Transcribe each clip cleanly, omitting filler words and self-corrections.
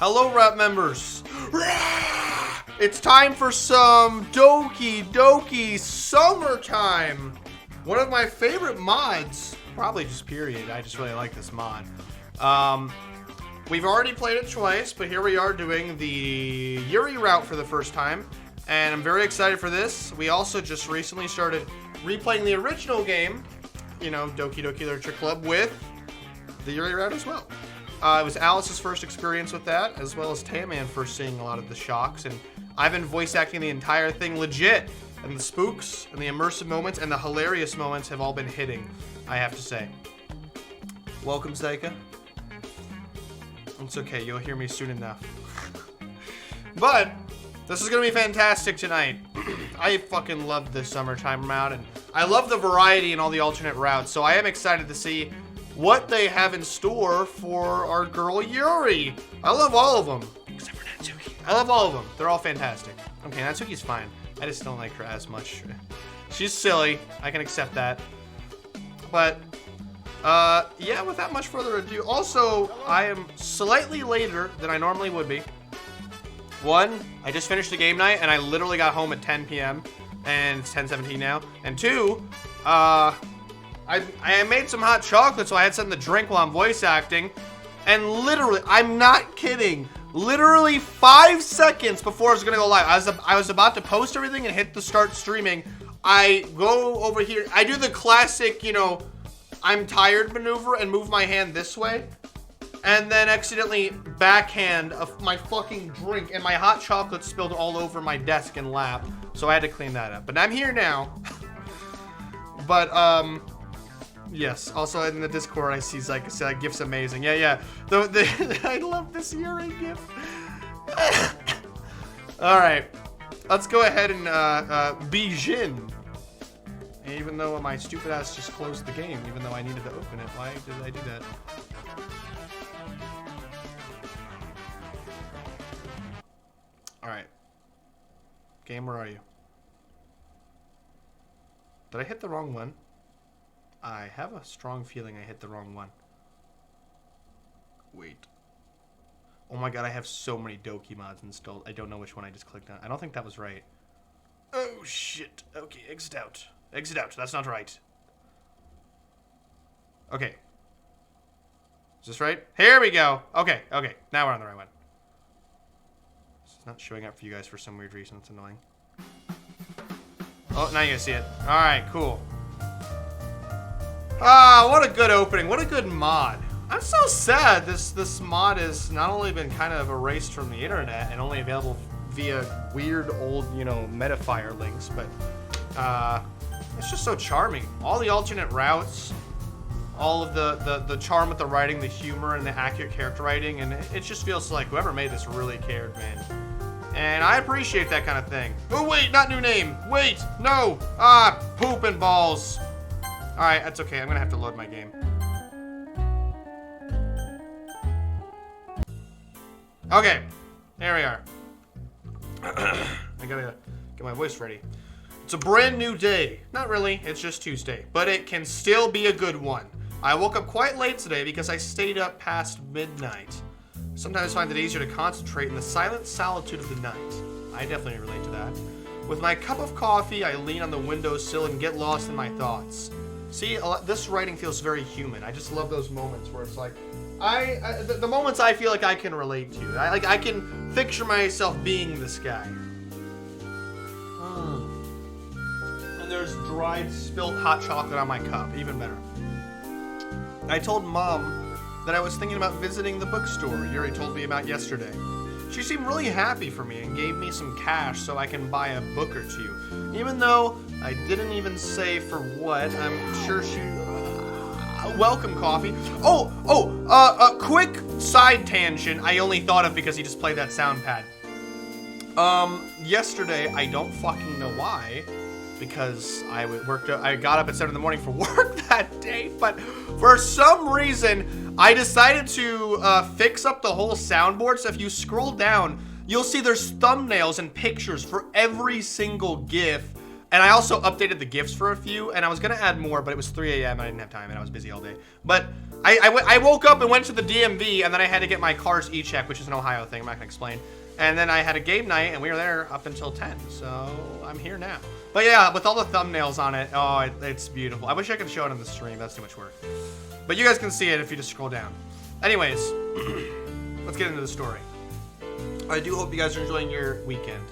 Hello, rap members. It's time for some Doki Doki Summertime. One of my favorite mods, probably just period. I just really like this mod. We've already played it twice, but here we are doing the Yuri route for the first time. And I'm very excited for this. We also just recently started replaying the original game, you know, Doki Doki Literature Club, with the Yuri route as well. It was Alice's first experience with that, as well as Tam-Man first seeing a lot of the shocks. And I've been voice acting the entire thing legit. And the spooks, and the immersive moments, and the hilarious moments have all been hitting, I have to say. Welcome, Zaika. It's okay, you'll hear me soon enough. But this is gonna be fantastic tonight. I fucking love this summertime route, and I love the variety and all the alternate routes, so I am excited to see what they have in store for our girl Yuri. I love all of them, except for Natsuki. I love all of them. They're all fantastic. Okay, Natsuki's fine. I just don't like her as much. She's silly. I can accept that. But, yeah, without much further ado. Also, I am slightly later than I normally would be. One, I just finished the game night, and I literally got home at 10 p.m. And it's 10:17 now. And two, I made some hot chocolate, so I had something to drink while I'm voice acting. And literally, I'm not kidding, literally 5 seconds before I was gonna go live, I was about to post everything and hit the start streaming. I go over here, I do the classic, you know, I'm tired maneuver and move my hand this way. And then accidentally backhand of my fucking drink, and my hot chocolate spilled all over my desk and lap. So I had to clean that up. But I'm here now. But, yes, also in the Discord I see Zyka say that gif's amazing. Yeah. I love this Yuri gif. Alright. Let's go ahead and begin. Even though my stupid ass just closed the game, even though I needed to open it. Why did I do that? Alright. Game, where are you? Did I hit the wrong one? I have a strong feeling I hit the wrong one. Wait. Oh my god, I have so many Doki mods installed. I don't know which one I just clicked on. I don't think that was right. Oh shit. Okay, exit out. Exit out. That's not right. Okay. Is this right? Here we go. Okay. Now we're on the right one. This is not showing up for you guys for some weird reason. It's annoying. Oh, now you guys see it. Alright, cool. Ah, what a good opening. What a good mod. I'm so sad this mod has not only been kind of erased from the internet and only available via weird old, you know, Metafire links, but it's just so charming. All the alternate routes, all of the charm with the writing, the humor, and the accurate character writing, and it just feels like whoever made this really cared, man. And I appreciate that kind of thing. Oh wait, not new name. Wait, no. Ah, poop and balls. Alright, that's okay. I'm gonna have to load my game. Okay, there we are. I gotta get my voice ready. It's a brand new day. Not really, it's just Tuesday. But it can still be a good one. I woke up quite late today because I stayed up past midnight. Sometimes find it easier to concentrate in the silent solitude of the night. I definitely relate to that. With my cup of coffee, I lean on the windowsill and get lost in my thoughts. See, this writing feels very human. I just love those moments where it's like, the moments I feel like I can relate to. I can picture myself being this guy. And there's dried, spilled hot chocolate on my cup. Even better. I told Mom that I was thinking about visiting the bookstore Yuri told me about yesterday. She seemed really happy for me and gave me some cash so I can buy a book or two. Even though I didn't even say for what, I'm sure she... welcome coffee. Quick side tangent I only thought of because he just played that sound pad. Yesterday, I don't fucking know why, because I got up at 7 in the morning for work that day, but for some reason, I decided to fix up the whole soundboard. So if you scroll down, you'll see there's thumbnails and pictures for every single GIF And I also updated the GIFs for a few, and I was gonna add more, but it was 3 a.m. I didn't have time, and I was busy all day. But I woke up and went to the DMV, and then I had to get my car's e-check, which is an Ohio thing. I'm not gonna explain. And then I had a game night, and we were there up until 10. So I'm here now. But yeah, with all the thumbnails on it, oh, it's beautiful. I wish I could show it on the stream. That's too much work. But you guys can see it if you just scroll down. Anyways, let's get into the story. I do hope you guys are enjoying your weekend.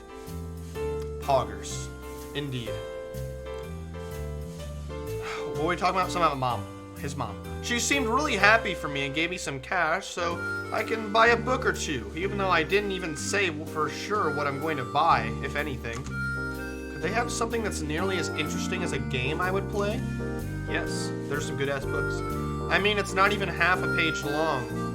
Poggers. Indeed. What were we talking about? Something about mom. His mom. She seemed really happy for me and gave me some cash so I can buy a book or two, even though I didn't even say for sure what I'm going to buy, if anything. Could they have something that's nearly as interesting as a game I would play? Yes, there's some good-ass books. I mean, it's not even half a page long.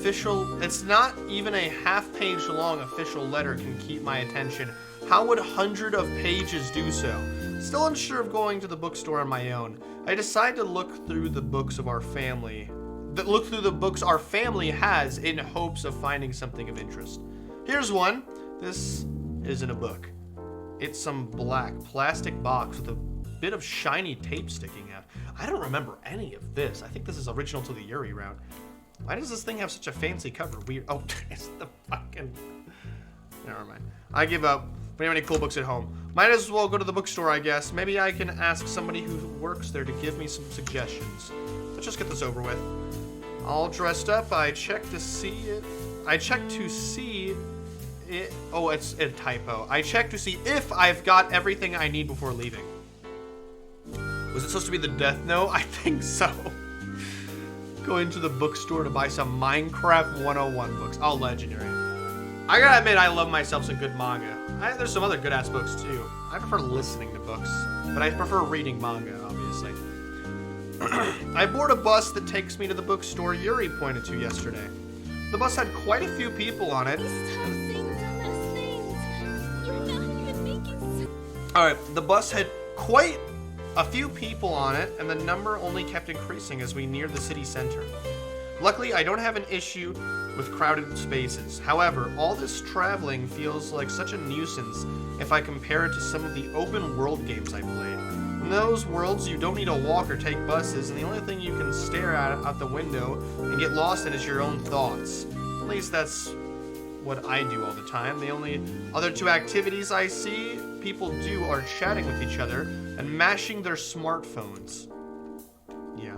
It's not even a half-page long official letter can keep my attention. How would 100 of pages do so? Still unsure of going to the bookstore on my own, I decide to look through the books of our family. Our family has in hopes of finding something of interest. Here's one. This isn't a book. It's some black plastic box with a bit of shiny tape sticking out. I don't remember any of this. I think this is original to the Yuri route. Why does this thing have such a fancy cover? Weird. Oh, it's the fucking... Never mind. I give up. We don't have any cool books at home. Might as well go to the bookstore, I guess. Maybe I can ask somebody who works there to give me some suggestions. Let's just get this over with. All dressed up, I check to see it. Oh, it's a typo. I check to see if I've got everything I need before leaving. Was it supposed to be the Death Note? I think so. Going to the bookstore to buy some Minecraft 101 books. Oh, legendary. I gotta admit, I love myself some good manga. There's some other good-ass books, too. I prefer listening to books, but I prefer reading manga, obviously. I board a bus that takes me to the bookstore Yuri pointed to yesterday. The bus had quite a few people on it. Alright, the bus had quite a few people on it, and the number only kept increasing as we neared the city center. Luckily, I don't have an issue with crowded spaces. However, all this traveling feels like such a nuisance if I compare it to some of the open world games I played. In those worlds, you don't need to walk or take buses, and the only thing you can stare at out the window and get lost in is your own thoughts. At least that's what I do all the time. The only other two activities I see people do are chatting with each other and mashing their smartphones. Yeah.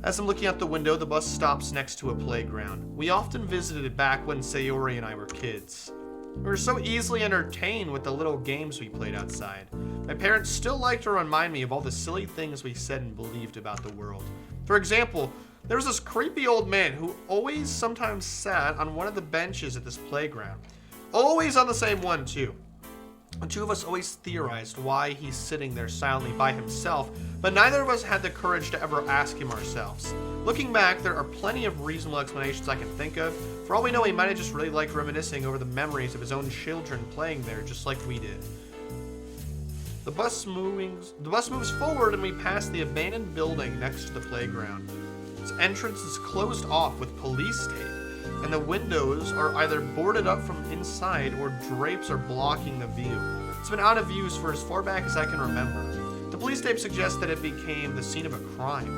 As I'm looking out the window, the bus stops next to a playground. We often visited it back when Sayori and I were kids. We were so easily entertained with the little games we played outside. My parents still like to remind me of all the silly things we said and believed about the world. For example, there was this creepy old man who always sometimes sat on one of the benches at this playground. Always on the same one, too. The two of us always theorized why he's sitting there silently by himself, but neither of us had the courage to ever ask him ourselves. Looking back, there are plenty of reasonable explanations I can think of. For all we know, he might have just really liked reminiscing over the memories of his own children playing there, just like we did. The bus moves forward and we pass the abandoned building next to the playground. Its entrance is closed off with police tape, and the windows are either boarded up from inside or drapes are blocking the view. It's been out of use for as far back as I can remember. The police tape suggests that it became the scene of a crime.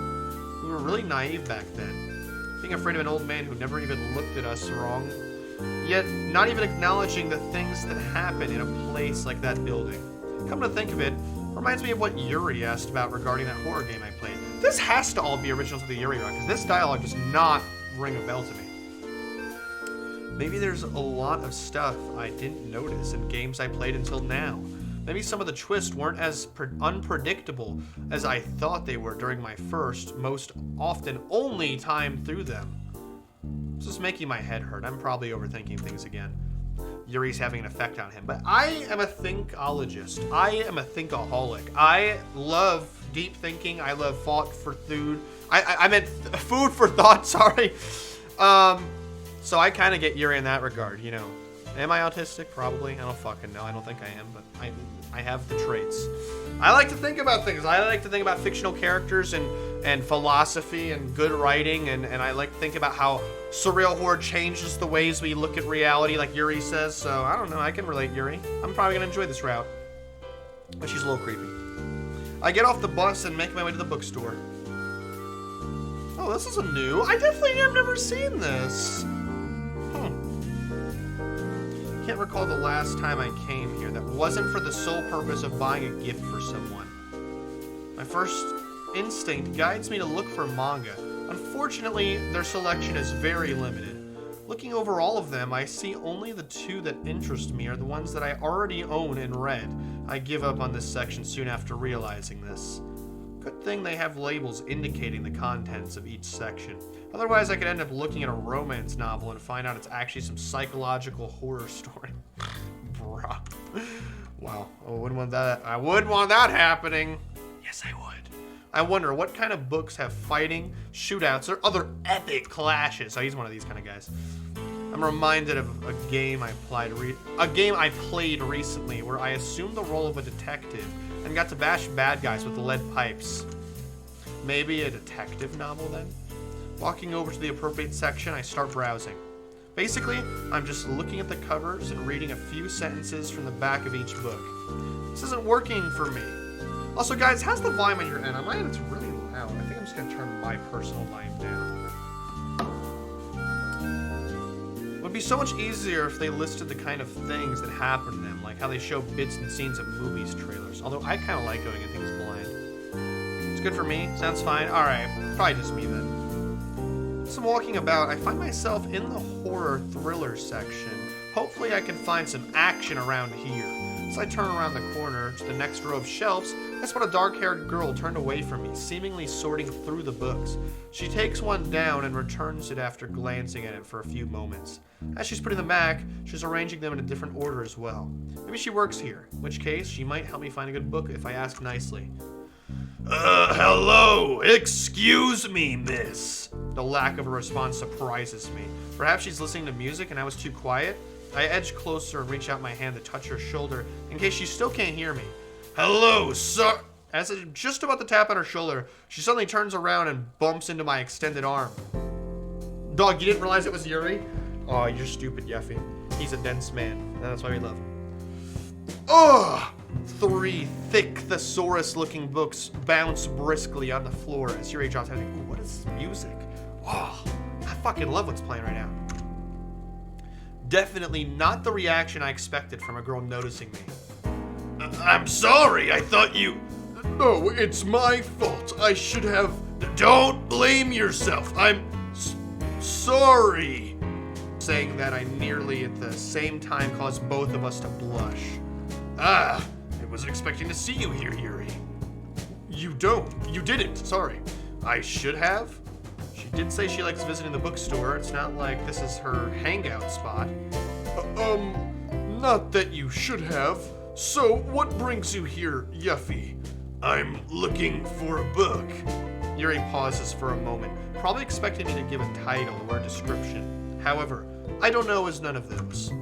We were really naive back then, being afraid of an old man who never even looked at us wrong, yet not even acknowledging the things that happen in a place like that building. Come to think of it, reminds me of what Yuri asked about regarding that horror game I played. This has to all be original to the Yuri route, because this dialogue does not ring a bell to me. Maybe there's a lot of stuff I didn't notice in games I played until now. Maybe some of the twists weren't as unpredictable as I thought they were during my first, most often only time through them. This is making my head hurt. I'm probably overthinking things again. Yuri's having an effect on him, but I am a thinkologist. I am a thinkaholic. I love deep thinking. I love thought for food. I meant food for thought, sorry. So I kind of get Yuri in that regard, you know. Am I autistic? Probably. I don't fucking know. I don't think I am, but I have the traits. I like to think about things. I like to think about fictional characters and philosophy and good writing, and I like to think about how surreal horror changes the ways we look at reality, like Yuri says. So I don't know. I can relate, Yuri. I'm probably gonna enjoy this route. But she's a little creepy. I get off the bus and make my way to the bookstore. Oh, this is a new. I definitely have never seen this. Can't recall the last time I came here that wasn't for the sole purpose of buying a gift for someone. My first instinct guides me to look for manga. Unfortunately, their selection is very limited. Looking over all of them, I see only the two that interest me are the ones that I already own and read. I give up on this section soon after realizing this. Good thing they have labels indicating the contents of each section. Otherwise, I could end up looking at a romance novel and find out it's actually some psychological horror story. Bruh. Wow. I wouldn't want that. I would want that happening. Yes, I would. I wonder what kind of books have fighting, shootouts, or other epic clashes. So he's one of these kind of guys. I'm reminded of a game I played recently where I assumed the role of a detective and got to bash bad guys with lead pipes. Maybe a detective novel then? Walking over to the appropriate section, I start browsing. Basically, I'm just looking at the covers and reading a few sentences from the back of each book. This isn't working for me. Also, guys, how's the volume on your end? On my end, it's really loud. I think I'm just going to turn my personal volume down. It would be so much easier if they listed the kind of things that happen to them, like how they show bits and scenes of movies trailers. Although I kind of like going at things blind. It's good for me. Sounds fine. All right. Probably just me then. As I'm walking about, I find myself in the horror thriller section. Hopefully I can find some action around here. As I turn around the corner to the next row of shelves, I spot a dark-haired girl turned away from me, seemingly sorting through the books. She takes one down and returns it after glancing at it for a few moments. As she's putting them back, she's arranging them in a different order as well. Maybe she works here, in which case she might help me find a good book if I ask nicely. Hello, excuse me, miss. The lack of a response surprises me. Perhaps she's listening to music and I was too quiet? I edge closer and reach out my hand to touch her shoulder in case she still can't hear me. Hello, sir. As I'm just about to tap on her shoulder, she suddenly turns around and bumps into my extended arm. Dog, you didn't realize it was Yuri? Oh, you're stupid, Yuffie. He's a dense man, and that's why we love him. Ugh! 3 thick thesaurus-looking books bounce briskly on the floor as Yuri drops out. I think, ooh, what is this music? Oh, I fucking love what's playing right now. Definitely not the reaction I expected from a girl noticing me. I'm sorry, I thought you... No, it's my fault. I should have... Don't blame yourself. I'm sorry. Saying that, I nearly at the same time caused both of us to blush. I wasn't expecting to see you here, Yuri. You didn't, sorry. I should have. She did say she likes visiting the bookstore. It's not like this is her hangout spot. Not that you should have. So, what brings you here, Yuffie? I'm looking for a book. Yuri pauses for a moment, probably expecting me to give a title or a description. However, I don't know as none of those.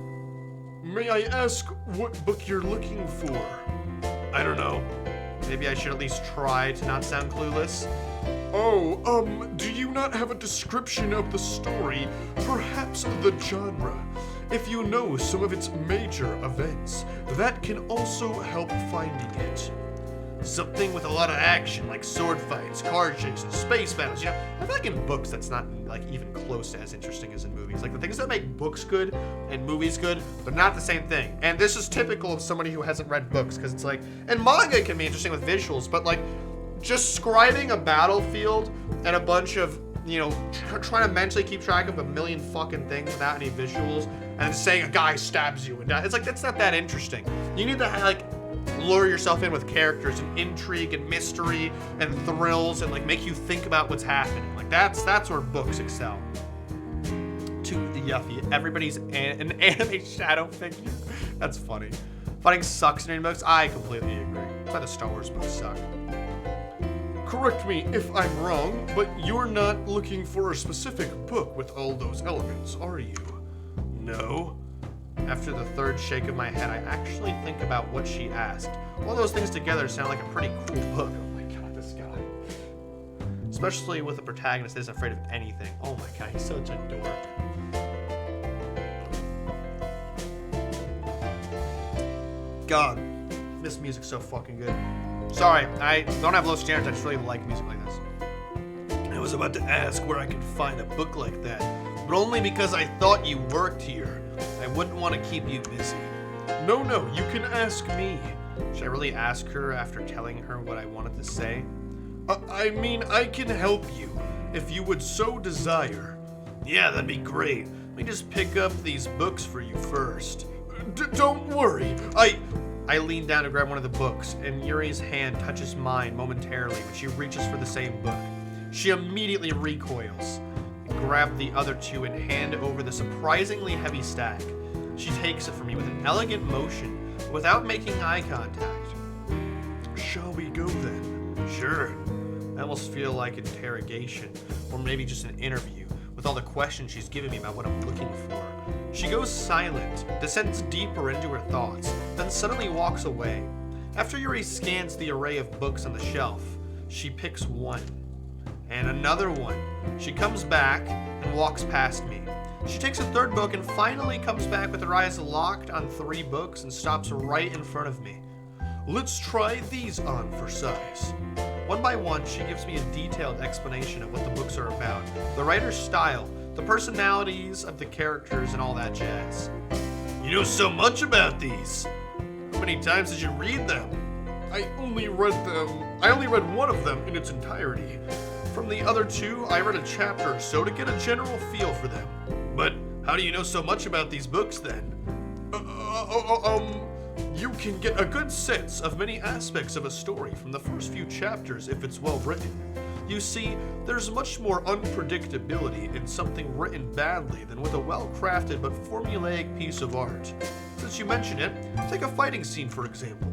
May I ask what book you're looking for? I don't know. Maybe I should at least try to not sound clueless. Oh, do you not have a description of the story? Perhaps the genre? If you know some of its major events, that can also help finding it. Something with a lot of action, like sword fights, car chases, space battles. You know, I feel like in books that's not like even close to as interesting as in movies. Like the things that make books good and movies good, they're not the same thing. And this is typical of somebody who hasn't read books, because it's like, and manga can be interesting with visuals, but like just describing a battlefield and a bunch of, you know, trying to mentally keep track of a million fucking things without any visuals, and saying a guy stabs you and dies. It's like, that's not that interesting. You need to like lure yourself in with characters and intrigue and mystery and thrills and like make you think about what's happening. Like that's where books excel. To the Yuffie, everybody's an anime shadow figure. That's funny. Fighting sucks in anime books. I completely agree. That's why the Star Wars books suck. Correct me if I'm wrong, but you're not looking for a specific book with all those elements, are you? No. After the third shake of my head, I actually think about what she asked. All those things together sound like a pretty cool book. Oh my god, this guy. Especially with a protagonist that isn't afraid of anything. Oh my god, he's such a dork. God, This music's so fucking good. Sorry, I don't have low standards. I just really like music like this. I was about to ask where I could find a book like that, but only because I thought you worked here. I wouldn't want to keep you busy. No, you can ask me. Should I really ask her after telling her what I wanted to say? I mean, I can help you, if you would so desire. Yeah, that'd be great. Let me just pick up these books for you first. Don't worry, I lean down to grab one of the books, and Yuri's hand touches mine momentarily when she reaches for the same book. She immediately recoils, grab the other two, and hand over the surprisingly heavy stack. She takes it from me with an elegant motion, without making eye contact. Shall we go then? Sure. I almost feel like interrogation, or maybe just an interview, with all the questions she's giving me about what I'm looking for. She goes silent, descends deeper into her thoughts, then suddenly walks away. After Yuri scans the array of books on the shelf, she picks one. And another one. She comes back and walks past me. She takes a third book and finally comes back with her eyes locked on 3 books and stops right in front of me. Let's try these on for size. One by one, she gives me a detailed explanation of what the books are about, the writer's style, the personalities of the characters, and all that jazz. You know so much about these. How many times did you read them? I only read one of them in its entirety. From the other 2, I read a chapter or so to get a general feel for them. But how do you know so much about these books then? You can get a good sense of many aspects of a story from the first few chapters if it's well written. You see, there's much more unpredictability in something written badly than with a well-crafted but formulaic piece of art. Since you mention it, take a fighting scene for example.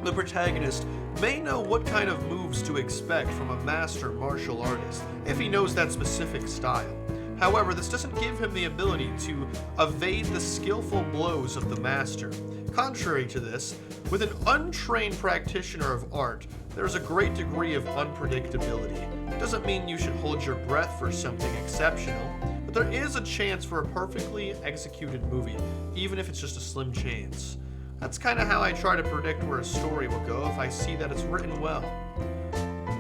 The protagonist may know what kind of moves to expect from a master martial artist if he knows that specific style. However, this doesn't give him the ability to evade the skillful blows of the master. Contrary to this, with an untrained practitioner of art, there's a great degree of unpredictability. It doesn't mean you should hold your breath for something exceptional, but there is a chance for a perfectly executed movie, even if it's just a slim chance. That's kind of how I try to predict where a story will go if I see that it's written well.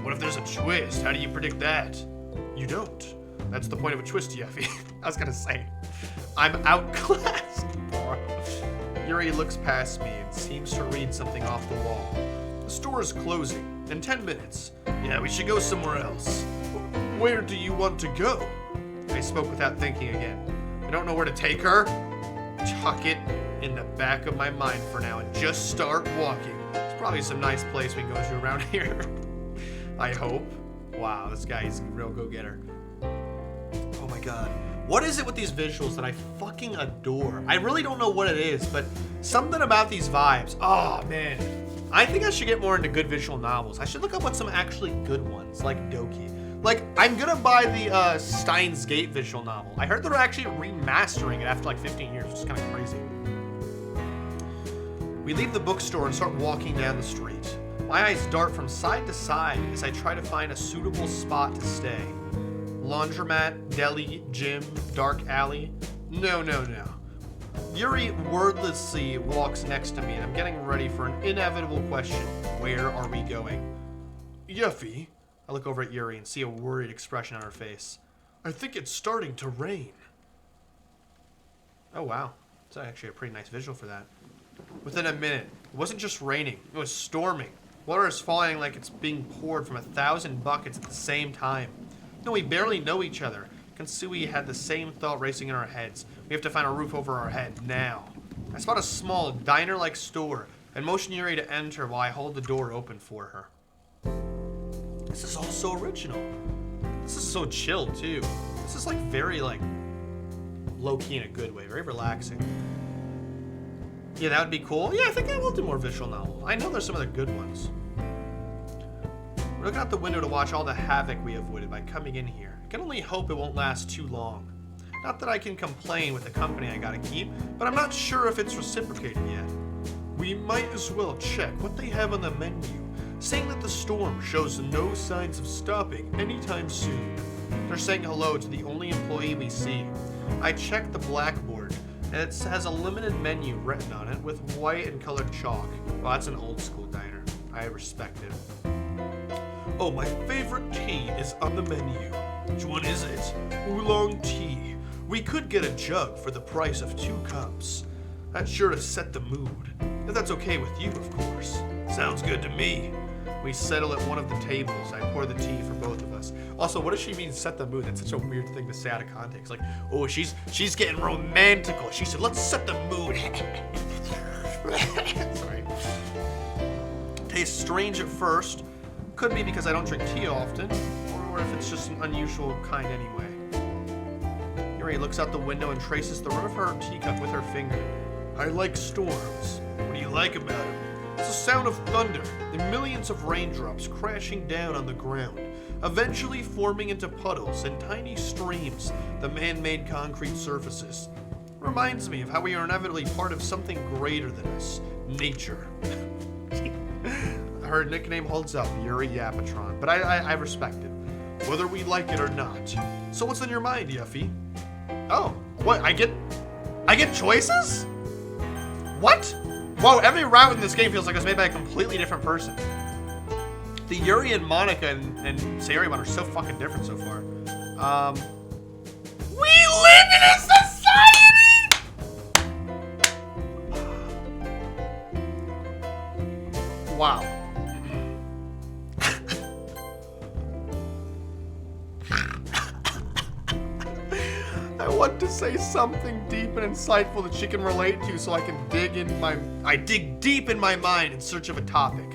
What if there's a twist? How do you predict that? You don't. That's the point of a twist, Yeffy. I was gonna say, I'm outclassed. Yuri looks past me and seems to read something off the wall. The store is closing in 10 minutes. Yeah, we should go somewhere else. Where do you want to go? I spoke without thinking again. I don't know where to take her. Tuck it in the back of my mind for now and just start walking. There's probably some nice place we can go to around here. I hope. Wow, this guy's a real go-getter. Oh my god. What is it with these visuals that I fucking adore? I really don't know what it is, but something about these vibes. Oh man. I think I should get more into good visual novels. I should look up what some actually good ones, like Doki. Like, I'm gonna buy the Steins Gate visual novel. I heard they're actually remastering it after like 15 years, which is kind of crazy. We leave the bookstore and start walking down the street. My eyes dart from side to side as I try to find a suitable spot to stay. Laundromat, deli, gym, dark alley. No. Yuri wordlessly walks next to me, and I'm getting ready for an inevitable question. Where are we going? Yeffy. I look over at Yuri and see a worried expression on her face. I think it's starting to rain. Oh wow. It's actually a pretty nice visual for that. Within a minute, it wasn't just raining, it was storming. Water is falling like it's being poured from 1,000 buckets at the same time. No, we barely know each other. Kansui had the same thought racing in our heads. We have to find a roof over our head, now. I spot a small, diner-like store, and motion Yuri to enter while I hold the door open for her. This is all so original. This is so chill, too. This is, like, very, like, low-key in a good way. Very relaxing. Yeah, that would be cool. Yeah, I think I will do more visual novels. I know there's some other good ones. We're looking out the window to watch all the havoc we avoided by coming in here. I can only hope it won't last too long. Not that I can complain with the company I gotta keep, but I'm not sure if it's reciprocated yet. We might as well check what they have on the menu, saying that the storm shows no signs of stopping anytime soon. They're saying hello to the only employee we see. I check the blackboard, It has a limited menu written on it with white and colored chalk. Well, that's an old school diner. I respect it. Oh, my favorite tea is on the menu. Which one is it? Oolong tea. We could get a jug for the price of 2 cups. That's sure to set the mood. If that's okay with you, of course. Sounds good to me. We settle at one of the tables. I pour the tea for both of us. Also, what does she mean set the mood? That's such a weird thing to say out of context. Like, oh, she's getting romantical. She said, let's set the mood. Sorry. Tastes strange at first. Could be because I don't drink tea often, or if it's just an unusual kind anyway. Yuri looks out the window and traces the rim of her teacup with her finger. I like storms. What do you like about them? It's the sound of thunder, the millions of raindrops crashing down on the ground, eventually forming into puddles and tiny streams, the man-made concrete surfaces. Reminds me of how we are inevitably part of something greater than us, nature. Her nickname holds up, Yuri Yapatron, but I respect it, whether we like it or not. So what's on your mind, Yuffie? Oh, what, I get choices? What? Whoa, every route in this game feels like it was made by a completely different person. The Yuri and Monika and Sayori-mon are so fucking different so far. We live in a society! Wow. I want to say something deep and insightful that she can relate to so I can dig deep in my mind in search of a topic.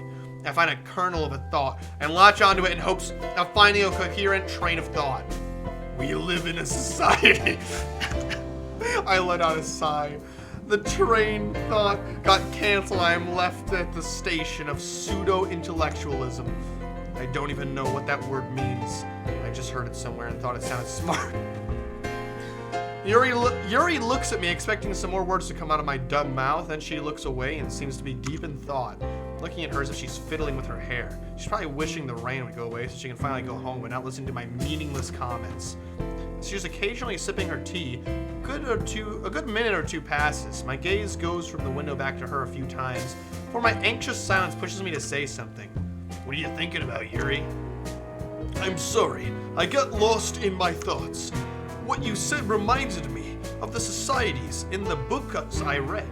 I find a kernel of a thought and latch onto it in hopes of finding a coherent train of thought. We live in a society. I let out a sigh. The train thought got canceled. I am left at the station of pseudo-intellectualism. I don't even know what that word means. I just heard it somewhere and thought it sounded smart. Yuri looks at me expecting some more words to come out of my dumb mouth, then she looks away and seems to be deep in thought, looking at her as if she's fiddling with her hair. She's probably wishing the rain would go away so she can finally go home and not listen to my meaningless comments. She's occasionally sipping her tea. A good minute or two passes. My gaze goes from the window back to her a few times, before my anxious silence pushes me to say something. What are you thinking about, Yuri? I'm sorry. I got lost in my thoughts. What you said reminded me of the societies in the books I read,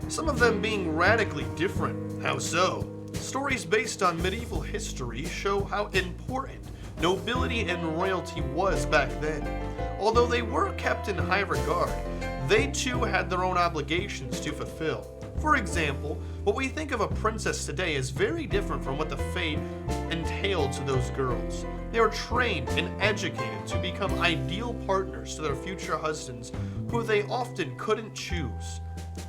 some of them being radically different. How so? Stories based on medieval history show how important nobility and royalty was back then. Although they were kept in high regard, they too had their own obligations to fulfill. For example, what we think of a princess today is very different from what the fate entailed to those girls. They were trained and educated to become ideal partners to their future husbands, who they often couldn't choose.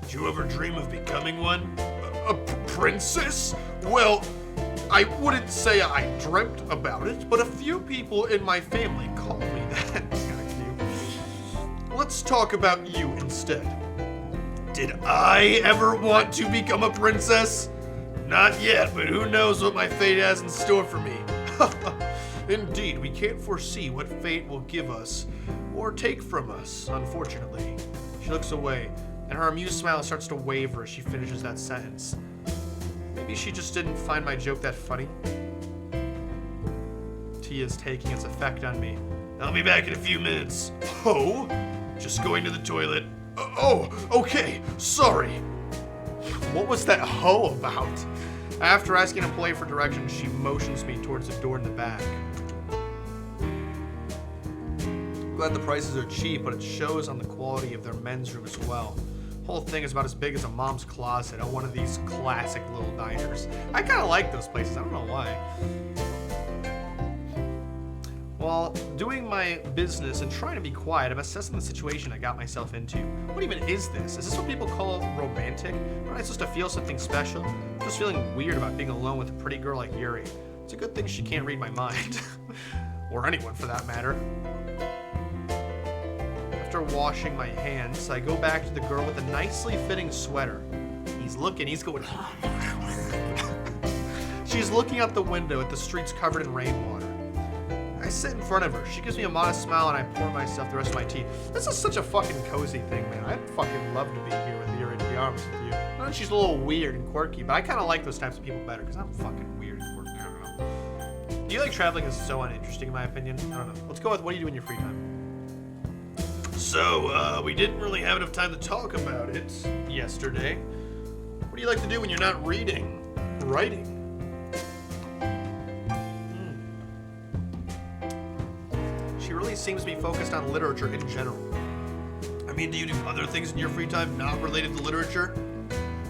Did you ever dream of becoming one? A princess? Well, I wouldn't say I dreamt about it, but a few people in my family call me that. It's kind of cute. Let's talk about you instead. Did I ever want to become a princess? Not yet, but who knows what my fate has in store for me. Indeed, we can't foresee what fate will give us or take from us, unfortunately. She looks away, and her amused smile starts to waver as she finishes that sentence. Maybe she just didn't find my joke that funny. Tea is taking its effect on me. I'll be back in a few minutes. Oh? Just going to the toilet. Oh, okay, sorry. What was that ho about? After asking an employee for directions, she motions me towards the door in the back. Glad the prices are cheap, but it shows on the quality of their men's room as well. The whole thing is about as big as a mom's closet at one of these classic little diners. I kind of like those places, I don't know why. While doing my business and trying to be quiet, I'm assessing the situation I got myself into. What even is this? Is this what people call romantic? Or am I supposed to feel something special? I'm just feeling weird about being alone with a pretty girl like Yuri. It's a good thing she can't read my mind. Or anyone for that matter. After washing my hands, I go back to the girl with a nicely fitting sweater. He's going... She's looking out the window at the streets covered in rainwater. I sit in front of her. She gives me a modest smile and I pour myself the rest of my tea. This is such a fucking cozy thing, man. I'd fucking love to be here with you, to be honest with you. I know she's a little weird and quirky, but I kind of like those types of people better because I'm fucking weird and quirky. I don't know. Do you like traveling is so uninteresting in my opinion? I don't know. Let's go with what do you do in your free time? So, we didn't really have enough time to talk about it yesterday. What do you like to do when you're not reading? Writing. She really seems to be focused on literature in general. I mean, do you do other things in your free time not related to literature?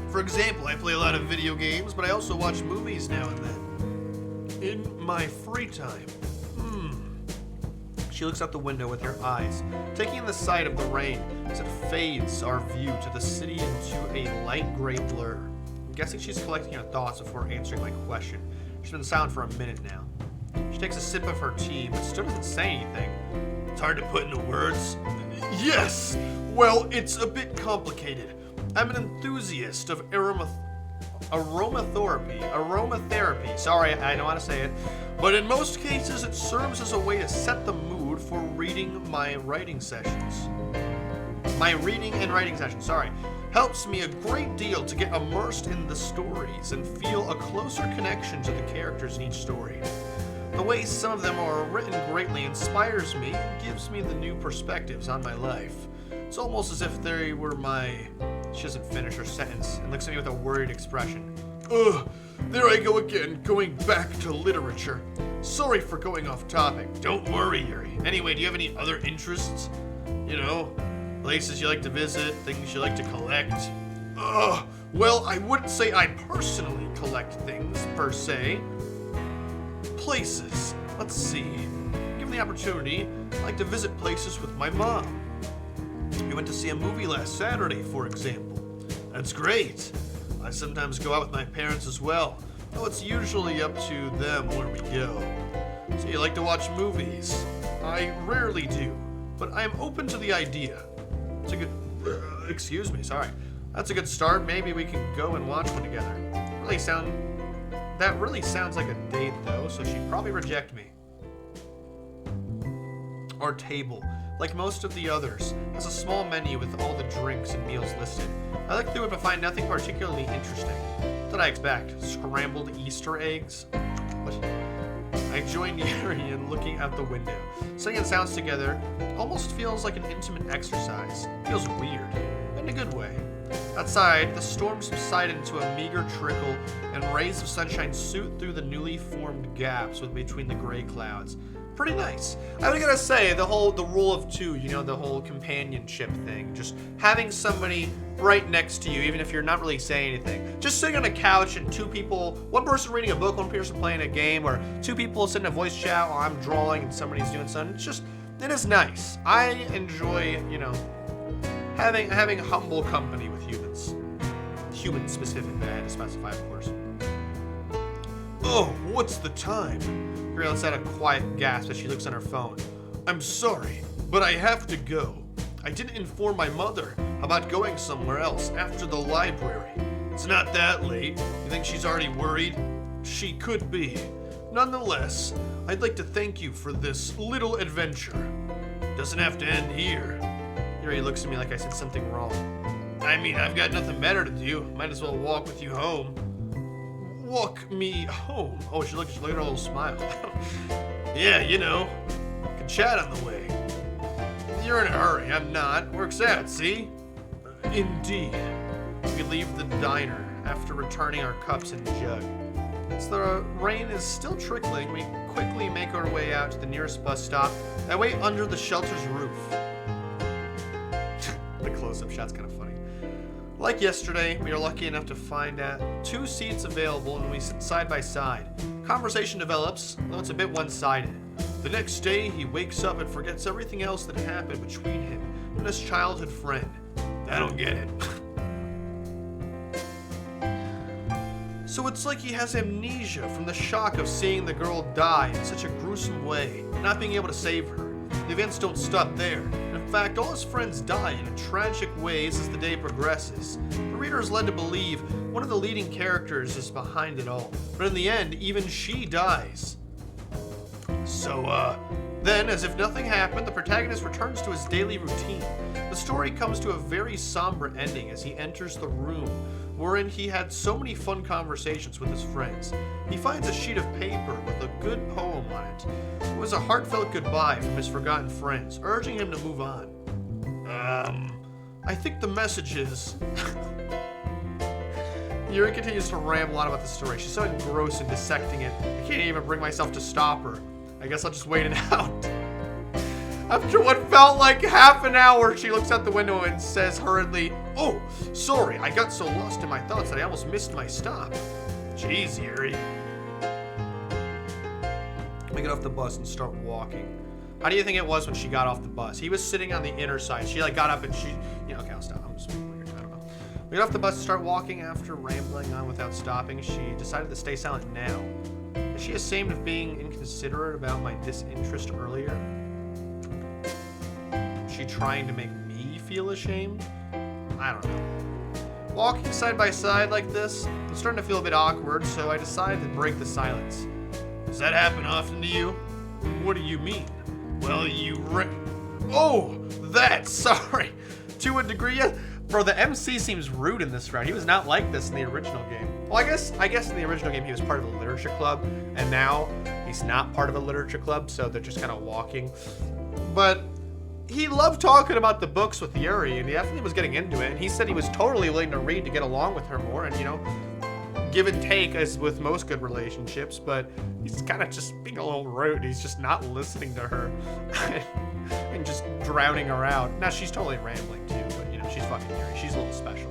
For example, I play a lot of video games, but I also watch movies now and then. In my free time. She looks out the window with her eyes, taking in the sight of the rain as it fades our view to the city into a light gray blur. I'm guessing she's collecting her thoughts before answering my question. She's been silent for a minute now. She takes a sip of her tea, but still doesn't say anything. It's hard to put into words. Yes! Well, it's a bit complicated. I'm an enthusiast of aromatherapy. Sorry, I don't want to say it. But in most cases, it serves as a way to set the mood for reading my writing sessions. Helps me a great deal to get immersed in the stories and feel a closer connection to the characters in each story. The way some of them are written greatly inspires me and gives me the new perspectives on my life. It's almost as if they were my... She doesn't finish her sentence and looks at me with a worried expression. Ugh, there I go again, going back to literature. Sorry for going off topic. Don't worry, Yuri. Anyway, do you have any other interests? You know, places you like to visit, things you like to collect? Well, I wouldn't say I personally collect things, per se. Places. Let's see. Given the opportunity, I like to visit places with my mom. We went to see a movie last Saturday, for example. That's great. I sometimes go out with my parents as well, though it's usually up to them where we go. So you like to watch movies? I rarely do, but I am open to the idea. It's a good... excuse me, sorry. That's a good start. Maybe we can go and watch one together. That really sounds like a date, though, so she'd probably reject me. Our table, like most of the others, has a small menu with all the drinks and meals listed. I look through it but find nothing particularly interesting. What did I expect? Scrambled Easter eggs? What? I join Yuri in looking out the window. Singing sounds together almost feels like an intimate exercise. Feels weird, but in a good way. Outside, the storm subsided into a meager trickle, and rays of sunshine shoot through the newly formed gaps between the gray clouds. Pretty nice. I was gonna say, the rule of two, you know, the whole companionship thing. Just having somebody right next to you, even if you're not really saying anything. Just sitting on a couch and two people, one person reading a book, one person playing a game, or two people sitting in a voice chat while I'm drawing and somebody's doing something. It is nice. I enjoy, you know, having humble company with humans. Human specific, but I had to specify, of course. Oh, what's the time? Yuri lets out a quiet gasp as she looks on her phone. I'm sorry, but I have to go. I didn't inform my mother about going somewhere else after the library. It's not that late. You think she's already worried? She could be. Nonetheless, I'd like to thank you for this little adventure. Doesn't have to end here. Yuri looks at me like I said something wrong. I mean, I've got nothing better to do. Might as well walk with you home. Walk me home. Oh, she look at her little smile. Yeah, you know, can chat on the way. You're in a hurry. I'm not. Works out, see? Indeed. We leave the diner after returning our cups and jug. As the rain is still trickling, we quickly make our way out to the nearest bus stop that way under the shelter's roof. The close-up shot's kind of funny. Like yesterday, we are lucky enough to find 2 seats available and we sit side by side. Conversation develops, though it's a bit one-sided. The next day, he wakes up and forgets everything else that happened between him and his childhood friend. I don't get it. So it's like he has amnesia from the shock of seeing the girl die in such a gruesome way, not being able to save her. The events don't stop there. In fact, all his friends die in tragic ways as the day progresses. The reader is led to believe one of the leading characters is behind it all, but in the end, even she dies. Then, as if nothing happened, the protagonist returns to his daily routine. The story comes to a very somber ending as he enters the room wherein he had so many fun conversations with his friends. He finds a sheet of paper with a good poem on it. It was a heartfelt goodbye from his forgotten friends, urging him to move on. I think the message is... Yuri continues to ramble on about the story. She's so engrossed in dissecting it, I can't even bring myself to stop her. I guess I'll just wait it out. After what felt like half an hour, she looks out the window and says hurriedly, "Oh, sorry, I got so lost in my thoughts that I almost missed my stop." Jeez, Yuri. We get off the bus and start walking. How do you think it was when she got off the bus? He was sitting on the inner side. She got up and she, okay, I'll stop. I'm just weird. I don't know. We get off the bus and start walking. After rambling on without stopping, she decided to stay silent now. Is she ashamed of being inconsiderate about my disinterest earlier? Is she trying to make me feel ashamed? I don't know. Walking side by side like this, I'm starting to feel a bit awkward, so I decided to break the silence. Does that happen often to you? What do you mean? Well, sorry. To a degree, bro, the MC seems rude in this round. He was not like this in the original game. Well, I guess in the original game he was part of a literature club, and now he's not part of a literature club, so they're just kind of walking. But he loved talking about the books with Yuri, and he definitely was getting into it, and he said he was totally willing to read to get along with her more, and, give and take as with most good relationships, but he's kind of just being a little rude. He's just not listening to her and just drowning her out. Now, she's totally rambling too, but, she's fucking Yuri. She's a little special.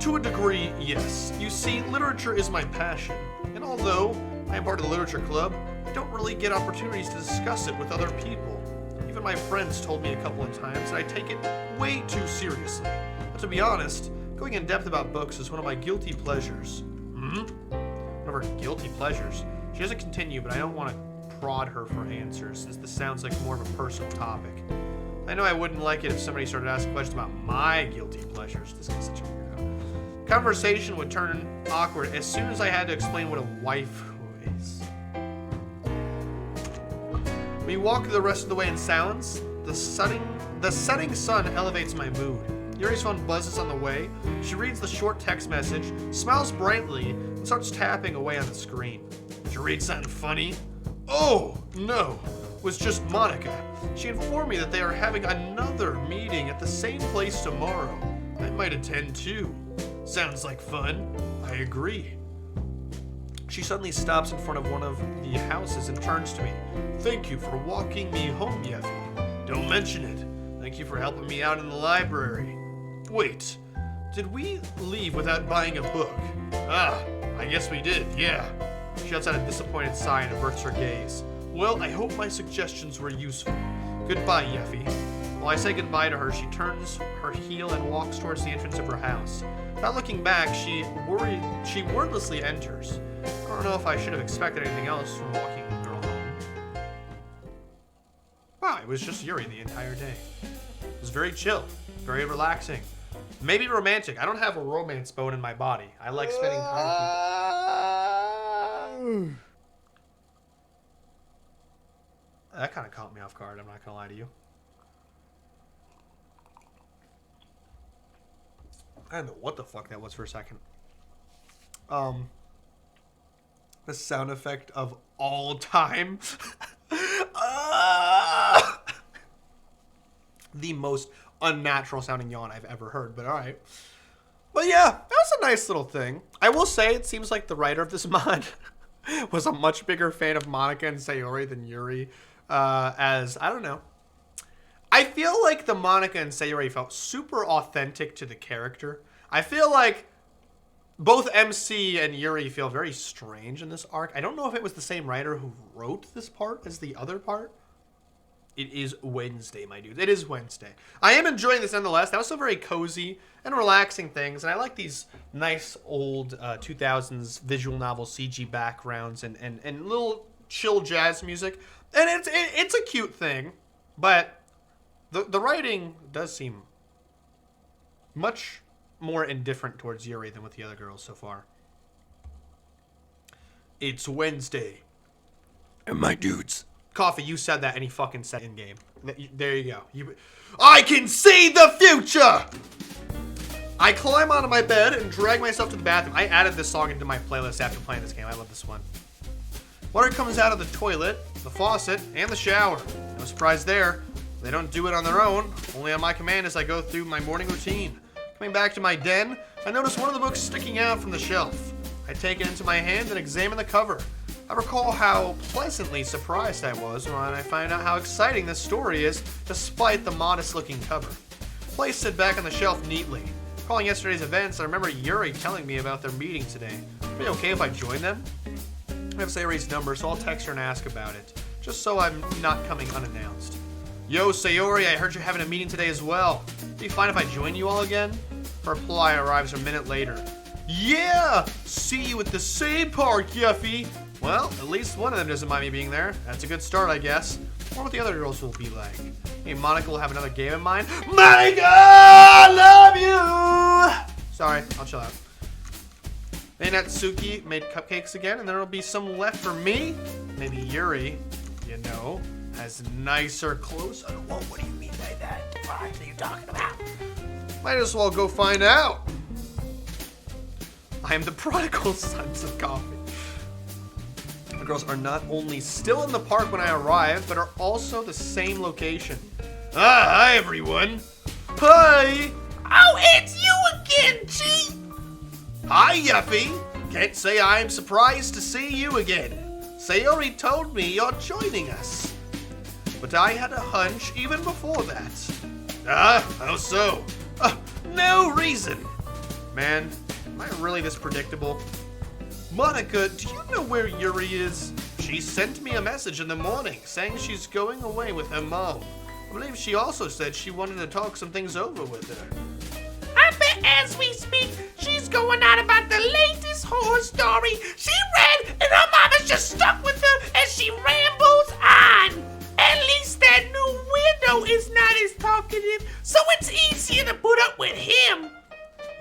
To a degree, yes. You see, literature is my passion, and although I am part of the literature club, I don't really get opportunities to discuss it with other people. Even my friends told me a couple of times that I take it way too seriously. But to be honest, going in depth about books is one of my guilty pleasures. One of her guilty pleasures. She doesn't continue, but I don't want to prod her for answers, since this sounds like more of a personal topic. I know I wouldn't like it if somebody started asking questions about my guilty pleasures. This guy's such a weirdo. Conversation would turn awkward as soon as I had to explain what a waifu is. We walk the rest of the way in silence. The setting sun elevates my mood. Yuri's phone buzzes on the way. She reads the short text message, smiles brightly, and starts tapping away on the screen. Did you read something funny? Oh, no. It was just Monika. She informed me that they are having another meeting at the same place tomorrow. I might attend too. Sounds like fun. I agree. She suddenly stops in front of one of the houses and turns to me. Thank you for walking me home, Yeffy. Don't mention it. Thank you for helping me out in the library. Wait, did we leave without buying a book? Ah, I guess we did, yeah. She lets out a disappointed sigh and averts her gaze. Well, I hope my suggestions were useful. Goodbye, Yeffy. While I say goodbye to her, she turns her heel and walks towards the entrance of her house. Without looking back, she wordlessly enters. I don't know if I should have expected anything else from walking the girl home. Wow, it was just Yuri the entire day. It was very chill, very relaxing. Maybe romantic. I don't have a romance bone in my body. I like spending time with people. That kind of caught me off guard, I'm not going to lie to you. I don't know what the fuck that was for a second. The sound effect of all time. The most unnatural sounding yawn I've ever heard, but alright. But yeah, that was a nice little thing. I will say, it seems like the writer of this mod was a much bigger fan of Monika and Sayori than Yuri. I don't know. I feel like the Monika and Sayori felt super authentic to the character. I feel like both MC and Yuri feel very strange in this arc. I don't know if it was the same writer who wrote this part as the other part. It is Wednesday, my dudes. It is Wednesday. I am enjoying this nonetheless. That was some very cozy and relaxing things. And I like these nice old 2000s visual novel CG backgrounds and little chill jazz music. And it's a cute thing. But the writing does seem much more indifferent towards Yuri than with the other girls so far. It's Wednesday. And my dudes. Coffee, you said that and he fucking said in-game. There you go. I can see the future! I climb onto my bed and drag myself to the bathroom. I added this song into my playlist after playing this game. I love this one. Water comes out of the toilet, the faucet, and the shower. No surprise there. They don't do it on their own, only on my command as I go through my morning routine. Coming back to my den, I notice one of the books sticking out from the shelf. I take it into my hand and examine the cover. I recall how pleasantly surprised I was when I find out how exciting this story is, despite the modest-looking cover. Place it back on the shelf neatly. Recalling yesterday's events, I remember Yuri telling me about their meeting today. Would it be okay if I join them? I have Sayori's number, so I'll text her and ask about it, just so I'm not coming unannounced. Yo, Sayori, I heard you're having a meeting today as well. Would it be fine if I join you all again? Her reply arrives a minute later. Yeah! See you at the same park, Yuffie! Well, at least one of them doesn't mind me being there. That's a good start, I guess. I wonder what the other girls will be like. Hey, Monika will have another game in mind. Monika! I love you! Sorry, I'll chill out. Then Natsuki made cupcakes again, and there will be some left for me. Maybe Yuri, you know, has nicer clothes. Whoa, what do you mean by that? What are you talking about? Might as well go find out. I am the prodigal sons of coffee. The girls are not only still in the park when I arrive, but are also the same location. Ah, hi everyone. Hi. Oh, it's you again, G. Hi, Yuffie. Can't say I'm surprised to see you again. Sayori told me you're joining us. But I had a hunch even before that. Ah, how so? No reason. Man, am I really this predictable? Monika, do you know where Yuri is? She sent me a message in the morning saying she's going away with her mom. I believe she also said she wanted to talk some things over with her. I bet as we speak, she's going on about the latest horror story she read, and her mama's just stuck with her as she rambles on. At least that new weirdo is not as talkative, so it's easier to put up with him.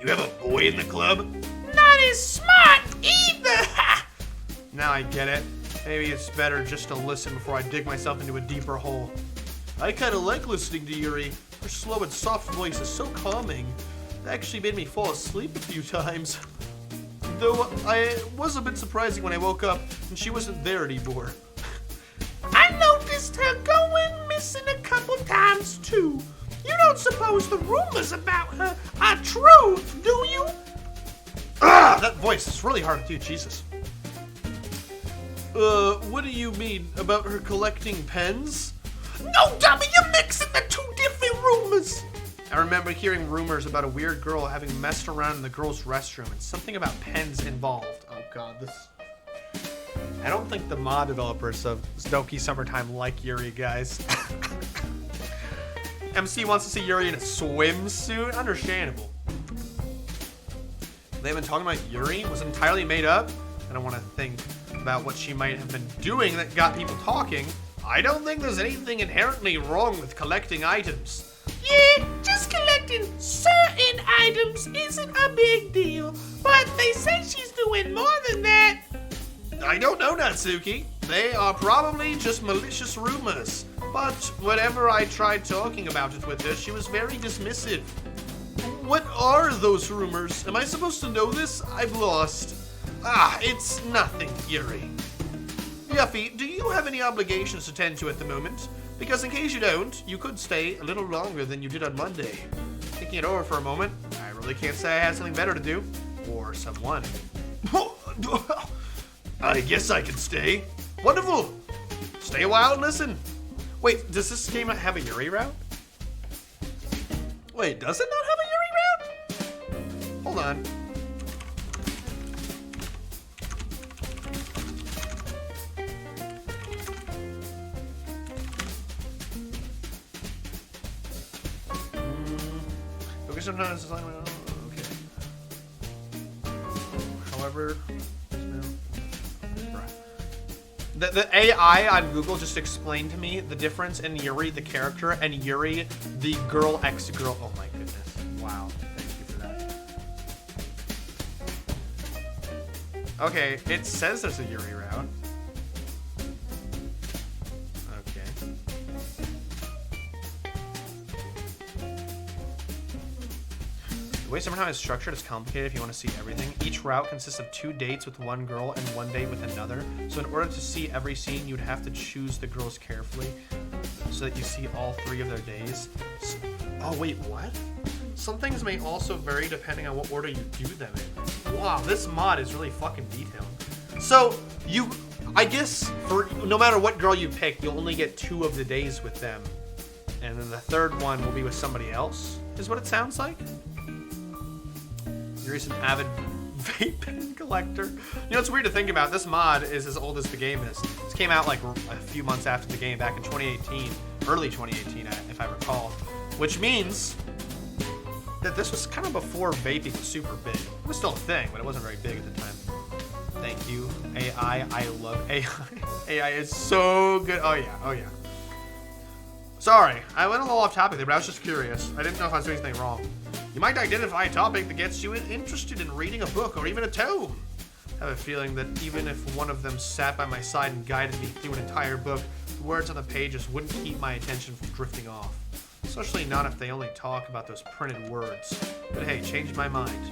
You have a boy in the club? Not as smart either. Now I get it. Maybe it's better just to listen before I dig myself into a deeper hole. I kind of like listening to Yuri. Her slow and soft voice is so calming. It actually made me fall asleep a few times. Though I was a bit surprising when I woke up and she wasn't there anymore. I noticed her going missing a couple times too. You don't suppose the rumors about her are true, do you? Ah, that voice is really hard to do, Jesus. What do you mean about her collecting pens? No, dummy, you're mixing the two different rumors. I remember hearing rumors about a weird girl having messed around in the girls' restroom and something about pens involved. Oh god, this... I don't think the mod developers of Doki Summertime like Yuri, guys. MC wants to see Yuri in a swimsuit? Understandable. They've been talking about Yuri? Was it entirely made up? I don't want to think about what she might have been doing that got people talking. I don't think there's anything inherently wrong with collecting items. Yeah, just collecting certain items isn't a big deal, but they say she's doing more than that. I don't know, Natsuki. They are probably just malicious rumors. But whenever I tried talking about it with her, she was very dismissive. What are those rumors? Am I supposed to know this? I've lost. Ah, it's nothing, Yuri. Yuffie, do you have any obligations to tend to at the moment? Because in case you don't, you could stay a little longer than you did on Monday. Thinking it over for a moment, I really can't say I had something better to do. Or someone. I guess I can stay. Wonderful. Stay a while and listen. Wait, does this game not have a Yuri route? Wait, does it not have a Yuri route? Hold on. Okay, sometimes it's like, okay. However, the AI on Google just explained to me the difference in Yuri, the character, and Yuri, the girl ex-girl. Oh my goodness. Wow. Thank you for that. Okay, it says there's a Yuri route. way Summertime is structured is complicated if you want to see everything. Each route consists of 2 dates with one girl and 1 date with another. So in order to see every scene, you'd have to choose the girls carefully so that you see all 3 of their days. So, oh, wait, what? Some things may also vary depending on what order you do them in. Wow, this mod is really fucking detailed. So, I guess, for no matter what girl you pick, you'll only get 2 of the days with them. And then the 3rd one will be with somebody else, is what it sounds like. You're just an avid vape pen collector. You know, it's weird to think about. This mod is as old as the game is. This came out like a few months after the game, back in 2018, early 2018, if I recall. Which means that this was kind of before vaping was super big. It was still a thing, but it wasn't very big at the time. Thank you, AI. I love AI. AI is so good. Oh yeah, oh yeah. Sorry, I went a little off topic there, but I was just curious. I didn't know if I was doing anything wrong. You might identify a topic that gets you interested in reading a book or even a tome. I have a feeling that even if one of them sat by my side and guided me through an entire book, the words on the pages wouldn't keep my attention from drifting off. Especially not if they only talk about those printed words. But hey, changed my mind.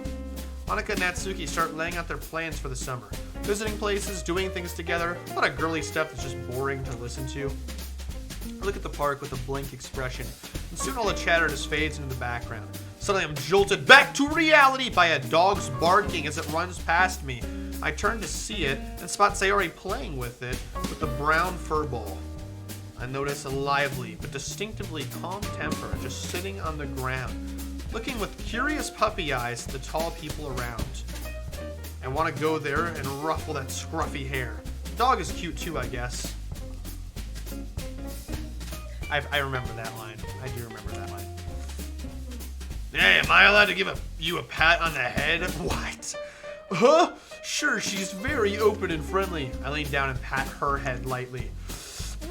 Monika and Natsuki start laying out their plans for the summer. Visiting places, doing things together, a lot of girly stuff that's just boring to listen to. I look at the park with a blank expression, and soon all the chatter just fades into the background. Suddenly I'm jolted back to reality by a dog's barking as it runs past me. I turn to see it and spot Sayori playing with it with the brown fur ball. I notice a lively but distinctively calm temper just sitting on the ground, looking with curious puppy eyes at the tall people around. I want to go there and ruffle that scruffy hair. The dog is cute too, I guess. I remember that line. I do remember that line. Hey, am I allowed to give you a pat on the head? What? Huh? Sure, she's very open and friendly. I lean down and pat her head lightly.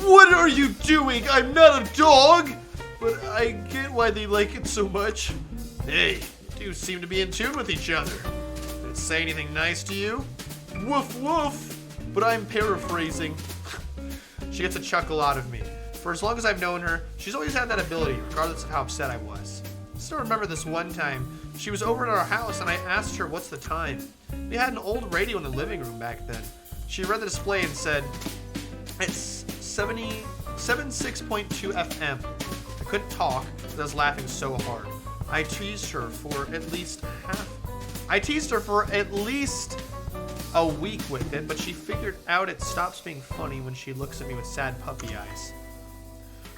What are you doing? I'm not a dog! But I get why they like it so much. Hey, you two seem to be in tune with each other. Did it say anything nice to you? Woof woof! But I'm paraphrasing. She gets a chuckle out of me. For as long as I've known her, she's always had that ability, regardless of how upset I was. I still remember this one time. She was over at our house and I asked her what's the time. We had an old radio in the living room back then. She read the display and said, it's 76.2 FM. I couldn't talk because I was laughing so hard. I teased her for at least a week with it, but she figured out it stops being funny when she looks at me with sad puppy eyes.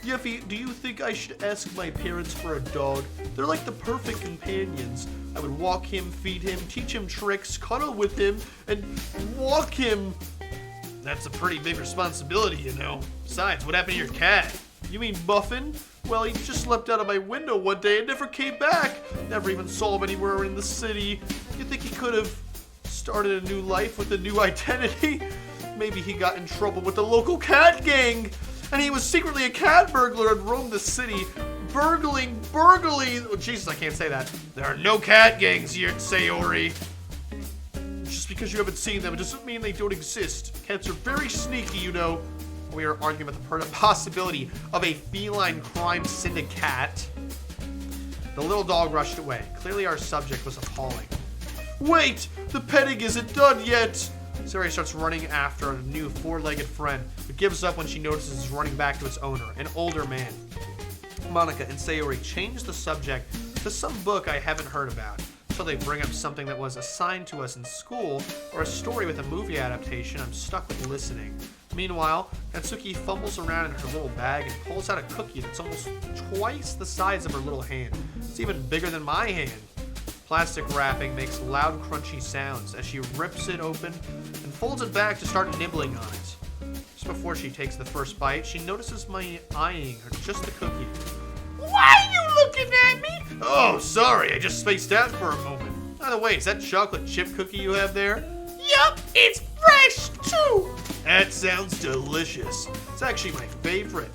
Yuffie, do you think I should ask my parents for a dog? They're like the perfect companions. I would walk him, feed him, teach him tricks, cuddle with him, and walk him. That's a pretty big responsibility, you know. Besides, what happened to your cat? You mean Muffin? Well, he just slept out of my window one day and never came back. Never even saw him anywhere in the city. You think he could have started a new life with a new identity? Maybe he got in trouble with the local cat gang. And he was secretly a cat burglar and roamed the city, burgling. Oh, Jesus, I can't say that. There are no cat gangs here at Sayori. Just because you haven't seen them, it doesn't mean they don't exist. Cats are very sneaky, you know. We are arguing about the possibility of a feline crime syndicate. The little dog rushed away. Clearly our subject was appalling. Wait! The petting isn't done yet! Sayori starts running after a new 4-legged friend, but gives up when she notices it's running back to its owner, an older man. Monika and Sayori change the subject to some book I haven't heard about, so they bring up something that was assigned to us in school, or a story with a movie adaptation I'm stuck with listening. Meanwhile, Natsuki fumbles around in her little bag and pulls out a cookie that's almost twice the size of her little hand. It's even bigger than my hand. Plastic wrapping makes loud, crunchy sounds as she rips it open and folds it back to start nibbling on it. Just before she takes the first bite, she notices me eyeing her, just the cookie. Why are you looking at me? Oh, sorry, I just spaced out for a moment. By the way, is that chocolate chip cookie you have there? Yup, it's fresh too. That sounds delicious. It's actually my favorite.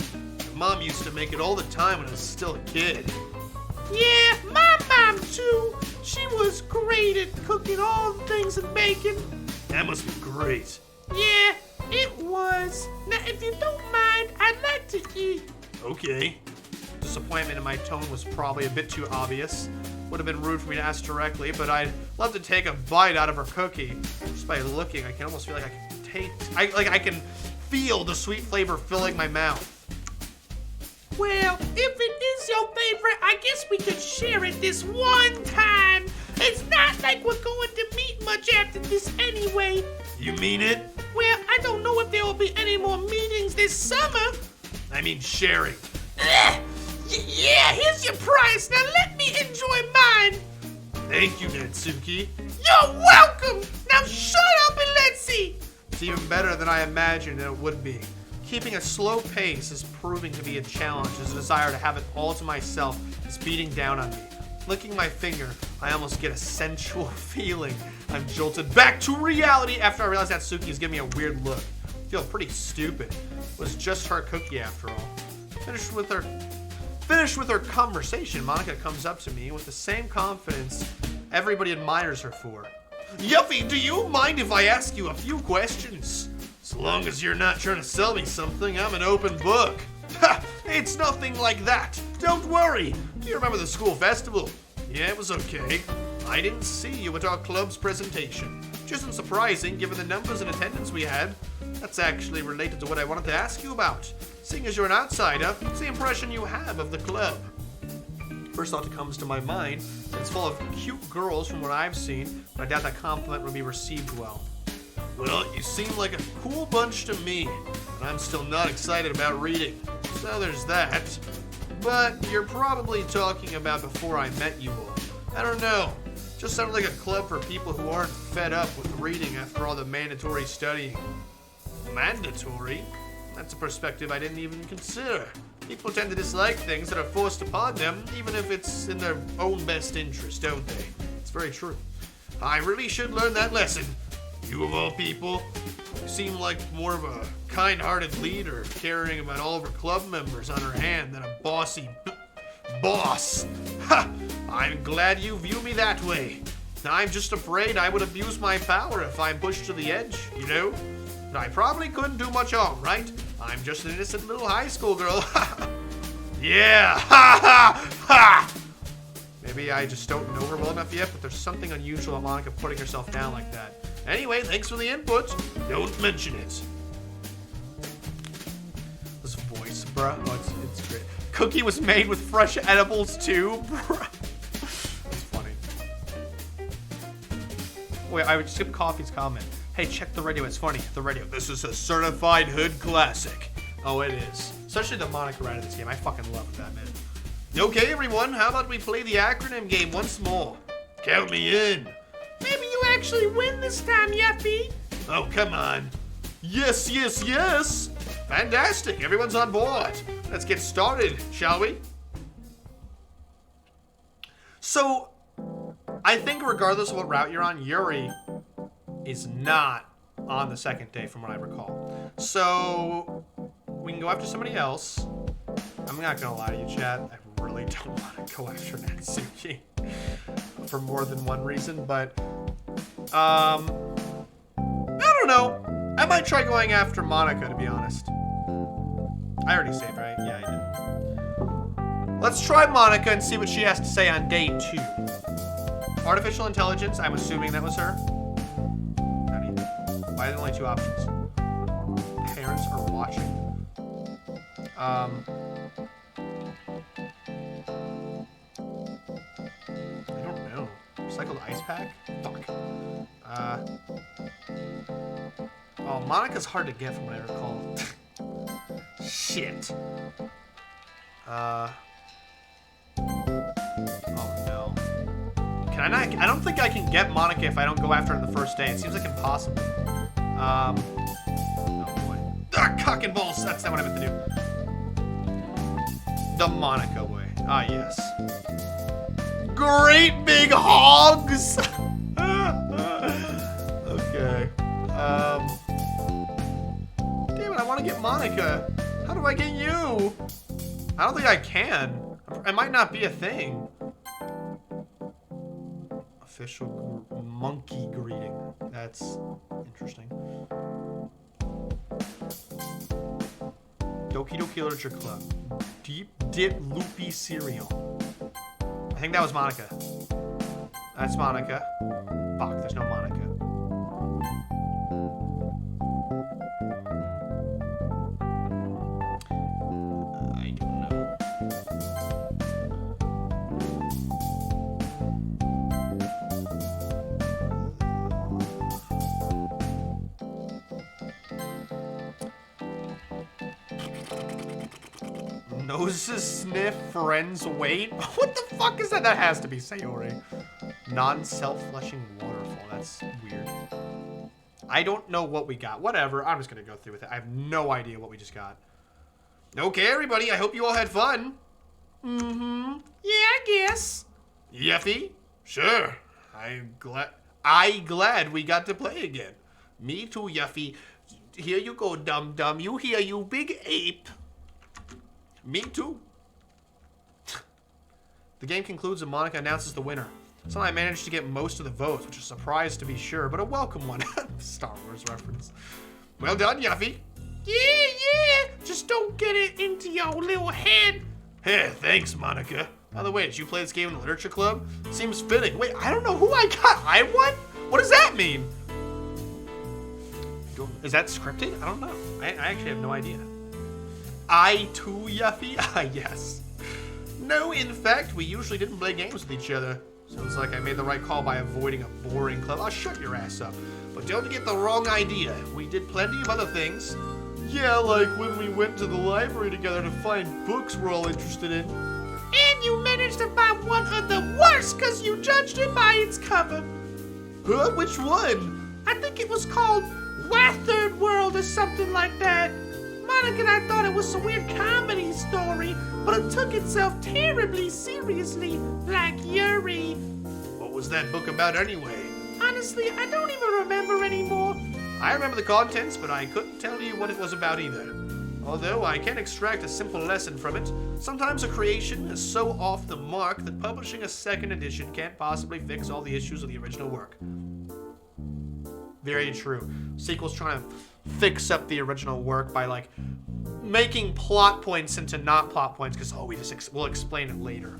My mom used to make it all the time when I was still a kid. Yeah, my mom too. She was great at cooking all the things and baking. That must be great. Yeah, it was. Now, if you don't mind, I'd like to eat. Okay. Disappointment in my tone was probably a bit too obvious. Would have been rude for me to ask directly, but I'd love to take a bite out of her cookie. Just by looking, I can almost feel like I can taste, I can feel the sweet flavor filling my mouth. Well, if it is your favorite, I guess we could share it this one time. It's not like we're going to meet much after this anyway. You mean it? Well, I don't know if there will be any more meetings this summer. I mean sharing. Yeah, here's your prize. Now let me enjoy mine. Thank you, Natsuki. You're welcome. Now shut up and let's see. It's even better than I imagined it would be. Keeping a slow pace is proving to be a challenge, as a desire to have it all to myself is beating down on me. Licking my finger, I almost get a sensual feeling. I'm jolted back to reality after I realize that Suki is giving me a weird look. I feel pretty stupid. It was just her cookie after all. Finished with her conversation, Monika comes up to me with the same confidence everybody admires her for. Yuffie, do you mind if I ask you a few questions? As long as you're not trying to sell me something, I'm an open book. Ha! It's nothing like that. Don't worry. Do you remember the school festival? Yeah, it was okay. I didn't see you at our club's presentation, which isn't surprising given the numbers and attendance we had. That's actually related to what I wanted to ask you about. Seeing as you're an outsider, what's the impression you have of the club? First thought that comes to my mind, it's full of cute girls from what I've seen, but I doubt that compliment would be received well. Well, you seem like a cool bunch to me, and I'm still not excited about reading. So there's that. But you're probably talking about before I met you all. I don't know. Just sounded like a club for people who aren't fed up with reading after all the mandatory studying. Mandatory? That's a perspective I didn't even consider. People tend to dislike things that are forced upon them, even if it's in their own best interest, don't they? It's very true. I really should learn that lesson. You of all people, you seem like more of a kind-hearted leader, caring about all of her club members on her hand than a bossy boss. Ha! I'm glad you view me that way. I'm just afraid I would abuse my power if I'm pushed to the edge, you know? But I probably couldn't do much harm, right? I'm just an innocent little high school girl. Yeah! Ha ha ha! Maybe I just don't know her well enough yet, but there's something unusual about Monika putting herself down like that. Anyway, thanks for the input. Don't mention it. This voice, bruh. Oh, it's great. Cookie was made with fresh edibles too, bruh. That's funny. Wait, I would skip Coffee's comment. Hey, check the radio. It's funny. The radio. This is a certified hood classic. Oh, it is. Especially the Monika ride of this game. I fucking love that, man. Okay, everyone. How about we play the acronym game once more? Count me in. Maybe you actually win this time, Yuffie. Oh, come on. Yes, yes, yes. Fantastic. Everyone's on board. Let's get started, shall we? So, I think regardless of what route you're on, Yuri is not on the second day from what I recall. So, we can go after somebody else. I'm not gonna lie to you, chat. I really don't want to go after Natsuki for more than one reason, but I don't know. I might try going after Monika, to be honest. I already saved, right? Yeah, I did. Let's try Monika and see what she has to say on day 2. Artificial intelligence, I'm assuming that was her. Why are there only 2 options? Parents are watching. I don't know. Recycled ice pack? Fuck. Oh, Monika's hard to get from what I recall. Shit. Oh no. Can I not? I don't think I can get Monika if I don't go after her on the first day. It seems like impossible. Oh boy. Ah, cock and balls. That's not what I meant to do. The Monika way. Ah, yes. Great big hogs! Okay. Damn it, I want to get Monika. How do I get you? I don't think I can. It might not be a thing. Official monkey greeting. That's interesting. Doki Doki Literature Club. Deep Dip Loopy Cereal. I think that was Monika. That's Monica. Fuck, there's no Monica. I don't know. Noses sniff, friends wait. What the fuck is that? That has to be Sayori. Non-self-flushing waterfall. That's weird. I don't know what we got. Whatever. I'm just gonna go through with it. I have no idea what we just got. Okay, everybody. I hope you all had fun. Mm-hmm. Yeah, I guess. Yuffie? Sure. I glad we got to play again. Me too, Yuffie. Here you go, dum-dum. You hear, you big ape. Me too. The game concludes and Monica announces the winner. Somehow I managed to get most of the votes, which is a surprise to be sure, but a welcome one. Star Wars reference. Well done, Yuffie. Yeah. Just don't get it into your little head. Hey, thanks, Monica. By the way, did you play this game in the literature club? Seems fitting. Wait, I don't know who I got. I won? What does that mean? Is that scripted? I don't know. I actually have no idea. I too, Yuffie? Ah, yes. No, in fact, we usually didn't play games with each other. Sounds like I made the right call by avoiding a boring club. I'll shut your ass up. But don't get the wrong idea. We did plenty of other things. Yeah, like when we went to the library together to find books we're all interested in. And you managed to find one of the worst because you judged it by its cover. Huh? Which one? I think it was called Third World or something like that. Monica and I thought it was some weird comedy story, but it took itself terribly seriously, like Yuri. What was that book about anyway? Honestly, I don't even remember anymore. I remember the contents, but I couldn't tell you what it was about either. Although I can extract a simple lesson from it. Sometimes a creation is so off the mark that publishing a second edition can't possibly fix all the issues of the original work. Very true. Sequel's trying to fix up the original work by, like, making plot points into not plot points, because, we'll explain it later.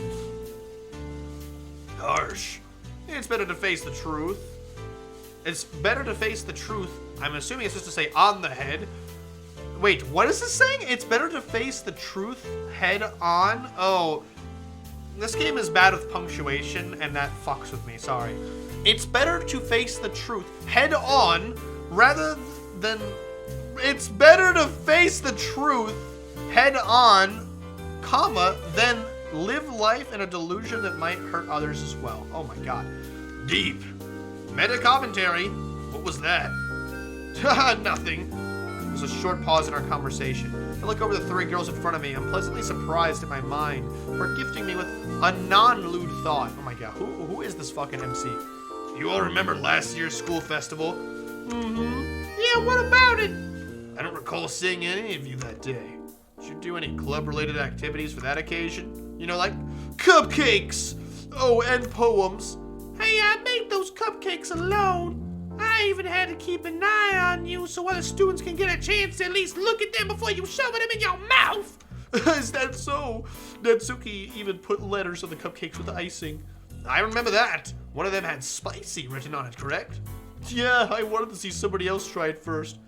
Harsh. It's better to face the truth. It's better to face the truth. I'm assuming it's just to say on the head. Wait, what is this saying? It's better to face the truth head on? Oh, this game is bad with punctuation, and that fucks with me, sorry. It's better to face the truth head on rather than... It's better to face the truth head on, comma, than live life in a delusion that might hurt others as well. Oh my god. Deep. Meta commentary. What was that? Nothing. There's a short pause in our conversation. I look over the three girls in front of me. I'm pleasantly surprised at my mind for gifting me with a non-lewd thought. Oh my god, who is this fucking MC? You all remember last year's school festival? Mm-hmm. Yeah, what about it? I don't recall seeing any of you that day. Did you do any club-related activities for that occasion? You know, like cupcakes! Oh, and poems. Hey, I made those cupcakes alone. I even had to keep an eye on you so other students can get a chance to at least look at them before you shove them in your mouth. Is that so? Natsuki even put letters on the cupcakes with icing. I remember that. One of them had spicy written on it, correct? Yeah, I wanted to see somebody else try it first.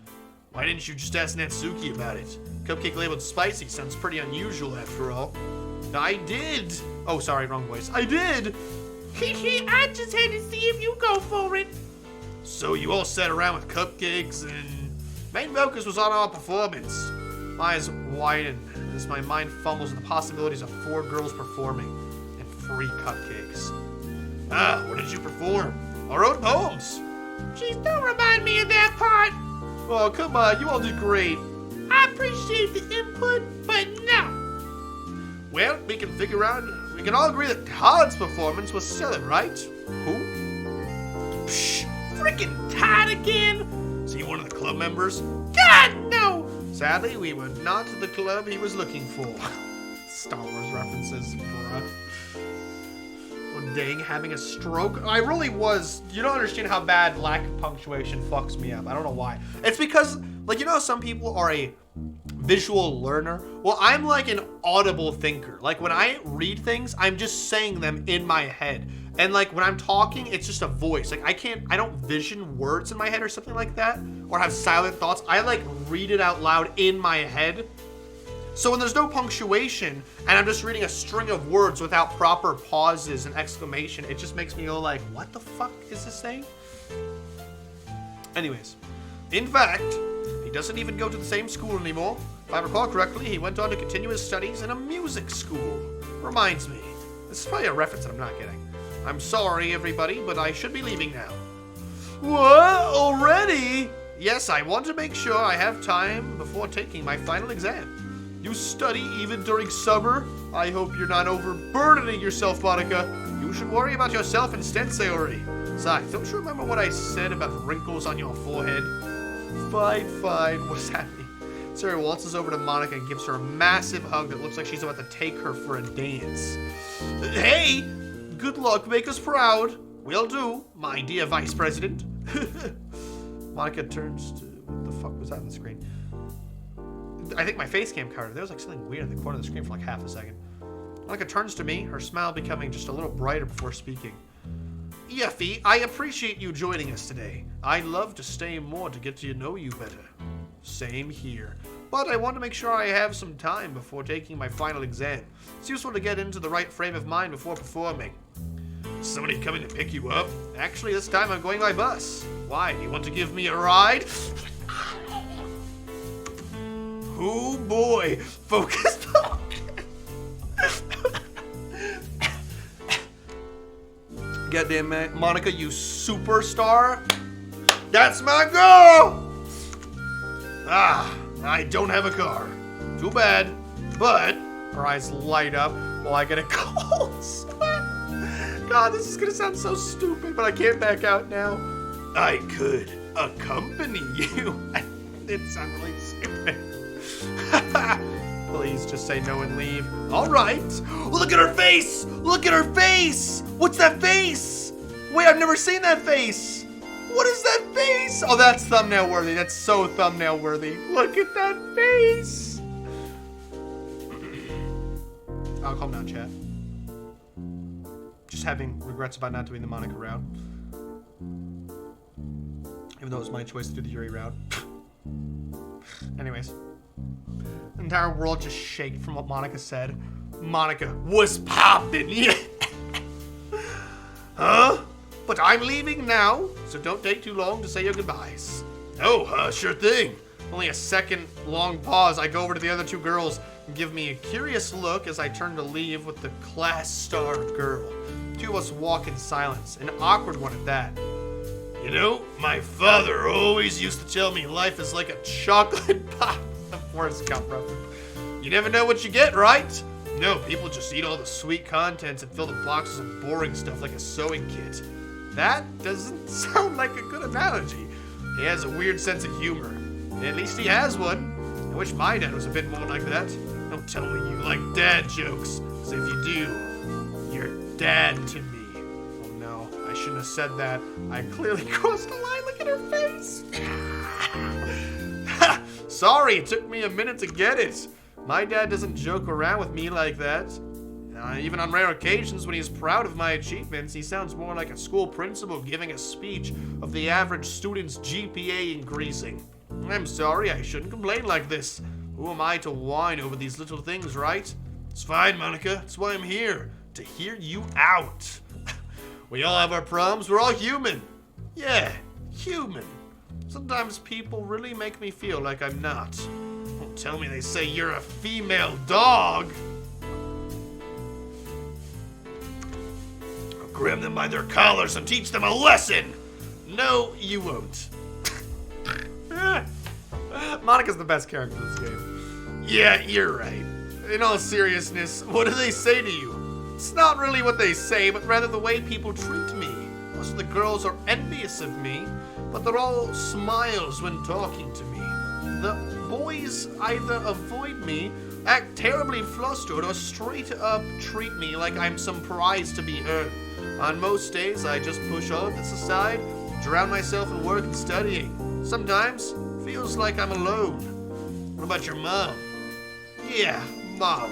Why didn't you just ask Natsuki about it? Cupcake labeled spicy sounds pretty unusual after all. I did. Oh, sorry, wrong voice. I did. I just had to see if you go for it. So you all sat around with cupcakes and main focus was on our performance. My eyes widen as my mind fumbles with the possibilities of 4 girls performing and free cupcakes. Ah, what did you perform? I wrote poems. Jeez, don't remind me of that part. Oh, come on, you all did great. I appreciate the input, but no. Well, we can all agree that Todd's performance was stellar, right? Who? Psh, freaking Todd again. Is he one of the club members? God, no. Sadly, we were not the club he was looking for. Star Wars references, bruh. Oh, dang, having a stroke. I really was. You don't understand how bad lack of punctuation fucks me up. I don't know why. It's because, like, you know how some people are a visual learner? Well, I'm like an audible thinker. Like, when I read things, I'm just saying them in my head. And like when I'm talking, it's just a voice. Like I don't vision words in my head or something like that, or have silent thoughts. I like read it out loud in my head. So when there's no punctuation and I'm just reading a string of words without proper pauses and exclamation, it just makes me go like, what the fuck is this saying? Anyways, in fact, he doesn't even go to the same school anymore. If I recall correctly, he went on to continue his studies in a music school. Reminds me, this is probably a reference that I'm not getting. I'm sorry, everybody, but I should be leaving now. What? Already? Yes, I want to make sure I have time before taking my final exam. You study even during summer? I hope you're not overburdening yourself, Monica. You should worry about yourself instead, Sayori. Besides, don't you remember what I said about wrinkles on your forehead? Fine. What's happening? Sayori waltzes over to Monica and gives her a massive hug that looks like she's about to take her for a dance. Hey! Good luck, make us proud. Will do, my dear Vice President. Monica turns to... What the fuck was that on the screen? I think my face cam covered. There was like something weird in the corner of the screen for like half a second. Monica turns to me, her smile becoming just a little brighter before speaking. Yuffie, I appreciate you joining us today. I'd love to stay more to get to know you better. Same here. But I want to make sure I have some time before taking my final exam. It's useful to get into the right frame of mind before performing. Somebody coming to pick you up? Actually, this time I'm going by bus. Why? Do you want to give me a ride? Oh boy. Focus. Goddamn, man. Monica, you superstar. That's my girl. I don't have a car. Too bad. But her eyes light up while I get a cold sweat. God, this is gonna sound so stupid, but I can't back out now. I could accompany you. It sounds really stupid. Please just say no and leave. All right. Look at her face. Look at her face. What's that face? Wait, I've never seen that face. What is that face? Oh, that's thumbnail worthy. That's so thumbnail worthy. Look at that face. Oh, calm down, chat. Just having regrets about not doing the Monica route. Even though it was my choice to do the Yuri route. Anyways. The entire world just shaked from what Monica said. Monica was popping. Yeah. Huh? But I'm leaving now, so don't take too long to say your goodbyes. Oh, sure thing. Only a second long pause. I go over to the other two girls and give me a curious look as I turn to leave with the class star girl. Two of us walk in silence, an awkward one at that. You know, my father always used to tell me life is like a chocolate pop. The Forrest Gump reference. You never know what you get, right? No, people just eat all the sweet contents and fill the boxes of boring stuff like a sewing kit. That doesn't sound like a good analogy. He has a weird sense of humor. At least he has one. I wish my dad was a bit more like that. Don't tell me you like dad jokes, because if you do, you're dad to me. Oh no, I shouldn't have said that. I clearly crossed the line. Look at her face. Sorry, it took me a minute to get it. My dad doesn't joke around with me like that. Even on rare occasions when he's proud of my achievements, he sounds more like a school principal giving a speech of the average student's GPA increasing. I'm sorry, I shouldn't complain like this. Who am I to whine over these little things, right? It's fine, Monica. That's why I'm here, to hear you out. We all have our problems. We're all human. Yeah, human. Sometimes people really make me feel like I'm not. Don't tell me they say you're a female dog. I'll grab them by their collars and teach them a lesson. No, you won't. Monica's the best character in this game. Yeah, you're right. In all seriousness, what do they say to you? It's not really what they say, but rather the way people treat me. Most of the girls are envious of me, but they're all smiles when talking to me. The boys either avoid me, act terribly flustered, or straight up treat me like I'm some prize to be earned. On most days, I just push all of this aside, drown myself in work and studying. Sometimes, feels like I'm alone. What about your mom? Yeah, Mom.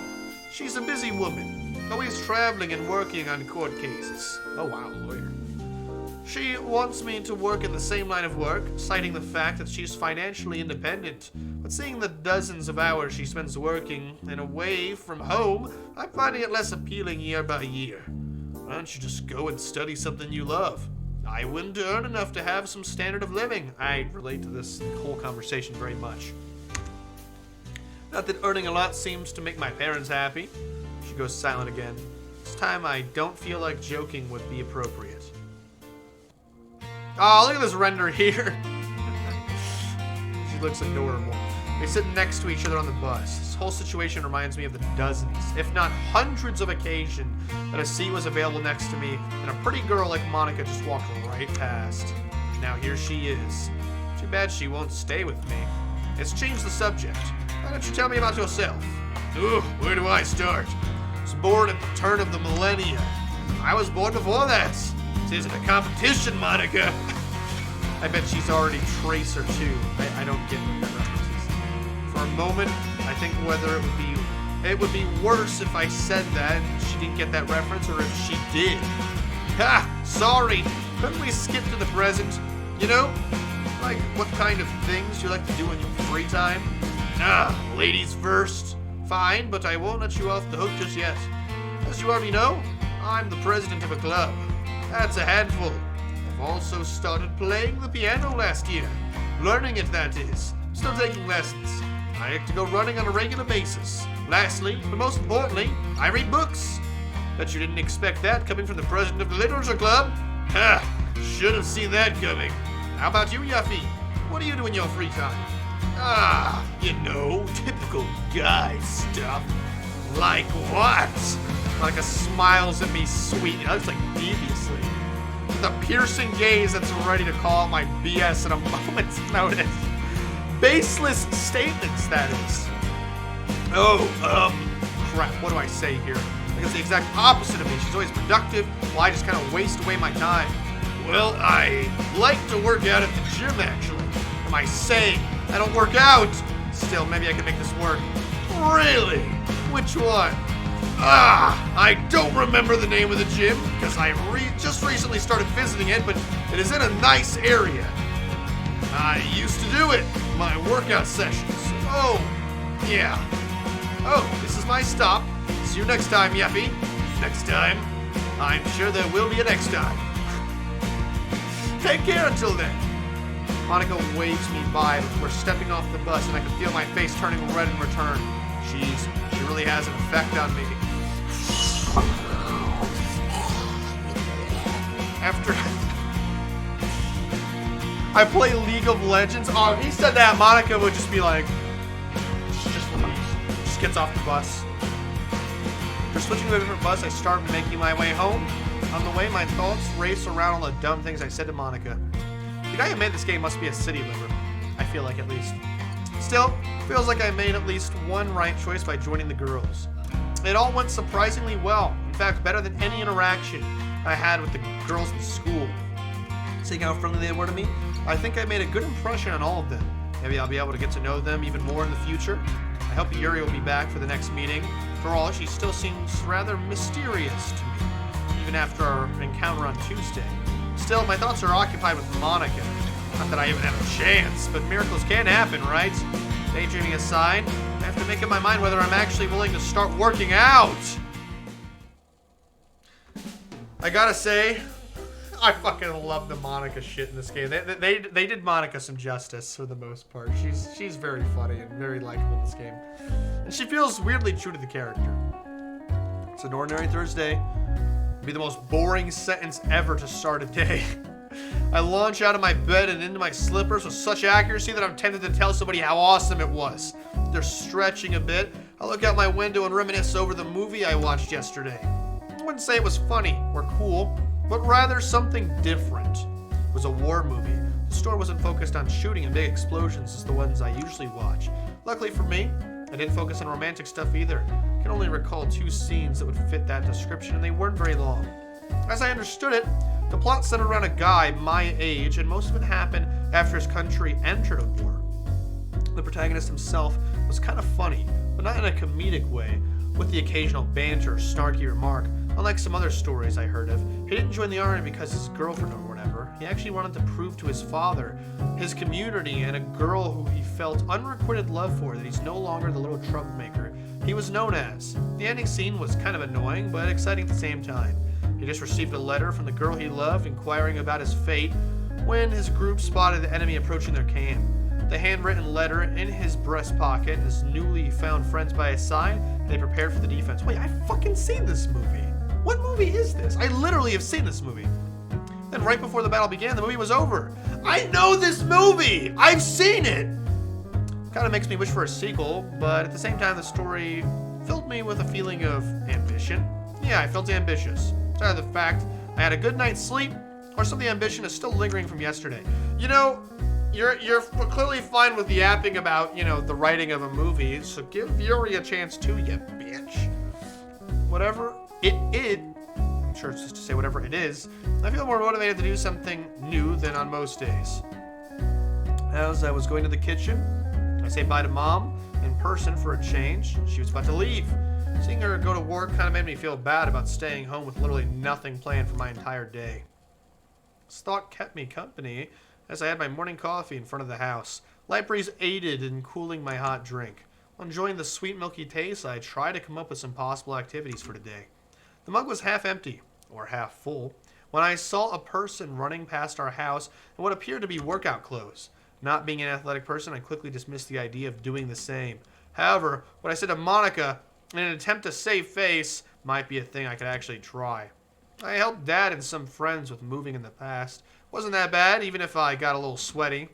She's a busy woman. always traveling and working on court cases. Oh wow, lawyer. She wants me to work in the same line of work, citing the fact that she's financially independent. But seeing the dozens of hours she spends working and away from home, I'm finding it less appealing year by year. Why don't you just go and study something you love? I wouldn't earn enough to have some standard of living. I relate to this whole conversation very much. Not that earning a lot seems to make my parents happy. She goes silent again. This time I don't feel like joking would be appropriate. Oh, look at this render here. She looks adorable. They sit next to each other on the bus. This whole situation reminds me of the dozens, if not hundreds of occasions that a seat was available next to me and a pretty girl like Monika just walked right past. Now here she is. Too bad she won't stay with me. Let's change the subject. Why don't you tell me about yourself? Ooh, where do I start? I was born at the turn of the millennia. I was born before that. This isn't a competition, Monika. I bet she's already Tracer too. I don't get what that reference is. For a moment, I think whether it would be worse if I said that and she didn't get that reference, or if she did. Ha! Sorry. Couldn't we skip to the present? You know, like what kind of things you like to do in your free time? Ladies first. Fine, but I won't let you off the hook just yet. As you already know, I'm the president of a club. That's a handful. I've also started playing the piano last year. Learning it, that is. Still taking lessons. I like to go running on a regular basis. Lastly, but most importantly, I read books. Bet you didn't expect that coming from the president of the literature club. Ha! Should have seen that coming. How about you, Yuffie? What do you do in your free time? You know, typical guy stuff. Like what? Monika smiles at me sweet. It looks like deviously. With a piercing gaze that's ready to call my BS at a moment's notice. Baseless statements, that is. Crap, what do I say here? I guess the exact opposite of me. She's always productive, while I just kind of waste away my time. Well, I like to work out at the gym, actually. Am I saying I don't work out? Still, maybe I can make this work. Really? Which one? I don't remember the name of the gym, because I just recently started visiting it, but it is in a nice area. I used to do it, my workout sessions. Oh, yeah. Oh, this is my stop. See you next time, Yuffie. Next time. I'm sure there will be a next time. Take care until then. Monika waves me by before stepping off the bus, and I can feel my face turning red in return. She really has an effect on me. After I play League of Legends, if he said that, Monika would just be like, just leaves. Just gets off the bus. After switching to a different bus, I start making my way home. On the way, my thoughts race around all the dumb things I said to Monika. The guy who made this game must be a city liver. I feel like, at least. Still, feels like I made at least one right choice by joining the girls. It all went surprisingly well. In fact, better than any interaction I had with the girls in school. Seeing how friendly they were to me, I think I made a good impression on all of them. Maybe I'll be able to get to know them even more in the future. I hope Yuri will be back for the next meeting. For all, she still seems rather mysterious to me, even after our encounter on Tuesday. Still, my thoughts are occupied with Monika. Not that I even have a chance, but miracles can happen, right? Daydreaming aside, I have to make up my mind whether I'm actually willing to start working out. I gotta say, I fucking love the Monika shit in this game. They did Monika some justice for the most part. She's very funny and very likable in this game. And she feels weirdly true to the character. It's an ordinary Thursday. It'd be the most boring sentence ever to start a day. I launch out of my bed and into my slippers with such accuracy that I'm tempted to tell somebody how awesome it was. They're stretching a bit. I look out my window and reminisce over the movie I watched yesterday. I wouldn't say it was funny or cool, but rather something different. It was a war movie. The story wasn't focused on shooting and big explosions as the ones I usually watch. Luckily for me, I didn't focus on romantic stuff either. I can only recall 2 scenes that would fit that description, and they weren't very long. As I understood it, the plot centered around a guy my age, and most of it happened after his country entered a war. The protagonist himself was kind of funny, but not in a comedic way. with the occasional banter or snarky remark. Unlike some other stories I heard of, he didn't join the army because his girlfriend or whatever. He actually wanted to prove to his father, his community, and a girl who he felt unrequited love for that he's no longer the little troublemaker he was known as. The ending scene was kind of annoying, but exciting at the same time. He just received a letter from the girl he loved inquiring about his fate when his group spotted the enemy approaching their camp. The handwritten letter in his breast pocket and his newly found friends by his side, and they prepared for the defense. Wait, I've fucking seen this movie. What movie is this? I literally have seen this movie. Then right before the battle began, the movie was over. I know this movie! I've seen it! Kind of makes me wish for a sequel, but at the same time, the story filled me with a feeling of ambition. Yeah, I felt ambitious. It's either the fact I had a good night's sleep, or some of the ambition is still lingering from yesterday. You know, you're clearly fine with yapping about, you know, the writing of a movie, so give Yuri a chance too, you bitch. Whatever I'm sure it's just to say whatever it is, I feel more motivated to do something new than on most days. As I was going to the kitchen, I say bye to Mom in person for a change. She was about to leave. Seeing her go to work kind of made me feel bad about staying home with literally nothing planned for my entire day. This thought kept me company as I had my morning coffee in front of the house. Light breeze aided in cooling my hot drink. While enjoying the sweet milky taste, I tried to come up with some possible activities for today. The mug was half empty, or half full, when I saw a person running past our house in what appeared to be workout clothes. Not being an athletic person, I quickly dismissed the idea of doing the same. However, what I said to Monika, in an attempt to save face, might be a thing I could actually try. I helped Dad and some friends with moving in the past. Wasn't that bad, even if I got a little sweaty.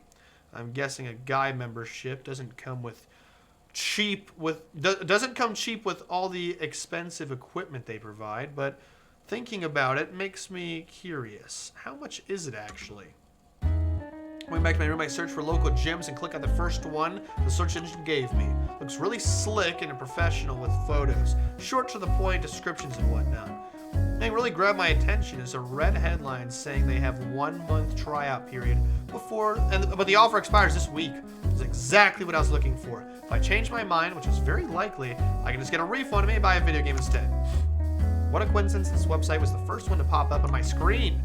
I'm guessing a guy membership doesn't come cheap with all the expensive equipment they provide, but thinking about it makes me curious. How much is it actually? Going back to my room, I search for local gyms and click on the first one the search engine gave me. Looks really slick and professional with photos, short to the point descriptions and whatnot. The thing really grabbed my attention is a red headline saying they have 1 month tryout period but the offer expires this week. It's exactly what I was looking for. If I change my mind, which is very likely, I can just get a refund and maybe buy a video game instead. What a coincidence, this website was the first one to pop up on my screen.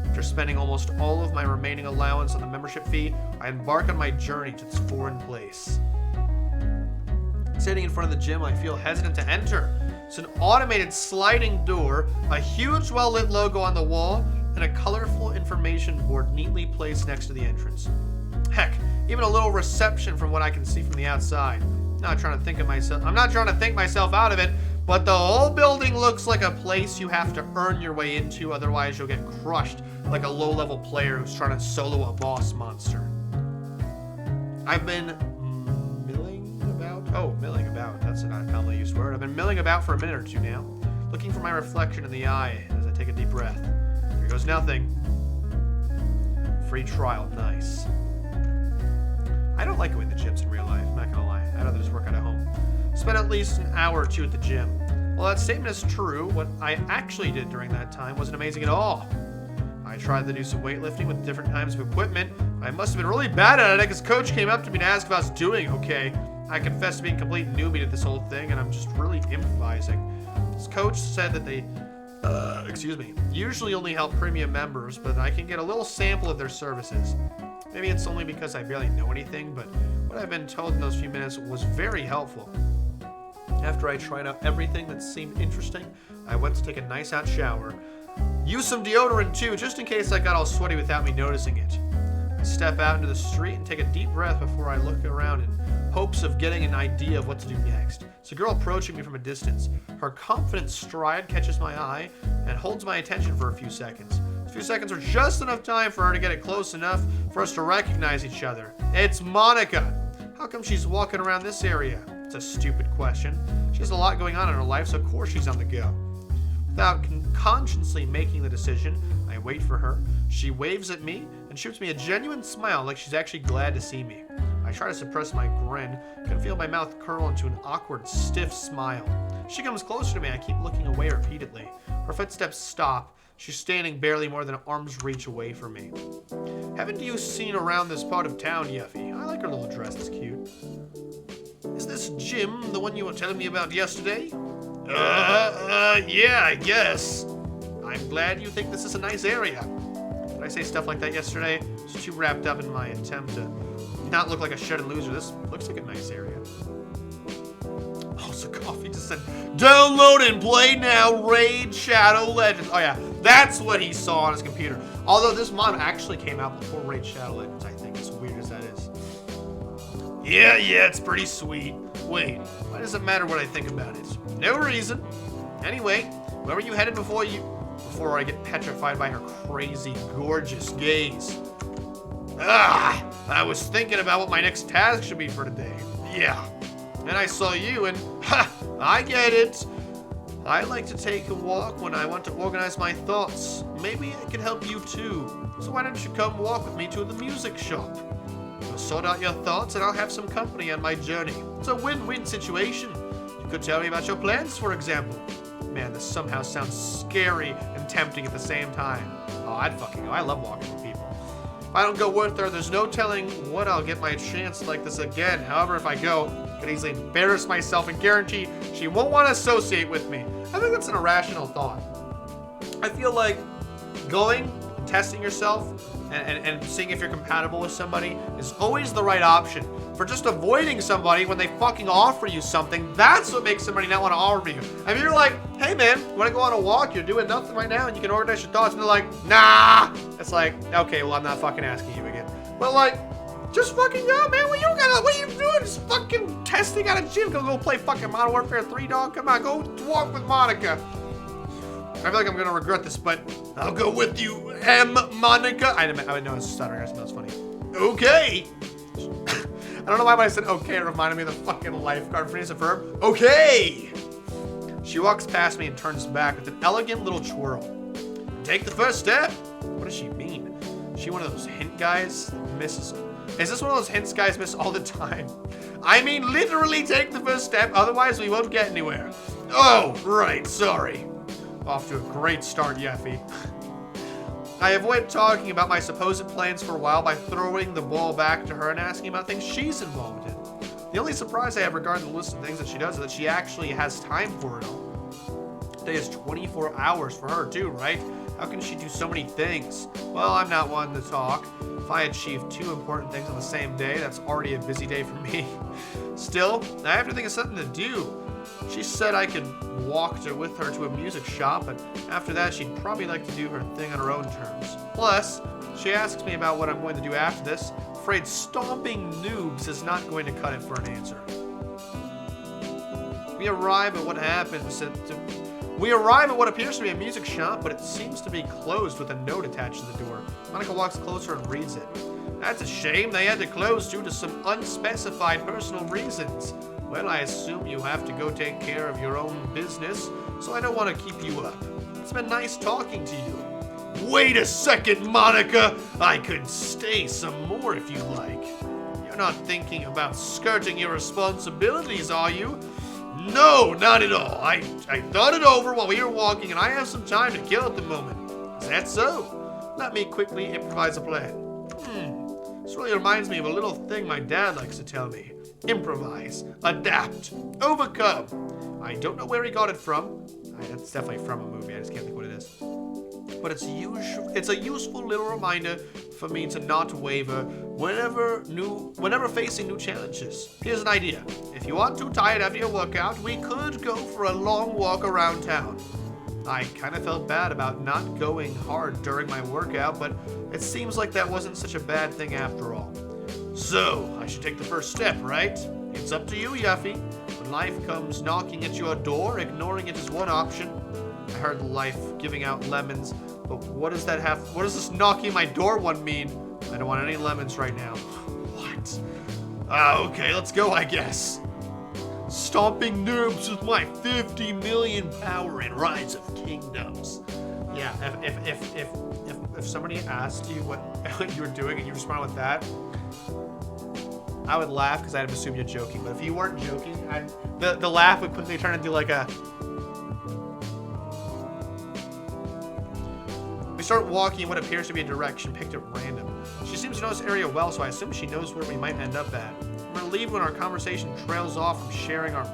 After spending almost all of my remaining allowance on the membership fee, I embark on my journey to this foreign place. Sitting in front of the gym, I feel hesitant to enter. It's an automated sliding door, a huge well-lit logo on the wall, and a colorful information board neatly placed next to the entrance. Heck, even a little reception from what I can see from the outside. I'm not trying to think myself out of it, but the whole building looks like a place you have to earn your way into, otherwise you'll get crushed like a low-level player who's trying to solo a boss monster. I've been milling about, that's not a commonly used word. I've been milling about for a minute or two now, looking for my reflection in the eye as I take a deep breath. Here goes nothing. Free trial, nice. I don't like going to gyms in real life, I'm not gonna lie. I'd rather just work out at home. Spent at least an hour or two at the gym. While that statement is true, what I actually did during that time wasn't amazing at all. I tried to do some weightlifting with different kinds of equipment. I must have been really bad at it because Coach came up to me to ask if I was doing okay. I confess to being a complete newbie to this whole thing, and I'm just really improvising. This coach said that they, usually only help premium members, but I can get a little sample of their services. Maybe it's only because I barely know anything, but what I've been told in those few minutes was very helpful. After I tried out everything that seemed interesting, I went to take a nice hot shower. Use some deodorant too, just in case I got all sweaty without me noticing it. I step out into the street and take a deep breath before I look around in hopes of getting an idea of what to do next. It's a girl approaching me from a distance. Her confident stride catches my eye and holds my attention for a few seconds. A few seconds are just enough time for her to get it close enough for us to recognize each other. It's Monika. How come she's walking around this area? It's a stupid question. She has a lot going on in her life, so of course she's on the go. Without consciously making the decision, I wait for her. She waves at me and shoots me a genuine smile like she's actually glad to see me. I try to suppress my grin, can feel my mouth curl into an awkward, stiff smile. She comes closer to me. I keep looking away repeatedly. Her footsteps stop. She's standing barely more than an arm's reach away from me. Haven't you seen around this part of town, Yuffie? I like her little dress, it's cute. Is this Jim the one you were telling me about yesterday? Yeah, I guess. I'm glad you think this is a nice area. Did I say stuff like that yesterday? I was too wrapped up in my attempt to not look like a shut-in loser. This looks like a nice area. Oh, so Coffee just said, download and play now, Raid Shadow Legends. Oh yeah, that's what he saw on his computer. Although this mod actually came out before Raid Shadow Legends, I think, as weird as that is. Yeah, it's pretty sweet. Wait, why does it matter what I think about it? No reason. Anyway, where were you headed before I get petrified by her crazy, gorgeous gaze? I was thinking about what my next task should be for today. Yeah. And I saw you and, I get it. I like to take a walk when I want to organize my thoughts. Maybe I can help you too. So why don't you come walk with me to the music shop? You'll sort out your thoughts and I'll have some company on my journey. It's a win-win situation. You could tell me about your plans, for example. Man, this somehow sounds scary and tempting at the same time. Oh, I'd fucking go. I love walking with people. If I don't go with her, there's no telling when I'll get my chance like this again. However, if I go, I could easily embarrass myself and guarantee she won't want to associate with me. I think that's an irrational thought. I feel like going and testing yourself and seeing if you're compatible with somebody is always the right option. For just avoiding somebody when they fucking offer you something, that's what makes somebody not want to offer you. I mean, you're like, hey man, you want to go on a walk? You're doing nothing right now and you can organize your thoughts. And they're like, nah. It's like, okay, well, I'm not fucking asking you again. But like, just fucking go, man. What are you doing? Just fucking testing out a gym. Go play fucking Modern Warfare 3, dog. Come on, go walk with Monika. I feel like I'm gonna regret this, but I'll go with you, Monika. I know it's stuttering. I know it's funny. Okay. I don't know why when I said okay, it reminded me of the fucking lifeguard phrase of verb. Okay. She walks past me and turns back with an elegant little twirl. Take the first step. What does she mean? Is she one of those hint guys that misses? Is this one of those hints guys miss all the time? I mean, literally take the first step, otherwise we won't get anywhere. Oh, right, sorry. Off to a great start, Yeffy. I avoid talking about my supposed plans for a while by throwing the ball back to her and asking about things she's involved in. The only surprise I have regarding the list of things that she does is that she actually has time for it all. Today is 24 hours for her too, right? How can she do so many things? Well, I'm not one to talk. If I achieve 2 important things on the same day, that's already a busy day for me. Still, I have to think of something to do. She said I could walk with her to a music shop, and after that she'd probably like to do her thing on her own terms. Plus, she asks me about what I'm going to do after this. Afraid stomping noobs is not going to cut it for an answer. We arrive at what appears to be a music shop, but it seems to be closed with a note attached to the door. Monika walks closer and reads it. That's a shame. They had to close due to some unspecified personal reasons. Well, I assume you have to go take care of your own business, so I don't want to keep you up. It's been nice talking to you. Wait a second, Monika! I could stay some more if you like. You're not thinking about skirting your responsibilities, are you? No, not at all. I thought it over while we were walking, and I have some time to kill at the moment. Is that so? Let me quickly improvise a plan. This really reminds me of a little thing my dad likes to tell me. Improvise, adapt, overcome. I don't know where he got it from. It's definitely from a movie. I just can't think what it is. But it's a useful little reminder for me to not waver whenever facing new challenges. Here's an idea. If you aren't too tired after your workout, we could go for a long walk around town. I kind of felt bad about not going hard during my workout, but it seems like that wasn't such a bad thing after all. So, I should take the first step, right? It's up to you, Yuffie. When life comes knocking at your door, ignoring it is one option. I heard life giving out lemons, but what does this knocking my door one mean? I don't want any lemons right now. What? Okay, let's go, I guess. Stomping noobs with my 50 million power and Rise of Kingdoms. Yeah, if somebody asked you what you were doing and you responded with that, I would laugh because I'd assume you're joking. But if you weren't joking, the laugh would quickly turn into like a... We start walking in what appears to be a direction picked at random. She seems to know this area well, so I assume she knows where we might end up at. I'm relieved when our conversation trails off from sharing our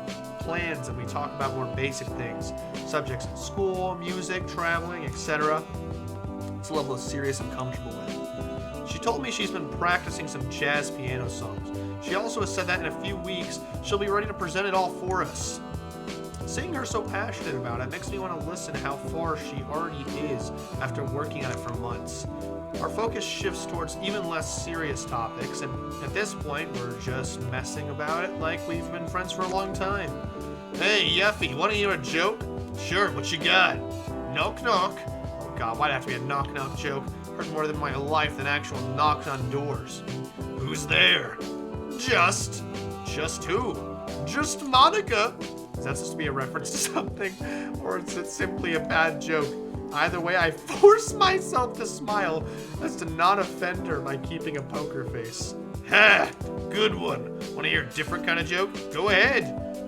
plans and we talk about more basic things, subjects in school, music, traveling, etc. It's a level of serious I'm comfortable with. She told me she's been practicing some jazz piano songs. She also has said that in a few weeks she'll be ready to present it all for us. Seeing her so passionate about it makes me want to listen how far she already is after working on it for months. Our focus shifts towards even less serious topics, and at this point we're just messing about it like we've been friends for a long time. Hey, Yuffie, wanna hear a joke? Sure, what you got? Knock knock. Oh god, why'd it have to be a knock knock joke? Heard more than my life than actual knocks on doors. Who's there? Just who? Just Monika. Is that supposed to be a reference to something? Or is it simply a bad joke? Either way, I force myself to smile as to not offend her by keeping a poker face. Ha! Good one. Want to hear a different kind of joke? Go ahead.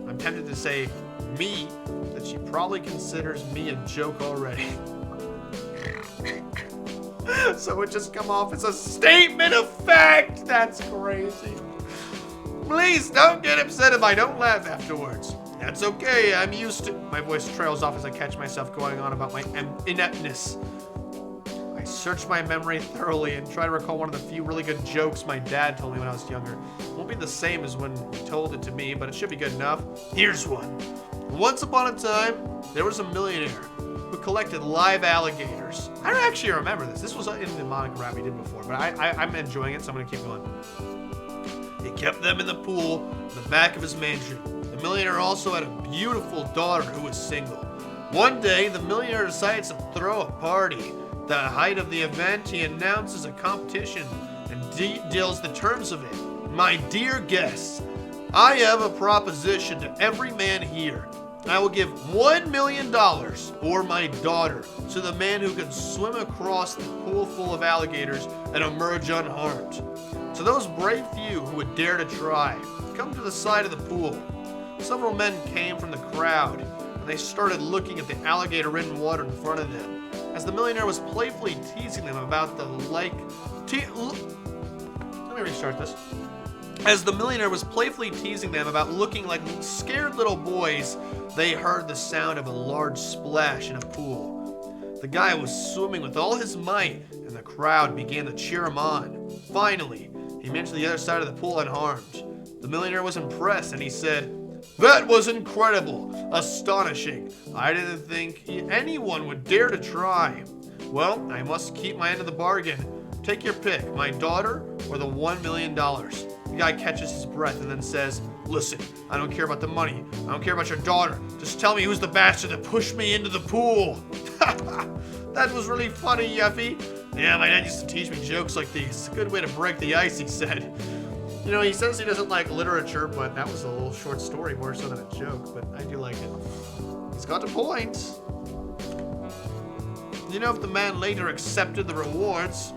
I'm tempted to say me, that she probably considers me a joke already. So it just come off as a statement of fact. That's crazy. Please don't get upset if I don't laugh afterwards. That's okay, I'm used to... My voice trails off as I catch myself going on about my ineptness. I search my memory thoroughly and try to recall one of the few really good jokes my dad told me when I was younger. It won't be the same as when he told it to me, but it should be good enough. Here's one. Once upon a time, there was a millionaire who collected live alligators. I don't actually remember this. This was in the Monika rap we did before, but I'm enjoying it, so I'm gonna keep going. He kept them in the pool in the back of his mansion. The millionaire also had a beautiful daughter who was single. One day, the millionaire decides to throw a party. At the height of the event, he announces a competition and deals the terms of it. My dear guests, I have a proposition to every man here. I will give $1 million or my daughter to the man who can swim across the pool full of alligators and emerge unharmed. To those brave few who would dare to try, come to the side of the pool. Several men came from the crowd, and they started looking at the alligator-ridden water in front of them. As the millionaire was playfully teasing them about the lake... Let me restart this. As the millionaire was playfully teasing them about looking like scared little boys, they heard the sound of a large splash in a pool. The guy was swimming with all his might, and the crowd began to cheer him on. Finally, he made it to the other side of the pool unharmed. The millionaire was impressed, and he said, "That was incredible, astonishing. I didn't think anyone would dare to try. Well, I must keep my end of the bargain. Take your pick, my daughter or the $1 million. The guy catches his breath and then says, "Listen, I don't care about the money. I don't care about your daughter. Just tell me who's the bastard that pushed me into the pool." That was really funny, Yuffie. Yeah, my dad used to teach me jokes like these. It's a good way to break the ice, he said. You know, he says he doesn't like literature, but that was a little short story more so than a joke, but I do like it. He's got a point. You know if the man later accepted the rewards?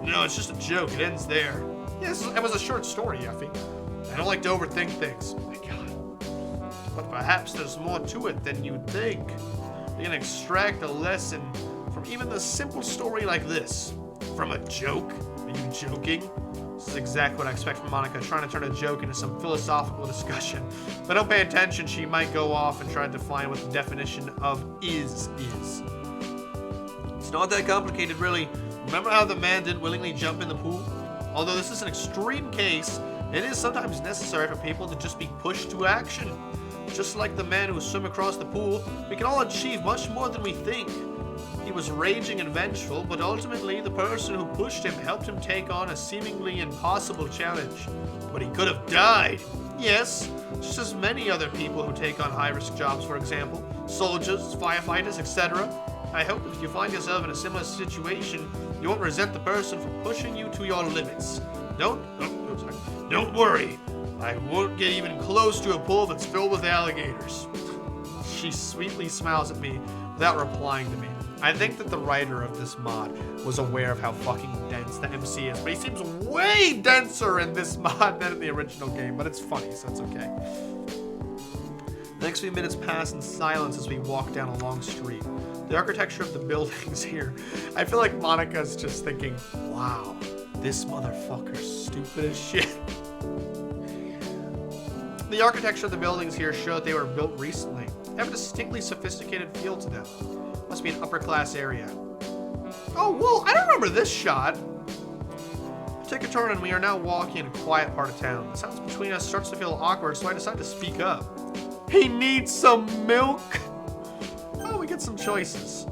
No, it's just a joke. It ends there. Yes, it was a short story, Yuffie. I don't like to overthink things. Oh my god. But perhaps there's more to it than you'd think. You can extract a lesson from even the simple story like this. From a joke? Are you joking? This is exactly what I expect from Monika, trying to turn a joke into some philosophical discussion. But don't pay attention, she might go off and try to define what the definition of is. It's not that complicated, really. Remember how the man didn't willingly jump in the pool? Although this is an extreme case, it is sometimes necessary for people to just be pushed to action. Just like the man who swam across the pool, we can all achieve much more than we think. He was raging and vengeful, but ultimately the person who pushed him helped him take on a seemingly impossible challenge. But he could have died. Yes, just as many other people who take on high-risk jobs, for example, soldiers, firefighters, etc. I hope if you find yourself in a similar situation, you won't resent the person for pushing you to your limits. Don't worry. I won't get even close to a pool that's filled with alligators. She sweetly smiles at me without replying to me. I think that the writer of this mod was aware of how fucking dense the MC is, but he seems way denser in this mod than in the original game, but it's funny, so it's okay. The next few minutes pass in silence as we walk down a long street. The architecture of the buildings here, I feel like Monika's just thinking, wow, this motherfucker's stupid as shit. The architecture of the buildings here show that they were built recently. They have a distinctly sophisticated feel to them. Must be an upper-class area. Oh, well, I don't remember this shot. Take a turn and we are now walking in a quiet part of town. The silence between us starts to feel awkward, so I decide to speak up. He needs some milk. Oh, we get some choices.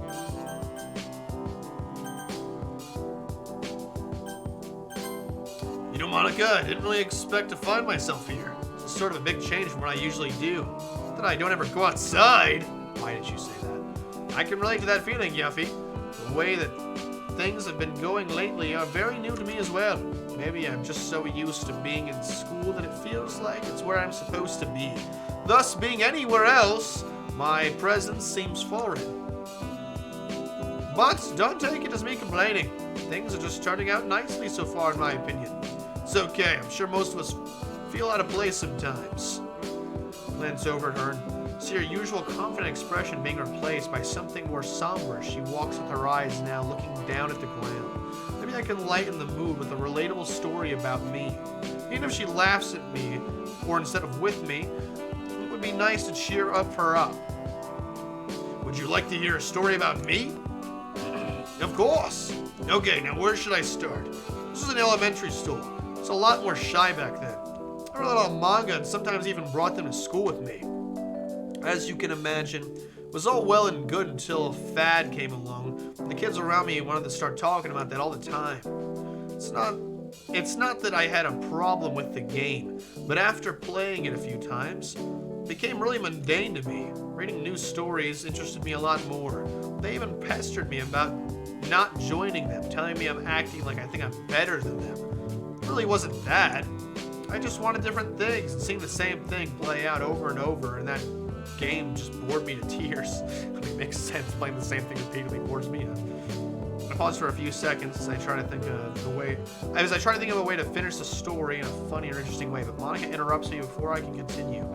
You know, Monika, I didn't really expect to find myself here. It's sort of a big change from what I usually do. That I don't ever go outside. Why did you say that? I can relate to that feeling, Yuffie. The way that things have been going lately are very new to me as well. Maybe I'm just so used to being in school that it feels like it's where I'm supposed to be. Thus, being anywhere else, my presence seems foreign. But don't take it as me complaining. Things are just turning out nicely so far, in my opinion. It's okay. I'm sure most of us feel out of place sometimes. Glance over at her and see her usual confident expression being replaced by something more somber. She walks with her eyes now looking down at the ground. Maybe I can lighten the mood with a relatable story about me. Even if she laughs at me, or instead of with me, it would be nice to cheer her up. Would you like to hear a story about me? Of course. Okay, now where should I start? This is an elementary school. It's a lot more shy back then. I read a lot of manga and sometimes even brought them to school with me. As you can imagine, it was all well and good until a fad came along. The kids around me wanted to start talking about that all the time. It's not that I had a problem with the game, but after playing it a few times, it became really mundane to me. Reading new stories interested me a lot more. They even pestered me about not joining them, telling me I'm acting like I think I'm better than them. It really wasn't that. I just wanted different things, and seeing the same thing play out over and over, and that game just bored me to tears. I mean, it makes sense. Playing the same thing repeatedly bores me up. I pause for a few seconds as I try to think of a way to finish the story in a funny or interesting way, but Monika interrupts me before I can continue.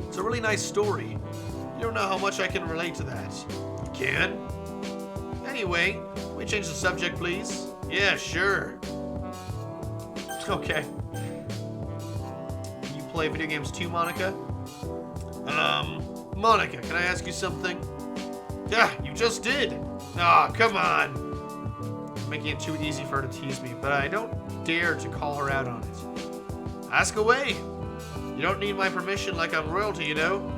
It's a really nice story. You don't know how much I can relate to that. You can? Anyway, can we change the subject, please? Yeah, sure. Okay. You play video games too, Monika? Monika, can I ask you something? Yeah, you just did. Aw, come on. I'm making it too easy for her to tease me, but I don't dare to call her out on it. Ask away. You don't need my permission like I'm royalty, you know?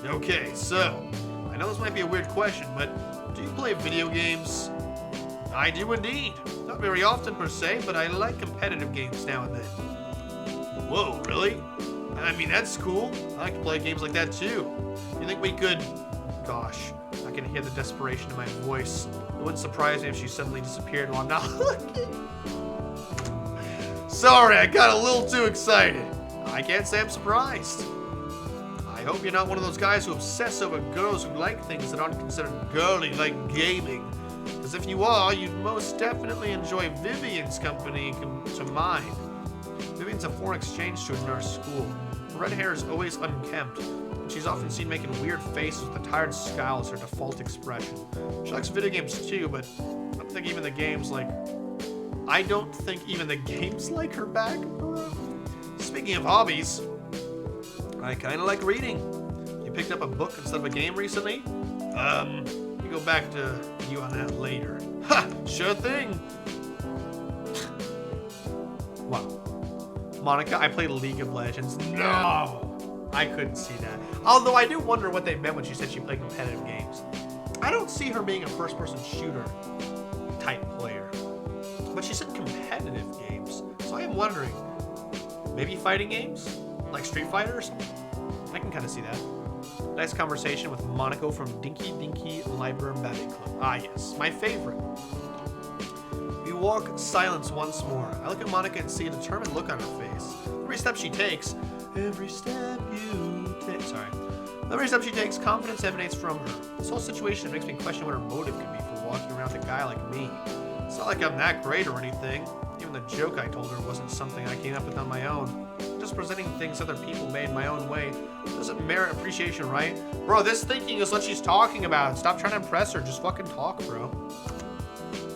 Okay, so, I know this might be a weird question, but do you play video games? I do indeed. Not very often per se, but I like competitive games now and then. Whoa, really? I mean, that's cool. I like to play games like that too. You think we could... Gosh, I can hear the desperation in my voice. It wouldn't surprise me if she suddenly disappeared while I'm not looking. Sorry, I got a little too excited. I can't say I'm surprised. I hope you're not one of those guys who obsess over girls who like things that aren't considered girly, like gaming. Because if you are, you'd most definitely enjoy Vivian's company to mine. Vivian's a foreign exchange student in our school. Her red hair is always unkempt, and she's often seen making weird faces with a tired scowl as her default expression. She likes video games too, but I don't think even the games like her back. Speaking of hobbies, I kind of like reading. You picked up a book instead of a game recently? You go back to you on that later. Ha! Sure thing! Wow. Monika, I played League of Legends. No! I couldn't see that. Although I do wonder what they meant when she said she played competitive games. I don't see her being a first-person shooter type player. But she said competitive games. So I am wondering, maybe fighting games? Like Street Fighter or something? I can kind of see that. Nice conversation with Monika from Dinky Dinky Library Batting Club. Ah yes, my favorite. We walk silence once more. I look at Monika and see a determined look on her face. Every step she takes, confidence emanates from her. This whole situation makes me question what her motive could be for walking around with a guy like me. It's not like I'm that great or anything. Even the joke I told her wasn't something I came up with on my own. Just presenting things other people made my own way doesn't merit appreciation, right? Bro, this thinking is what she's talking about. Stop trying to impress her. Just fucking talk, bro.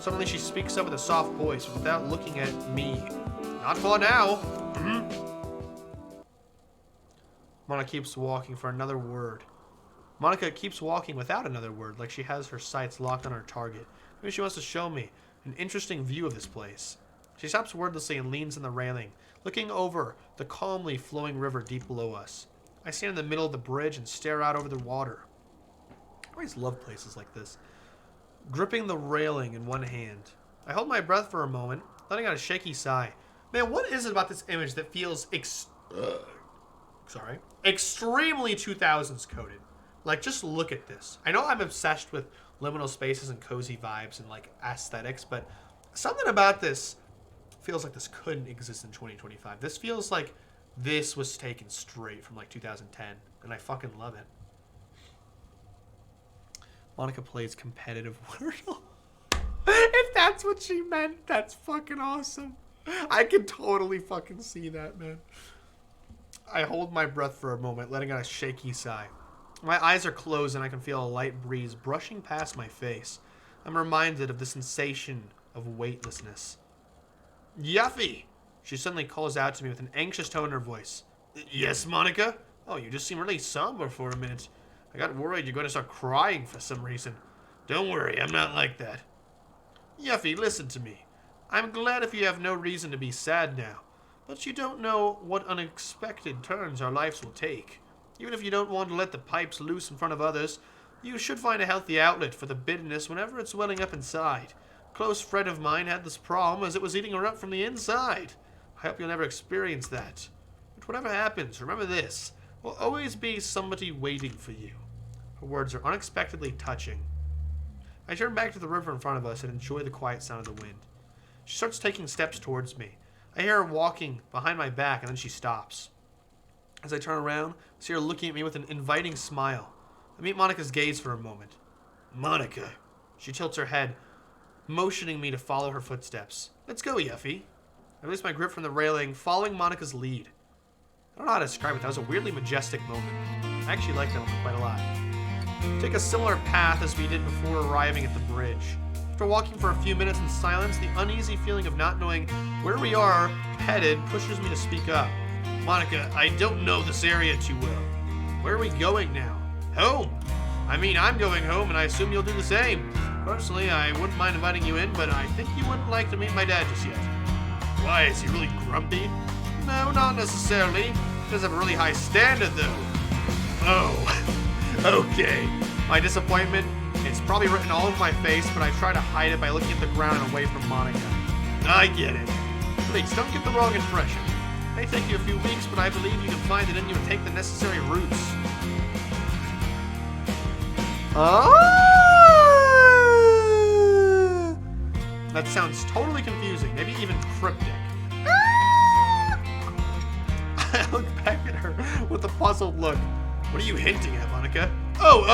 Suddenly she speaks up with a soft voice without looking at me. Not for now. Monika keeps walking for another word. Monika keeps walking without another word, like she has her sights locked on her target. Maybe she wants to show me an interesting view of this place. She stops wordlessly and leans on the railing, looking over the calmly flowing river deep below us. I stand in the middle of the bridge and stare out over the water. I always love places like this. Gripping the railing in one hand, I hold my breath for a moment, letting out a shaky sigh. Man, what is it about this image that feels extremely 2000s coded? Like, just look at this. I know I'm obsessed with liminal spaces and cozy vibes and, like, aesthetics, but something about this feels like this couldn't exist in 2025. This feels like this was taken straight from, like, 2010, and I fucking love it. Monika plays competitive Wordle. If that's what she meant, that's fucking awesome. I can totally fucking see that, man. I hold my breath for a moment, letting out a shaky sigh. My eyes are closed and I can feel a light breeze brushing past my face. I'm reminded of the sensation of weightlessness. Yuffie! She suddenly calls out to me with an anxious tone in her voice. Yes, Monika? Oh, you just seem really somber for a minute. I got worried you're going to start crying for some reason. Don't worry, I'm not like that. Yuffie, listen to me. I'm glad if you have no reason to be sad now, but you don't know what unexpected turns our lives will take. Even if you don't want to let the pipes loose in front of others, you should find a healthy outlet for the bitterness whenever it's welling up inside. A close friend of mine had this problem as it was eating her up from the inside. I hope you'll never experience that. But whatever happens, remember this. There'll always be somebody waiting for you. Her words are unexpectedly touching. I turn back to the river in front of us and enjoy the quiet sound of the wind. She starts taking steps towards me. I hear her walking behind my back and then she stops. As I turn around, I see her looking at me with an inviting smile. I meet Monika's gaze for a moment. Monika. She tilts her head, motioning me to follow her footsteps. Let's go, Yuffie. I release my grip from the railing, following Monika's lead. I don't know how to describe it. That was a weirdly majestic moment. I actually like that one quite a lot. Take a similar path as we did before arriving at the bridge. After walking for a few minutes in silence, the uneasy feeling of not knowing where we are headed pushes me to speak up. Monika, I don't know this area too well. Where are we going now? Home. I mean, I'm going home, and I assume you'll do the same. Personally, I wouldn't mind inviting you in, but I think you wouldn't like to meet my dad just yet. Why, is he really grumpy? No, not necessarily. He does have a really high standard, though. Oh, okay. My disappointment, it's probably written all over my face, but I try to hide it by looking at the ground and away from Monika. I get it. Please, don't get the wrong impression. It may take you a few weeks, but I believe you can find it in you and take the necessary routes. That sounds totally confusing, maybe even cryptic. I look back at her with a puzzled look. What are you hinting at, Monika? Oh,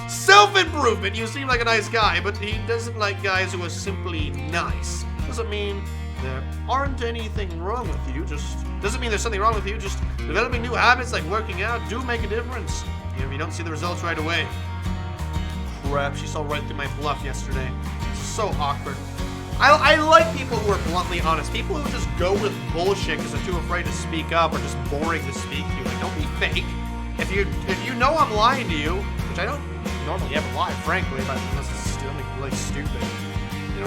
self-improvement. You seem like a nice guy, but he doesn't like guys who are simply nice. Doesn't mean there aren't anything wrong with you. Doesn't mean there's something wrong with you. Just developing new habits like working out do make a difference. Even if you don't see the results right away. Crap, she saw right through my bluff yesterday. This is so awkward. I like people who are bluntly honest. People who just go with bullshit because they're too afraid to speak up or just boring to speak to. Like, don't be fake. If you know I'm lying to you, which I don't normally ever lie, frankly, but unless it's something really stupid,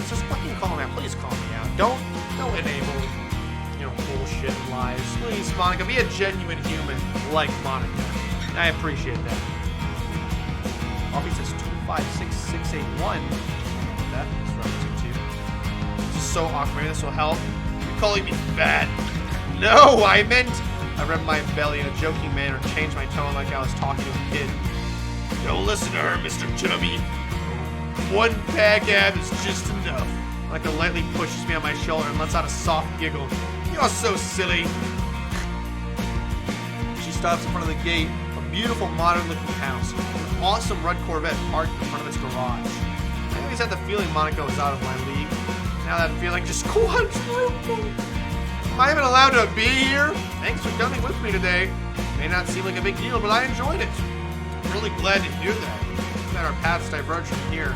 just fucking call me out. Please call me out. Don't enable, bullshit and lies. Please, Monika, be a genuine human like Monika. I appreciate that. Coffee says 256681. That is referencing to. This is so awkward. Maybe this will help. You're calling me fat. No, I meant. I rubbed my belly in a joking manner and changed my tone like I was talking to a kid. Don't listen to her, Mr. Chubby. One pack ab is just enough. Monika lightly pushes me on my shoulder and lets out a soft giggle. You're so silly. She stops in front of the gate, a beautiful modern-looking house, with an awesome red Corvette parked in front of its garage. I always had the feeling Monika was out of my league. Now that feeling just quadrupled. Am I even allowed to be here? Thanks for coming with me today. May not seem like a big deal, but I enjoyed it. I'm really glad to hear that. That our paths diverge from here.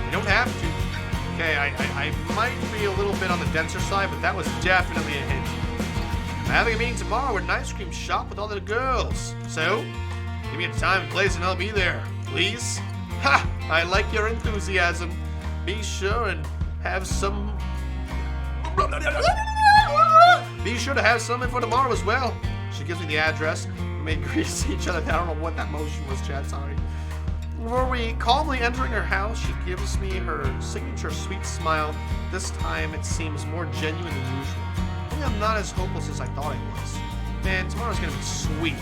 They don't have to. Okay, I might be a little bit on the denser side, but that was definitely a hint. I'm having a meeting tomorrow at an ice cream shop with all the girls. So, give me a time and place and I'll be there. Please? Ha! I like your enthusiasm. Be sure and have some... Be sure to have something for tomorrow as well. She gives me the address. We may grease each other. I don't know what that motion was, Chad. Sorry. Before we calmly entering her house, she gives me her signature sweet smile. This time it seems more genuine than usual. I think I'm not as hopeless as I thought I was. Man, tomorrow's gonna be sweet.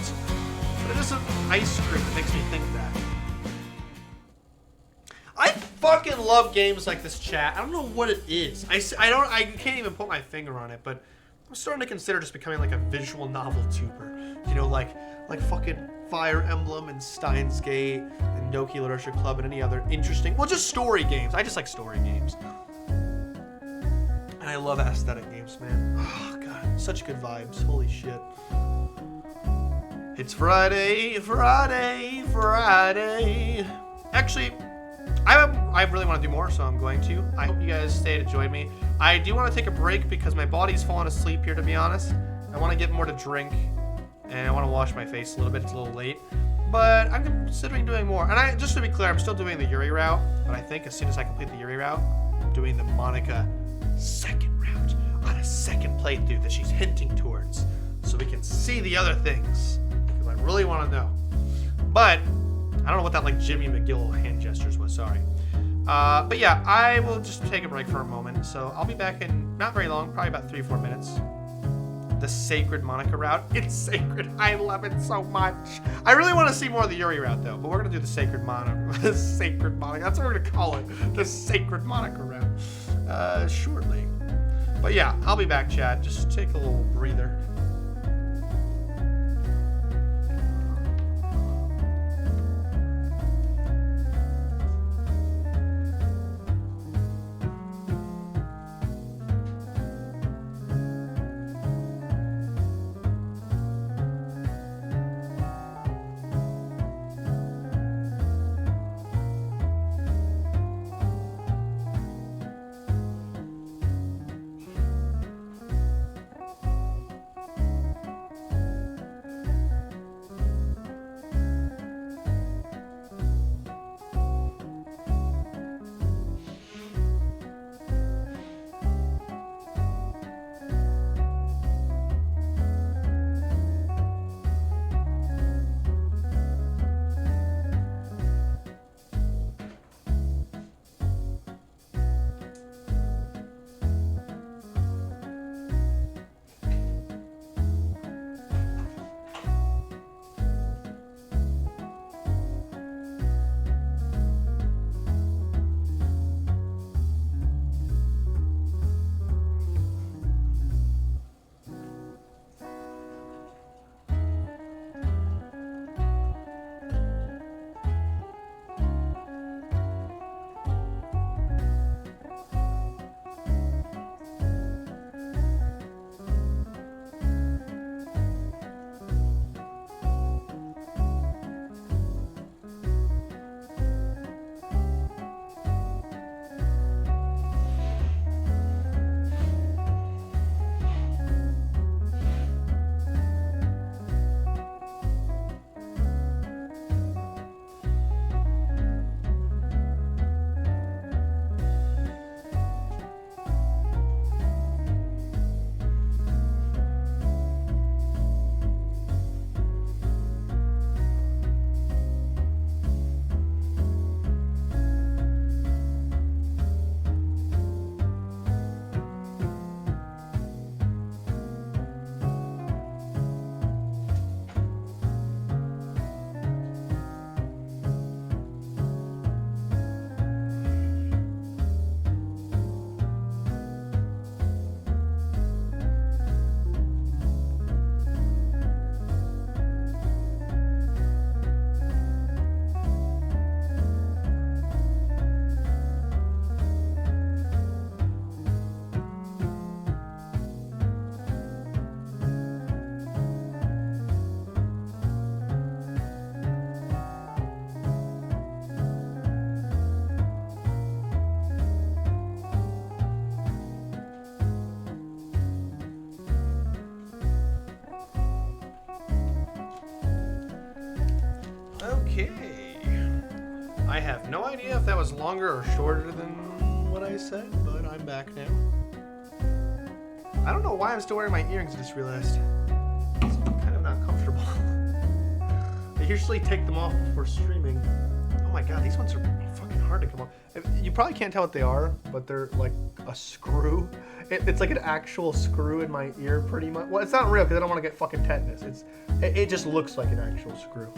But it isn't ice cream that makes me think that. I fucking love games like this, chat. I don't know what it is. I can't even put my finger on it, but I'm starting to consider just becoming like a visual novel tuber. You know, like fucking Fire Emblem and Steins Gate and Doki Literature Club and any other interesting, well, just story games. I just like story games. And I love aesthetic games, man. Oh, God, such good vibes. Holy shit. It's Friday, Friday, Friday. Actually, I really want to do more, so I'm going to. I hope you guys stay to join me. I do want to take a break because my body's falling asleep here, to be honest. I want to get more to drink, and I want to wash my face a little bit. It's a little late, but I'm considering doing more. And just to be clear, I'm still doing the Yuri route, but I think as soon as I complete the Yuri route, I'm doing the Monika second route on a second playthrough that she's hinting towards, so we can see the other things, because I really want to know. But I don't know what that like Jimmy McGill hand gestures was, sorry. But yeah, I will just take a break for a moment. So I'll be back in not very long, probably about 3 or 4 minutes. The sacred Monika route. It's sacred. I love it so much. I really want to see more of the Yuri route though, but we're gonna do the sacred Monika. The sacred Monika. That's what we're gonna call it. The sacred Monika route. Shortly. But yeah, I'll be back, chat. Just take a little breather. I have no idea if that was longer or shorter than what I said, but I'm back now. I don't know why I'm still wearing my earrings, I just realized. It's kind of not comfortable. I usually take them off before streaming. Oh my god, these ones are fucking hard to come off. You probably can't tell what they are, but they're like a screw. It's like an actual screw in my ear, pretty much. Well, it's not real because I don't want to get fucking tetanus. It just looks like an actual screw.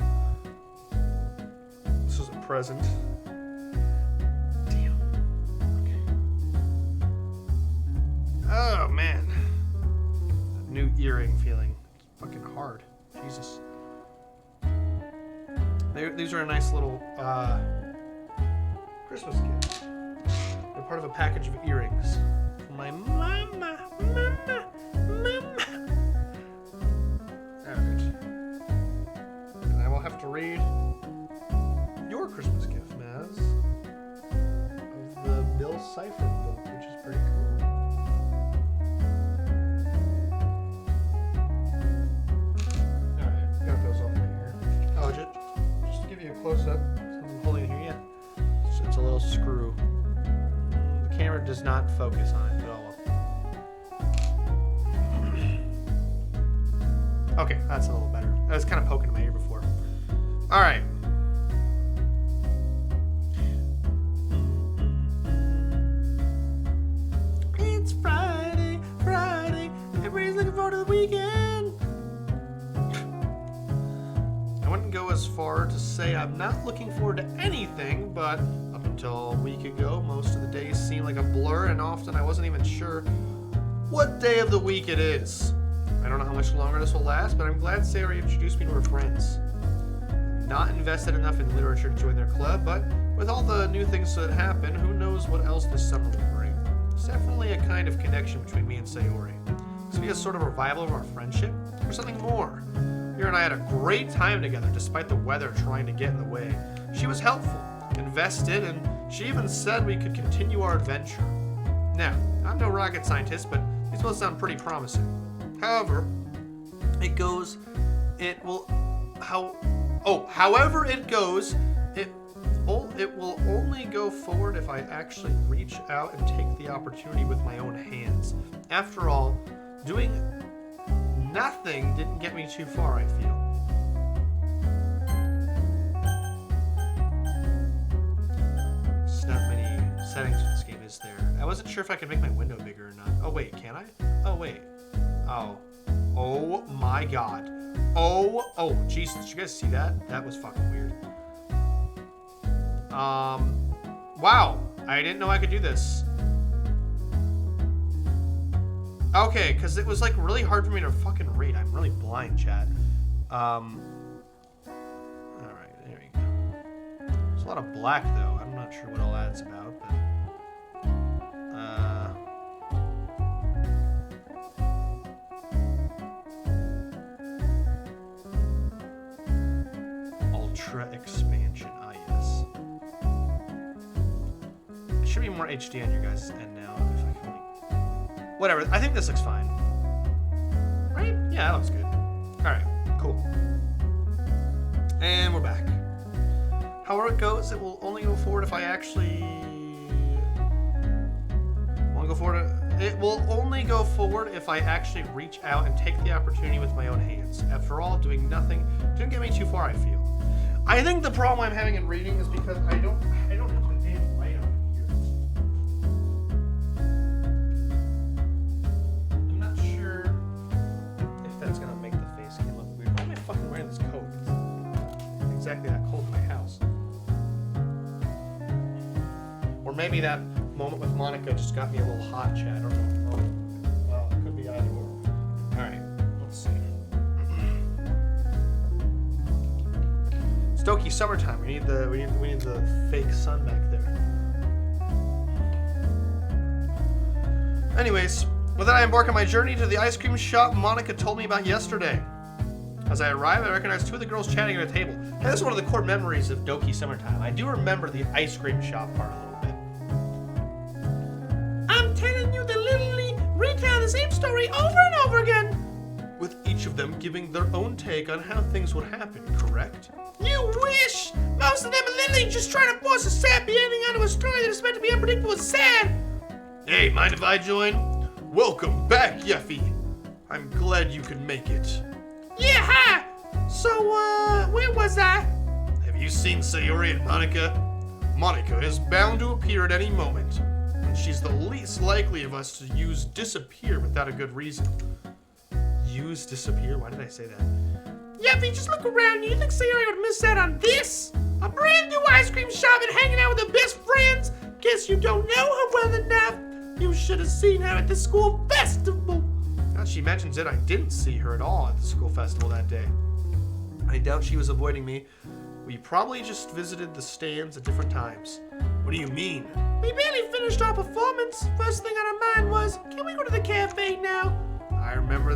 This is a present. Damn. Okay. Oh man, that new earring feeling. It's fucking hard. Jesus. These are a nice little Christmas gift. They're part of a package of earrings from my mama. Alright. And I will have to read your Christmas gift, Maz. Of the Bill Cipher book, which is pretty cool. Alright, got those off right here. Oh, just to give you a close-up, since I'm holding it here, yeah. It's a little screw. The camera does not focus on it, but oh well. Okay, that's a little better. I was kind of poking in my ear before. Alright. It's Friday. Everybody's looking forward to the weekend. I wouldn't go as far to say I'm not looking forward to anything, but up until a week ago, most of the days seemed like a blur, and often I wasn't even sure what day of the week it is. I don't know how much longer this will last, but I'm glad Sarah introduced me to her friends. I'm not invested enough in literature to join their club, but with all the new things that happen, who knows what else this summer will bring. There's definitely a kind of connection between me and Sayori. This will be a sort of revival of our friendship, or something more. Her and I had a great time together, despite the weather trying to get in the way. She was helpful, invested, and she even said we could continue our adventure. Now, I'm no rocket scientist, but these both sound pretty promising. However it goes, however it goes, it will only go forward if I actually reach out and take the opportunity with my own hands. After all, doing nothing didn't get me too far, I feel. There's not many settings for this game, is there? I wasn't sure if I could make my window bigger or not. Oh wait, can I? Oh wait. Oh my god. Oh, jeez, did you guys see that? That was fucking weird. Wow, I didn't know I could do this. Okay, because it was like really hard for me to fucking read. I'm really blind, chat. Alright, there we go. There's a lot of black though. I'm not sure what all that's about, but Ultra expansion, yes. It should be more HD on your guys' end now. If I can whatever, I think this looks fine. Right? Yeah, that looks good. Alright, cool. And we're back. However it goes, it will only go forward if I actually it will only go forward if I actually reach out and take the opportunity with my own hands. After all, doing nothing didn't get me too far, I feel. I think the problem I'm having in reading is because I don't have the damn light on here. I'm not sure if that's gonna make the face cam look weird. Why am I fucking wearing this coat? It's exactly that cold in my house. Or maybe that moment with Monika just got me a little hot, chat. I don't know. Oh, well, it could be either or. Alright, let's see. It's Doki summertime. We need the fake sun back there. Anyways, with that I embark on my journey to the ice cream shop Monika told me about yesterday. As I arrive, I recognize two of the girls chatting at a table. Hey, this is one of the core memories of Doki summertime. I do remember the ice cream shop part a little bit. I'm telling you, they literally retell the same story over and over again. with each of them giving their own take on how things would happen, correct? You wish! Most of them are literally just trying to force a sappy ending onto a story that is meant to be unpredictable and sad. Hey, mind if I join? Welcome back, Yeffy. I'm glad you could make it. Yeah, hi! So, where was I? Have you seen Sayori and Monika? Monika is bound to appear at any moment, and she's the least likely of us to use disappear without a good reason. Use disappear? Why did I say that? Yeffy, just look around you. You think Sayori would miss out on this? A brand new ice cream shop and hanging out with her best friends? Guess you don't know her well enough. You should have seen her at the school festival. Now she mentions it, I didn't see her at all at the school festival that day. I doubt she was avoiding me. We probably just visited the stands at different times. What do you mean? We barely finished our performance. First thing on our mind was, can we go to the cafe now? I remember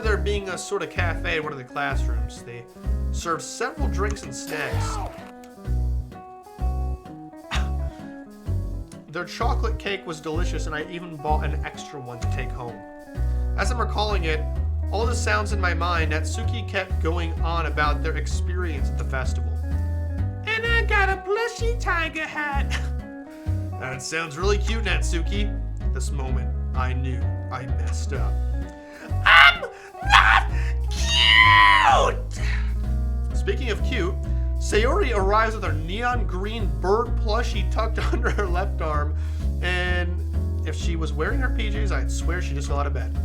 there being a sort of cafe in one of the classrooms. They served several drinks and snacks. Their chocolate cake was delicious, and I even bought an extra one to take home. As I'm recalling it, all the sounds in my mind, Natsuki kept going on about their experience at the festival. And I got a plushy tiger hat. That sounds really cute, Natsuki. At this moment, I knew I messed up. I'm not cute! Speaking of cute, Sayori arrives with her neon green bird plushie tucked under her left arm, and if she was wearing her PJs, I'd swear she just fell out of bed.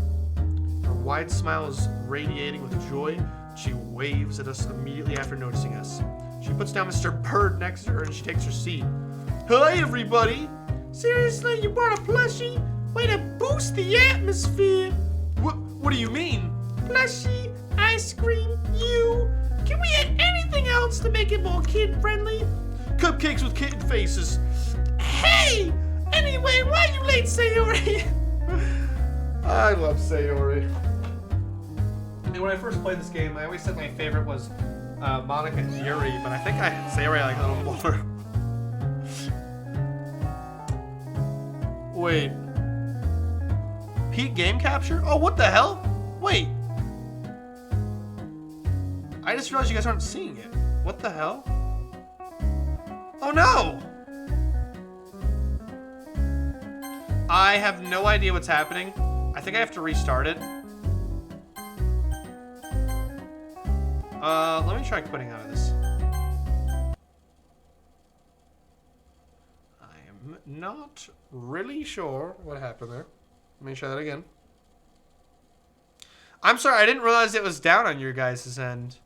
Her wide smile is radiating with joy. She waves at us immediately after noticing us. She puts down Mr. Bird next to her and she takes her seat. Hi, everybody! Seriously, you brought a plushie? Way to boost the atmosphere. What do you mean? Plushie, ice cream, you. Can we add anything else to make it more kid-friendly? Cupcakes with kitten faces. Hey! Anyway, why are you late, Sayori? I love Sayori. And when I first played this game, I always said my favorite was Monika and Yuri, but I think Sayori I like a little more. Wait. Peak game capture? Oh, what the hell? Wait. I just realized you guys aren't seeing it. What the hell? Oh no! I have no idea what's happening. I think I have to restart it. Let me try quitting out of this. I am not really sure what happened there. Let me try that again. I'm sorry, I didn't realize it was down on your guys' end.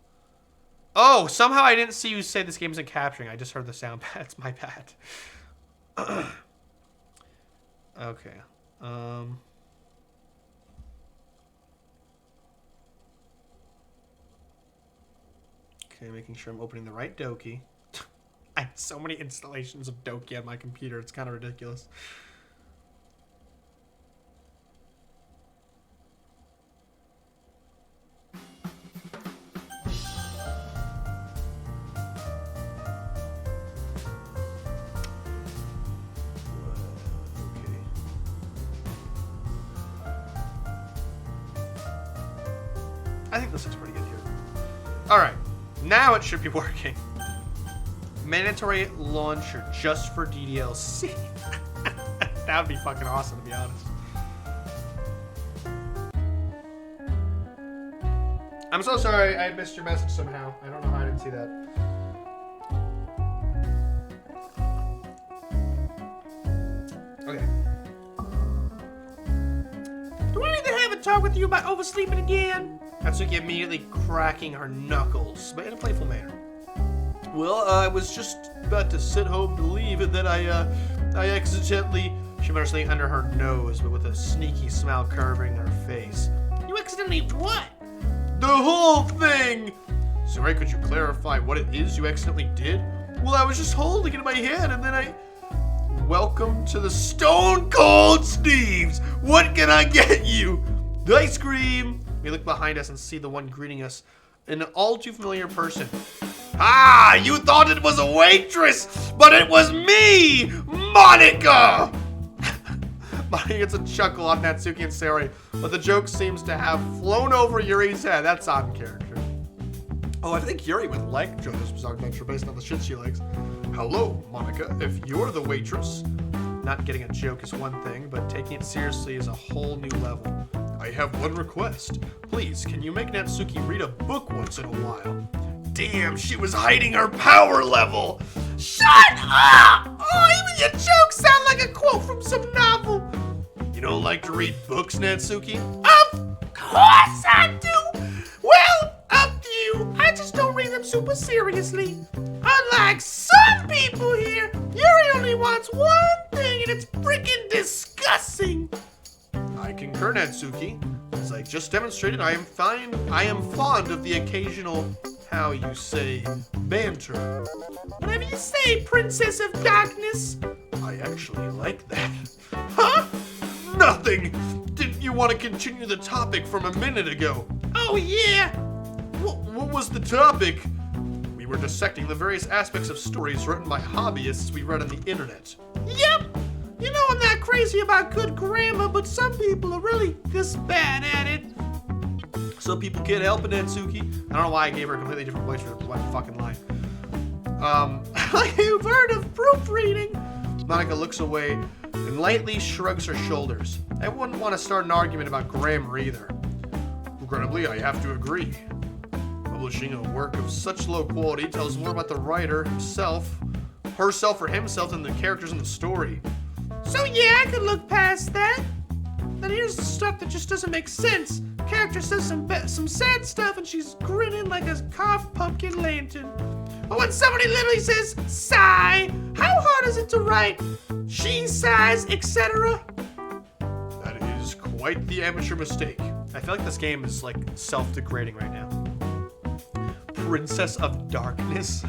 Oh, somehow I didn't see you say this game isn't capturing. I just heard the sound. That's my bad. Okay. Okay, making sure I'm opening the right Doki. I have so many installations of Doki on my computer. It's kind of ridiculous. I think this looks pretty good here. Alright, now it should be working. Mandatory launcher just for DDLC. That would be fucking awesome, to be honest. I'm so sorry I missed your message somehow. I don't know how I didn't see that. Okay. Do I need to have a talk with you about oversleeping again? Natsuki immediately cracking her knuckles, but in a playful manner. Well, I was just about to sit home to leave, and then I accidentally... She mutters something under her nose, but with a sneaky smile curving her face. You accidentally what? The whole thing! Sorry, could you clarify what it is you accidentally did? Well, I was just holding it in my hand, and then I... Welcome to the Stone Cold Steves! What can I get you? Ice cream! We look behind us and see the one greeting us, an all too familiar person. Ah, you thought it was a waitress, but it was me, Monika! He gets a chuckle off Natsuki and Sayori, but the joke seems to have flown over Yuri's head. That's on character. Oh, I think Yuri would like JoJo's Bizarre Adventure based on the shit she likes. Hello, Monika. If you're the waitress, not getting a joke is one thing, but taking it seriously is a whole new level. I have one request. Please, can you make Natsuki read a book once in a while? Damn, she was hiding her power level. Shut up! Oh, even your jokes sound like a quote from some novel. You don't like to read books, Natsuki? Of course I do. Well, up to you. I just don't read them super seriously. Unlike some people here, Yuri only wants one thing, and it's freaking disgusting. I concur, Natsuki. As I just demonstrated, I am fond of the occasional, how you say, banter. Whatever you say, Princess of Darkness. I actually like that. Huh? Nothing! Didn't you want to continue the topic from a minute ago? Oh, yeah. What was the topic? We were dissecting the various aspects of stories written by hobbyists we read on the internet. Yep. You know I'm not crazy about good grammar, but some people are really this bad at it. Some people can't help it, Natsuki. I don't know why I gave her a completely different voice for one fucking line. You've heard of proofreading. Monika looks away and lightly shrugs her shoulders. I wouldn't want to start an argument about grammar either. Regrettably, I have to agree. Publishing a work of such low quality tells more about the writer herself or himself than the characters in the story. So yeah, I could look past that. Then here's the stuff that just doesn't make sense. Character says some sad stuff and she's grinning like a carved pumpkin lantern. But when somebody literally says, sigh, how hard is it to write, she sighs, etc.? That is quite the amateur mistake. I feel like this game is like self-degrading right now. Princess of Darkness?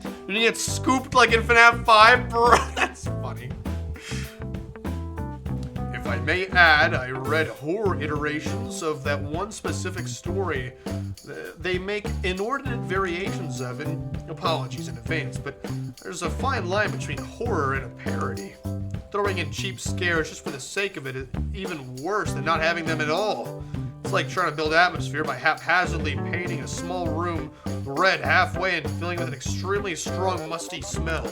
You're gonna get scooped like in FNAF 5, bro? That's funny. If I may add, I read horror iterations of that one specific story. They make inordinate variations of it. Apologies in advance, but there's a fine line between horror and a parody. Throwing in cheap scares just for the sake of it is even worse than not having them at all. It's like trying to build atmosphere by haphazardly painting a small room red halfway and filling it with an extremely strong, musty smell.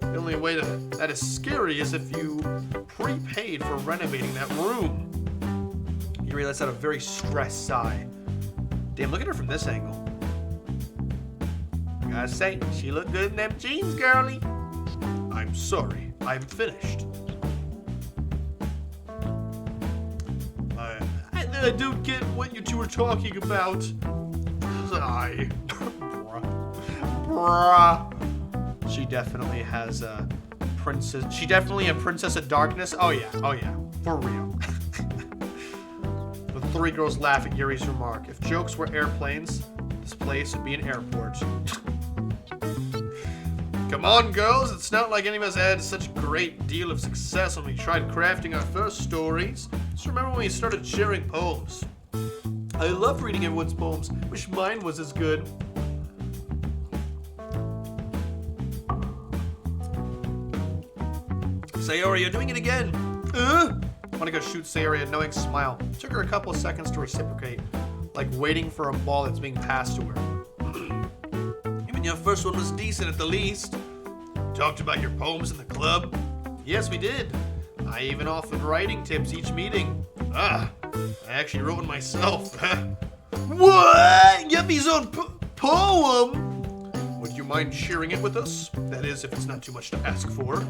The only way that is scary is if you prepaid for renovating that room. You realize that a very stressed sigh. Damn, look at her from this angle. I gotta say, she looked good in them jeans, girlie. I'm sorry, I'm finished. I don't get what you two are talking about. Sigh. Bruh. She definitely has a princess. She definitely a princess of darkness. Oh yeah, for real. The three girls laugh at Yuri's remark. If jokes were airplanes, this place would be an airport. Come on, girls. It's not like any of us had such a great deal of success when we tried crafting our first stories. Just remember when we started sharing poems. I loved reading everyone's poems. Wish mine was as good. Sayori, you're doing it again. Monika shoots Sayori a knowing smile. It took her a couple of seconds to reciprocate, like waiting for a ball that's being passed to her. Even your first one was decent at the least. Talked about your poems in the club? Yes, we did. I even offered writing tips each meeting. I actually wrote one myself. What? Yuppie's own poem? Would you mind sharing it with us? That is, if it's not too much to ask for.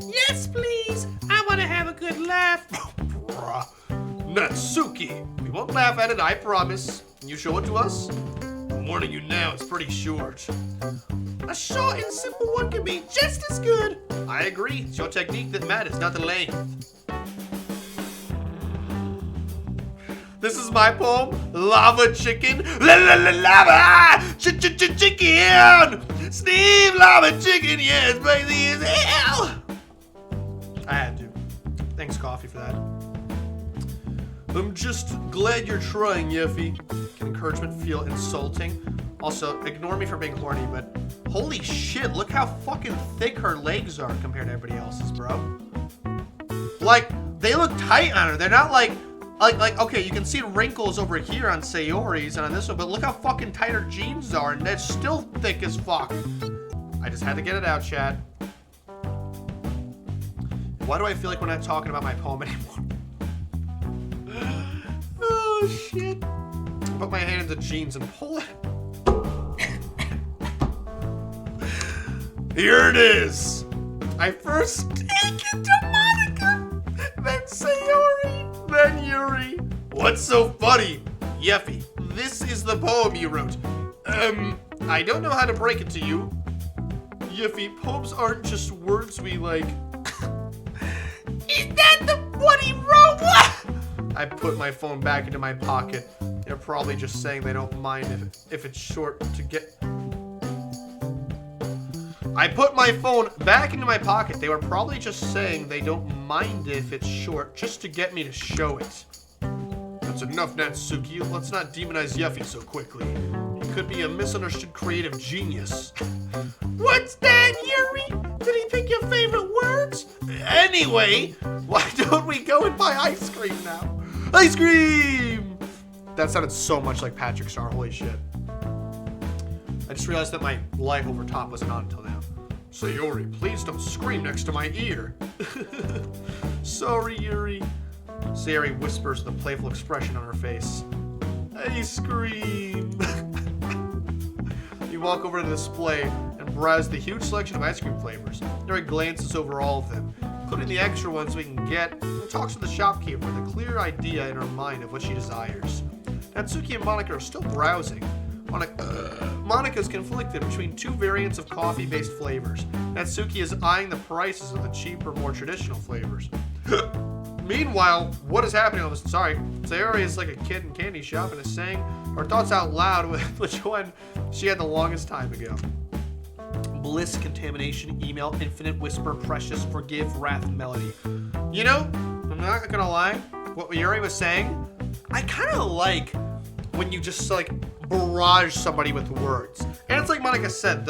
Yes, please. I want to have a good laugh. Bruh. Natsuki. We won't laugh at it, I promise. Can you show it to us? I'm warning you now, it's pretty short. A short and simple one can be just as good. I agree. It's your technique that matters, not the length. This is my poem, Lava Chicken. Lava! Chicken! Steve Lava Chicken, yes, crazy as hell! I had to. Thanks, Coffee, for that. I'm just glad you're trying, Yuffie. Can encouragement feel insulting? Also, ignore me for being horny, but holy shit, look how fucking thick her legs are compared to everybody else's, bro. Like, they look tight on her. They're not like, okay, you can see wrinkles over here on Sayori's and on this one, but look how fucking tight her jeans are, and they're still thick as fuck. I just had to get it out, chat. Why do I feel like we're not talking about my poem anymore? Oh, shit. Put my hand in the jeans and pull it. Here it is. I first take it to Monika, then Sayori, then Yuri. What's so funny? Yeffy, this is the poem you wrote. I don't know how to break it to you. Yeffy, poems aren't just words we like. Is that the what he wrote? What? I put my phone back into my pocket. They're probably just saying they don't mind if it's short to get... I put my phone back into my pocket. They were probably just saying they don't mind if it's short just to get me to show it. That's enough, Natsuki. Let's not demonize Yeffy so quickly. He could be a misunderstood creative genius. What's that, Yuri? Did he pick your favorite words? Anyway, why don't we go and buy ice cream now? Ice cream! That sounded so much like Patrick Star. Holy shit. I just realized that my light over top wasn't on until now. Sayori, please don't scream next to my ear. Sorry, Yuri. Sayori whispers with a playful expression on her face. Ice cream. You walk over to the display and browse the huge selection of ice cream flavors. Yuri glances over all of them, including the extra ones we can get, and talks to the shopkeeper with a clear idea in her mind of what she desires. Natsuki and Monika are still browsing. Monika's conflicted between two variants of coffee-based flavors. Natsuki is eyeing the prices of the cheaper, more traditional flavors. Meanwhile, what is happening on this? Sorry, Sayori is like a kid in candy shop and is saying her thoughts out loud with which one she had the longest time ago. Bliss, contamination, email, infinite whisper, precious, forgive, wrath, melody. You know, I'm not gonna lie, what Yuri was saying, I kind of like when you just like barrage somebody with words. And it's like Monika said,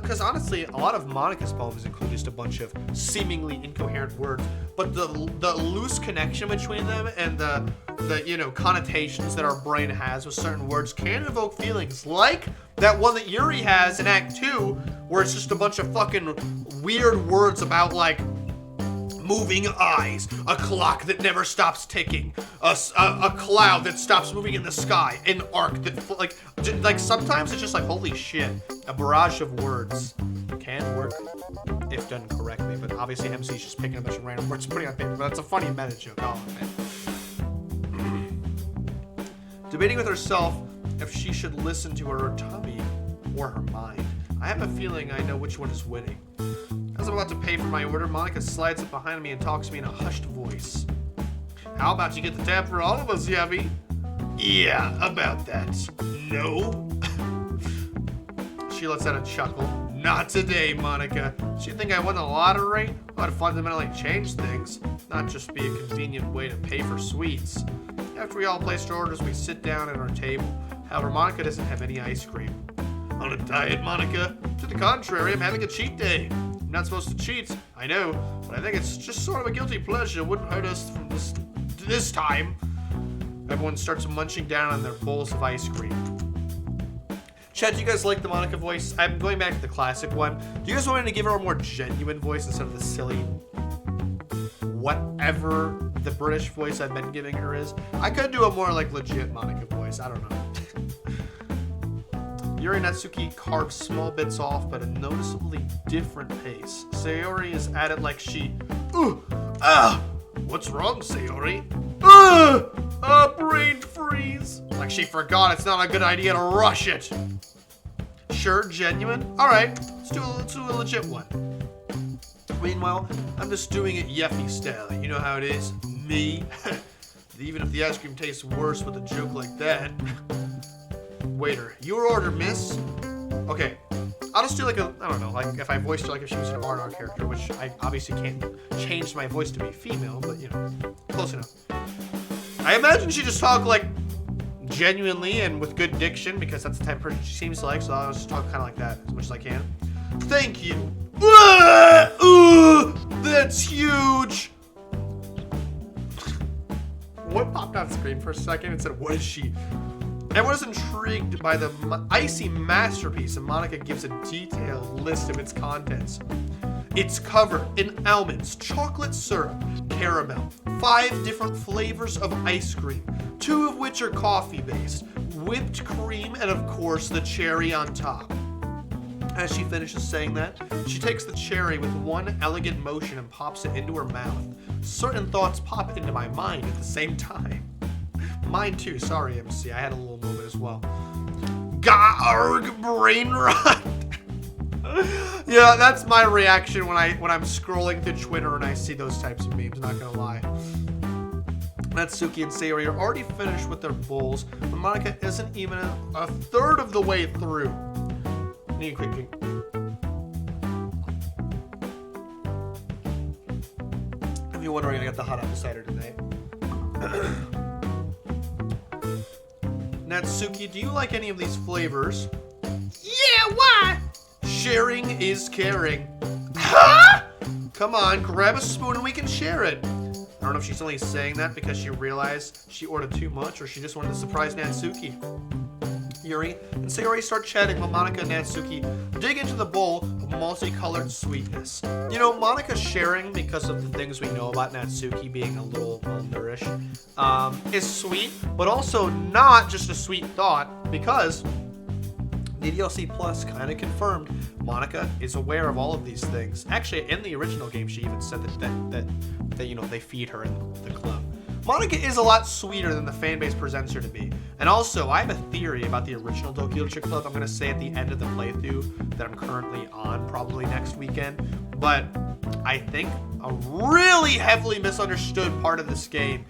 because honestly, a lot of Monika's poems include just a bunch of seemingly incoherent words, but the loose connection between them and the you know, connotations that our brain has with certain words can evoke feelings, like that one that Yuri has in Act 2, where it's just a bunch of fucking weird words about like moving eyes, a clock that never stops ticking, a cloud that stops moving in the sky, an arc that like sometimes it's just like, holy shit, a barrage of words can work if done correctly, but obviously MC's just picking a bunch of random words and putting on paper, but that's a funny meta joke, I'll admit. Debating with herself if she should listen to her tummy or her mind. I have a feeling I know which one is winning. As I'm about to pay for my order, Monika slides up behind me and talks to me in a hushed voice. How about you get the tab for all of us, Yeffy? Yeah, about that. No? She lets out a chuckle. Not today, Monika. She'd think I won the lottery? I'd fundamentally change things, not just be a convenient way to pay for sweets. After we all placed our orders, we sit down at our table. However, Monika doesn't have any ice cream. On a diet, Monika? To the contrary, I'm having a cheat day. I'm not supposed to cheat, I know, but I think it's just sort of a guilty pleasure. It wouldn't hurt us from this time. Everyone starts munching down on their bowls of ice cream. Chat, do you guys like the Monika voice? I'm going back to the classic one. Do you guys want me to give her a more genuine voice instead of the silly whatever the British voice I've been giving her is? I could do a more like legit Monika voice, I don't know. Yuri and Natsuki carve small bits off, but at a noticeably different pace. Sayori is at it like she... What's wrong, Sayori? Brain freeze. Like she forgot it's not a good idea to rush it. Sure, genuine? Alright, let's do a legit one. Meanwhile, I'm just doing it Yeffy style. You know how it is? Me? Even if the ice cream tastes worse with a joke like that. Waiter, your order, miss. Okay, I'll just do like a, I don't know, like if I voiced her like if she was an R&R character, which I obviously can't change my voice to be female, but you know, close enough. I imagine she just talk like genuinely and with good diction because that's the type of person she seems like, so I'll just talk kind of like that as much as I can. Thank you. That's huge. what popped on screen for a second and said, what is she? Everyone is intrigued by the icy masterpiece, and Monika gives a detailed list of its contents. It's covered in almonds, chocolate syrup, caramel, 5 different flavors of ice cream, 2 of which are coffee-based, whipped cream, and of course the cherry on top. As she finishes saying that, she takes the cherry with one elegant motion and pops it into her mouth. Certain thoughts pop into my mind at the same time. Mine too, sorry MC, I had a little moment as well. Garg brain rot! Yeah, that's my reaction when I'm scrolling through Twitter and I see those types of memes, not gonna lie. Natsuki and Sayori are already finished with their bowls, but Monika isn't even a third of the way through. Need a quick drink. If you're wondering, I got the hot apple cider tonight. Natsuki, do you like any of these flavors? Yeah, why? Sharing is caring. Huh? Come on, grab a spoon and we can share it. I don't know if she's only saying that because she realized she ordered too much or she just wanted to surprise Natsuki. Yuri and Sayori start chatting while Monika and Natsuki dig into the bowl of multicolored sweetness. You know, Monika's sharing because of the things we know about Natsuki being a little malnourished, is sweet, but also not just a sweet thought because DDLC Plus kind of confirmed Monika is aware of all of these things. Actually, in the original game, she even said that you know, they feed her in the club. Monika is a lot sweeter than the fanbase presents her to be. And also, I have a theory about the original Doki Doki Club I'm going to say at the end of the playthrough that I'm currently on probably next weekend. But I think a really heavily misunderstood part of this game,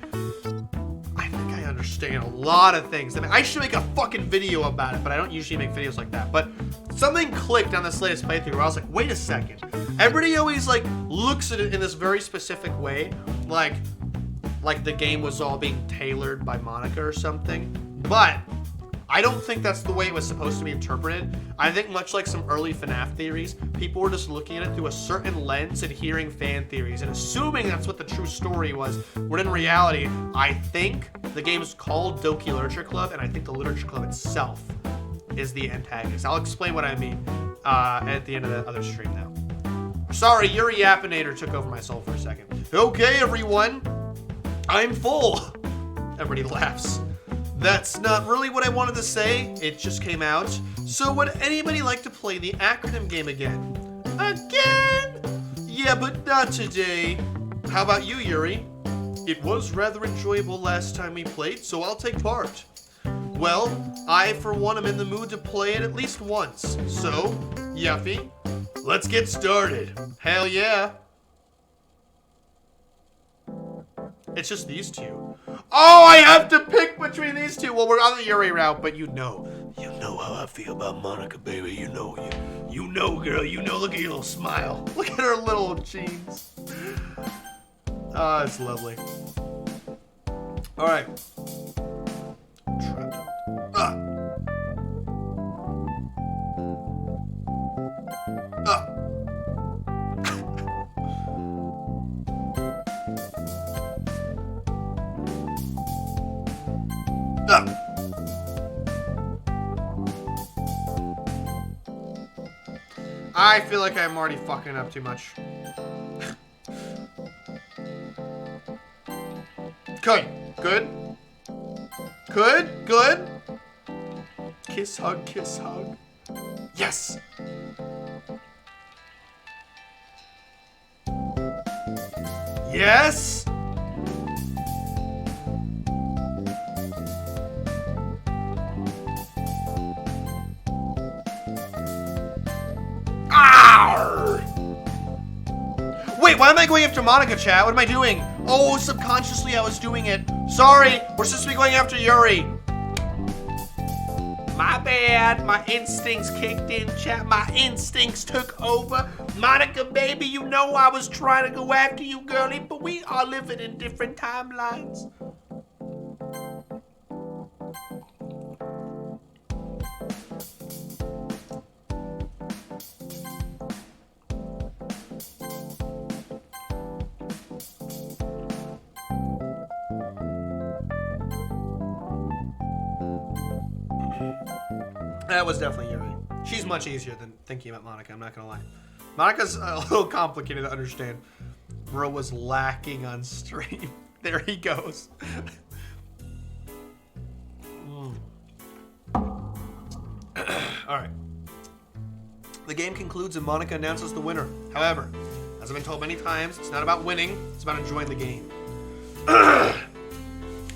I think I understand a lot of things. I mean, I should make a fucking video about it, but I don't usually make videos like that. But something clicked on this latest playthrough where I was like, wait a second. Everybody always like looks at it in this very specific way, like the game was all being tailored by Monika or something. But I don't think that's the way it was supposed to be interpreted. I think much like some early FNAF theories, people were just looking at it through a certain lens and hearing fan theories and assuming that's what the true story was, when in reality, I think the game is called Doki Literature Club, and I think the Literature Club itself is the antagonist. I'll explain what I mean at the end of the other stream now. Sorry, Yuri Yapinator took over my soul for a second. Okay, everyone. I'm full. Everybody laughs. That's not really what I wanted to say. It just came out. So would anybody like to play the acronym game again? Again? Yeah, but not today. How about you, Yuri? It was rather enjoyable last time we played, so I'll take part. Well, I for one am in the mood to play it at least once. So, Yuffie, let's get started. Hell yeah. It's just these two. Oh, I have to pick between these two. Well, we're on the Yuri route, but you know how I feel about Monika, baby. You know, girl. You know, look at your little smile. Look at her little jeans. Ah, it's lovely. All right. I feel like I'm already fucking up too much. Good. Kiss, hug. Yes. Yes. Wait, why am I going after Monika, chat? What am I doing? Oh, subconsciously I was doing it. Sorry, we're supposed to be going after Yuri. My bad. My instincts kicked in, chat. My instincts took over. Monika, baby, you know I was trying to go after you, girlie, but we are living in different timelines. That was definitely Yuri. She's much easier than thinking about Monika, I'm not gonna lie. Monika's a little complicated to understand. Bro was lacking on stream. There he goes. Alright. The game concludes and Monika announces the winner. However, as I've been told many times, it's not about winning, it's about enjoying the game.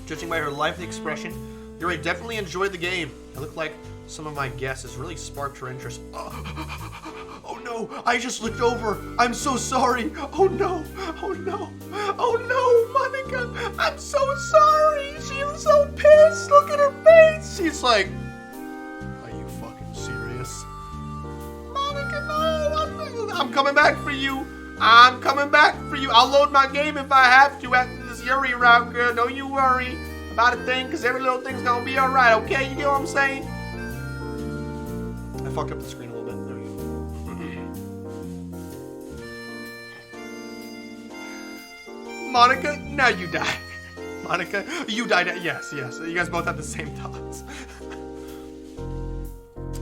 Judging by her lively expression, Yuri definitely enjoyed the game. It looked like some of my guesses really sparked her interest. Oh no, I just looked over. I'm so sorry. Oh no, oh no, oh no, Monika, I'm so sorry. She was so pissed. Look at her face. She's like, are you fucking serious? Monika, no, I'm coming back for you. I'm coming back for you. I'll load my game if I have to after this Yuri route, girl. Don't you worry about a thing, because every little thing's gonna be alright, okay? You get what I'm saying? I fucked up the screen a little bit. There we go. Monika, now you die. Monika, you died. Yes, yes. You guys both have the same thoughts.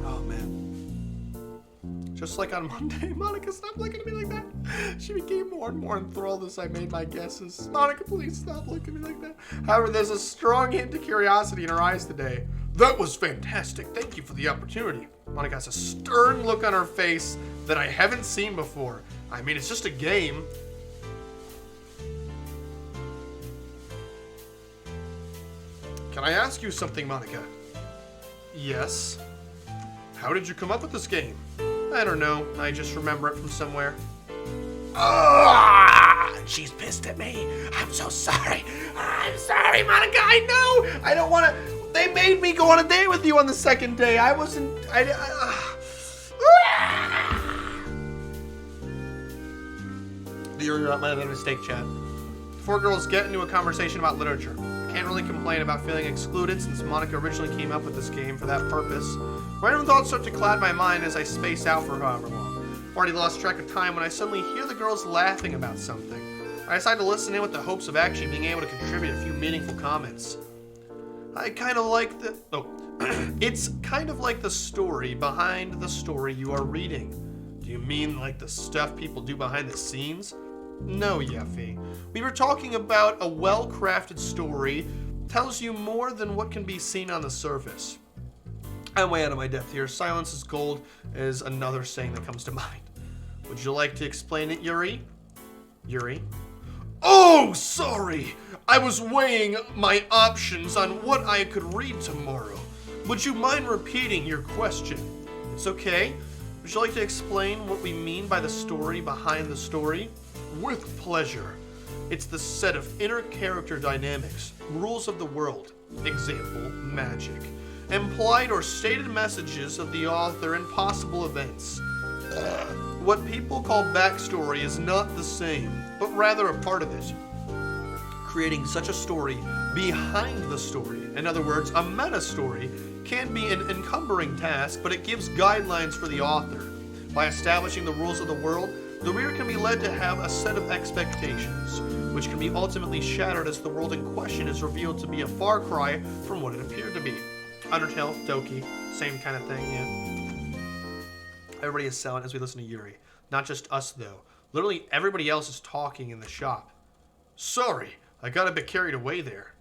Oh, man. Just like on Monday, Monika, stop looking at me like that. She became more and more enthralled as I made my guesses. Monika, please stop looking at me like that. However, there's a strong hint of curiosity in her eyes today. That was fantastic. Thank you for the opportunity. Monika has a stern look on her face that I haven't seen before. I mean, it's just a game. Can I ask you something, Monika? Yes. How did you come up with this game? I don't know. I just remember it from somewhere. She's pissed at me. I'm so sorry. I'm sorry, Monika. I know. I don't want to. They made me go on a date with you on the second day. I wasn't. You're my other mistake, chat. Four girls get into a conversation about literature. Can't really complain about feeling excluded since Monika originally came up with this game for that purpose. Random thoughts start to cloud my mind as I space out for however long. I've already lost track of time when I suddenly hear the girls laughing about something. I decide to listen in with the hopes of actually being able to contribute a few meaningful comments. I kind of like the... Oh. It's kind of like the story behind the story you are reading. Do you mean like the stuff people do behind the scenes? No, Yuffie. We were talking about a well-crafted story tells you more than what can be seen on the surface. I'm way out of my depth here. Silence is gold is another saying that comes to mind. Would you like to explain it, Yuri? Yuri? Oh, sorry! I was weighing my options on what I could read tomorrow. Would you mind repeating your question? It's okay. Would you like to explain what we mean by the story behind the story? With pleasure. It's the set of inner character dynamics, rules of the world, example, magic, implied or stated messages of the author and possible events. What people call backstory is not the same, but rather a part of it. Creating such a story behind the story, in other words, a meta-story, can be an encumbering task, but it gives guidelines for the author. By establishing the rules of the world, the reader can be led to have a set of expectations, which can be ultimately shattered as the world in question is revealed to be a far cry from what it appeared to be. Undertale, Doki, same kind of thing, yeah. Everybody is silent as we listen to Yuri. Not just us, though. Literally everybody else is talking in the shop. Sorry, I got a bit carried away there.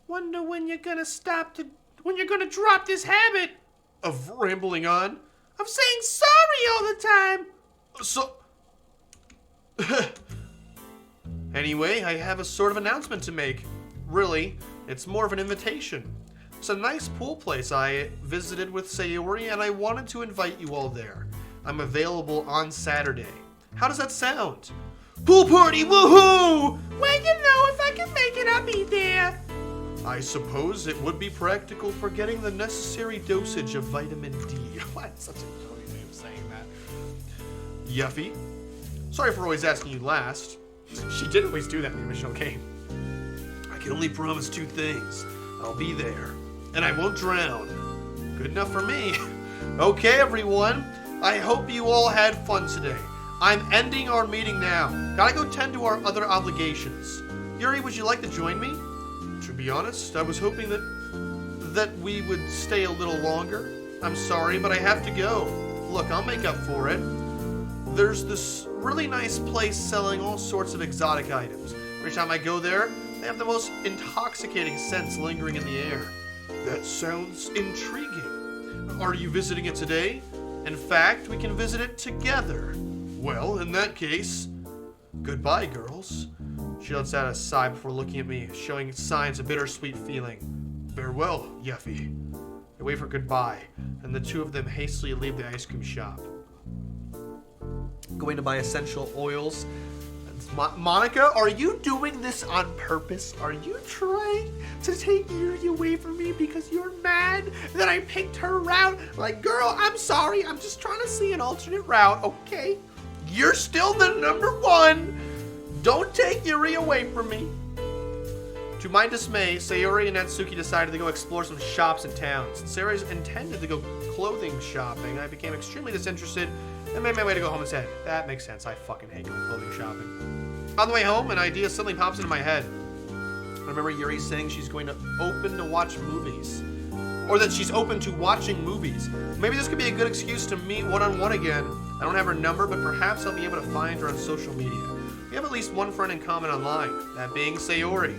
Wonder when you're gonna when you're gonna drop this habit of rambling on? Of saying sorry all the time. So... Anyway, I have a sort of announcement to make. Really, it's more of an invitation. It's a nice pool place I visited with Sayori, and I wanted to invite you all there. I'm available on Saturday. How does that sound? Pool party, woohoo! Well, you know, if I can make it, I'll be there. I suppose it would be practical for getting the necessary dosage of vitamin D. What? Such a funny way of saying that. Yuffie? Sorry for always asking you last. She did always do that in the original game. I can only promise two things. I'll be there, and I won't drown. Good enough for me. Okay, everyone. I hope you all had fun today. I'm ending our meeting now. Gotta go tend to our other obligations. Yuri, would you like to join me? To be honest, I was hoping that we would stay a little longer. I'm sorry, but I have to go. Look, I'll make up for it. There's this really nice place selling all sorts of exotic items. Every time I go there, they have the most intoxicating scents lingering in the air. That sounds intriguing. Are you visiting it today? In fact, we can visit it together. Well, in that case, goodbye, girls. She lets out a sigh before looking at me, showing signs of bittersweet feeling. Farewell, Yuffie. I wave for goodbye, and the two of them hastily leave the ice cream shop. Going to buy essential oils. Monika, are you doing this on purpose? Are you trying to take Yuri away from me because you're mad that I picked her route? Like, girl, I'm sorry. I'm just trying to see an alternate route, okay? You're still the number one. Don't take Yuri away from me. To my dismay, Sayori and Natsuki decided to go explore some shops in town. Since Sayori intended to go clothing shopping, I became extremely disinterested and made my way to go home instead. That makes sense. I fucking hate going clothing shopping. On the way home, an idea suddenly pops into my head. I remember Yuri saying she's going to open to watch movies. Or that she's open to watching movies. Maybe this could be a good excuse to meet one-on-one again. I don't have her number, but perhaps I'll be able to find her on social media. We have at least one friend in common online, that being Sayori.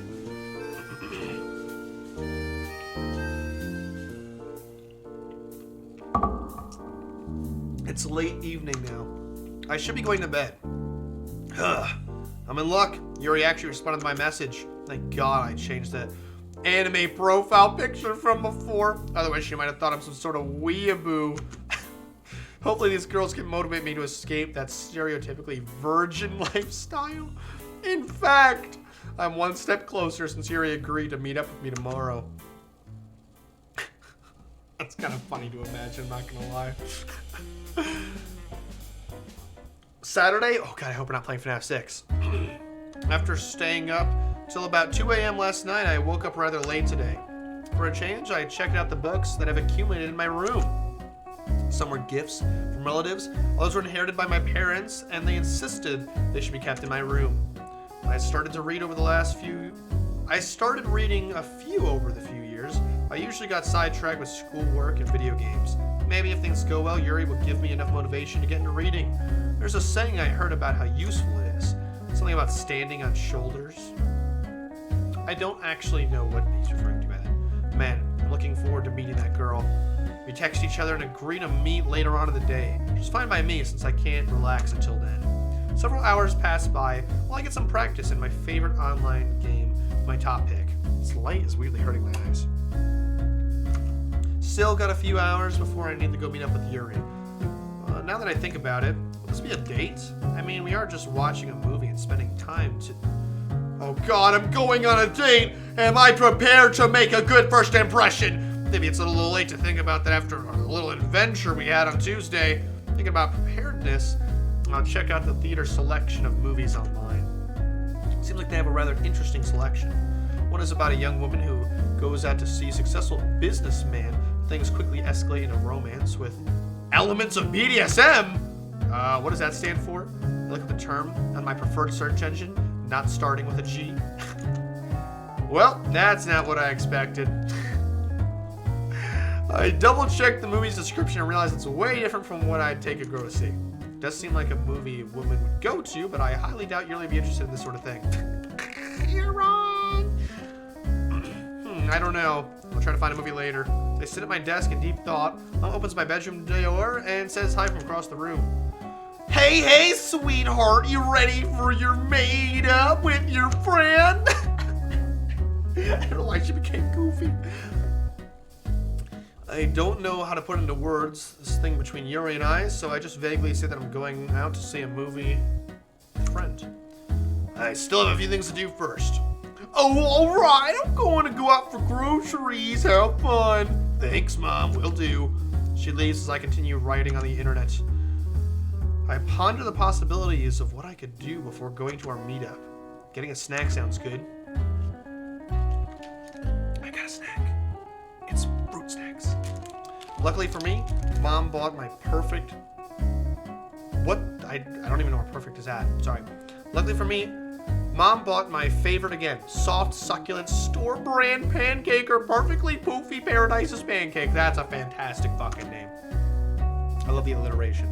It's late evening now. I should be going to bed. I'm in luck. Yuri actually responded to my message. Thank God I changed that anime profile picture from before. Otherwise, she might have thought I'm some sort of weeaboo. Hopefully, these girls can motivate me to escape that stereotypically virgin lifestyle. In fact, I'm one step closer since Yuri agreed to meet up with me tomorrow. That's kind of funny to imagine, I'm not gonna lie. Saturday? Oh god, I hope we're not playing FNAF 6. After staying up till about 2 a.m. last night, I woke up rather late today. For a change, I checked out the books that have accumulated in my room. Some were gifts from relatives, others were inherited by my parents, and they insisted they should be kept in my room. I started reading a few over the few years. I usually got sidetracked with schoolwork and video games. Maybe if things go well, Yuri will give me enough motivation to get into reading. There's a saying I heard about how useful it is. Something about standing on shoulders. I don't actually know what he's referring to by that. Man, I'm looking forward to meeting that girl. We text each other and agree to meet later on in the day, which is fine by me since I can't relax until then. Several hours pass by while I get some practice in my favorite online game, my top pick. This light is weirdly hurting my eyes. Still got a few hours before I need to go meet up with Yuri. Now that I think about it, will this be a date? I mean, we are just watching a movie and spending time to... Oh god, I'm going on a date! Am I prepared to make a good first impression? Maybe it's a little late to think about that after a little adventure we had on Tuesday. Thinking about preparedness, I'll check out the theater selection of movies online. Seems like they have a rather interesting selection. One is about a young woman who goes out to see a successful businessman. Things quickly escalate into romance with elements of BDSM. What does that stand for? I look at the term on my preferred search engine, not starting with a G. Well, that's not what I expected. I double-checked the movie's description and realized it's way different from what I'd take a girl to see. It does seem like a movie a woman would go to, but I highly doubt you'll really be interested in this sort of thing. You're wrong. I don't know. I'll try to find a movie later. I sit at my desk in deep thought. Mom opens my bedroom door and says hi from across the room. Hey, sweetheart, you ready for your meet-up with your friend? I don't know why she became goofy. I don't know how to put into words this thing between Yuri and I, so I just vaguely say that I'm going out to see a movie with a friend. I still have a few things to do first. Oh, alright, I'm going to go out for groceries. Have fun. Thanks, Mom, will do. She leaves as I continue writing on the internet. I ponder the possibilities of what I could do before going to our meetup. Getting a snack sounds good. I got a snack. It's fruit snacks. Luckily for me, Mom bought my perfect... What? I don't even know where perfect is at. Sorry. Luckily for me, Mom bought my favorite again, soft, succulent, store brand pancake or perfectly poofy Paradise's pancake. That's a fantastic fucking name. I love the alliteration.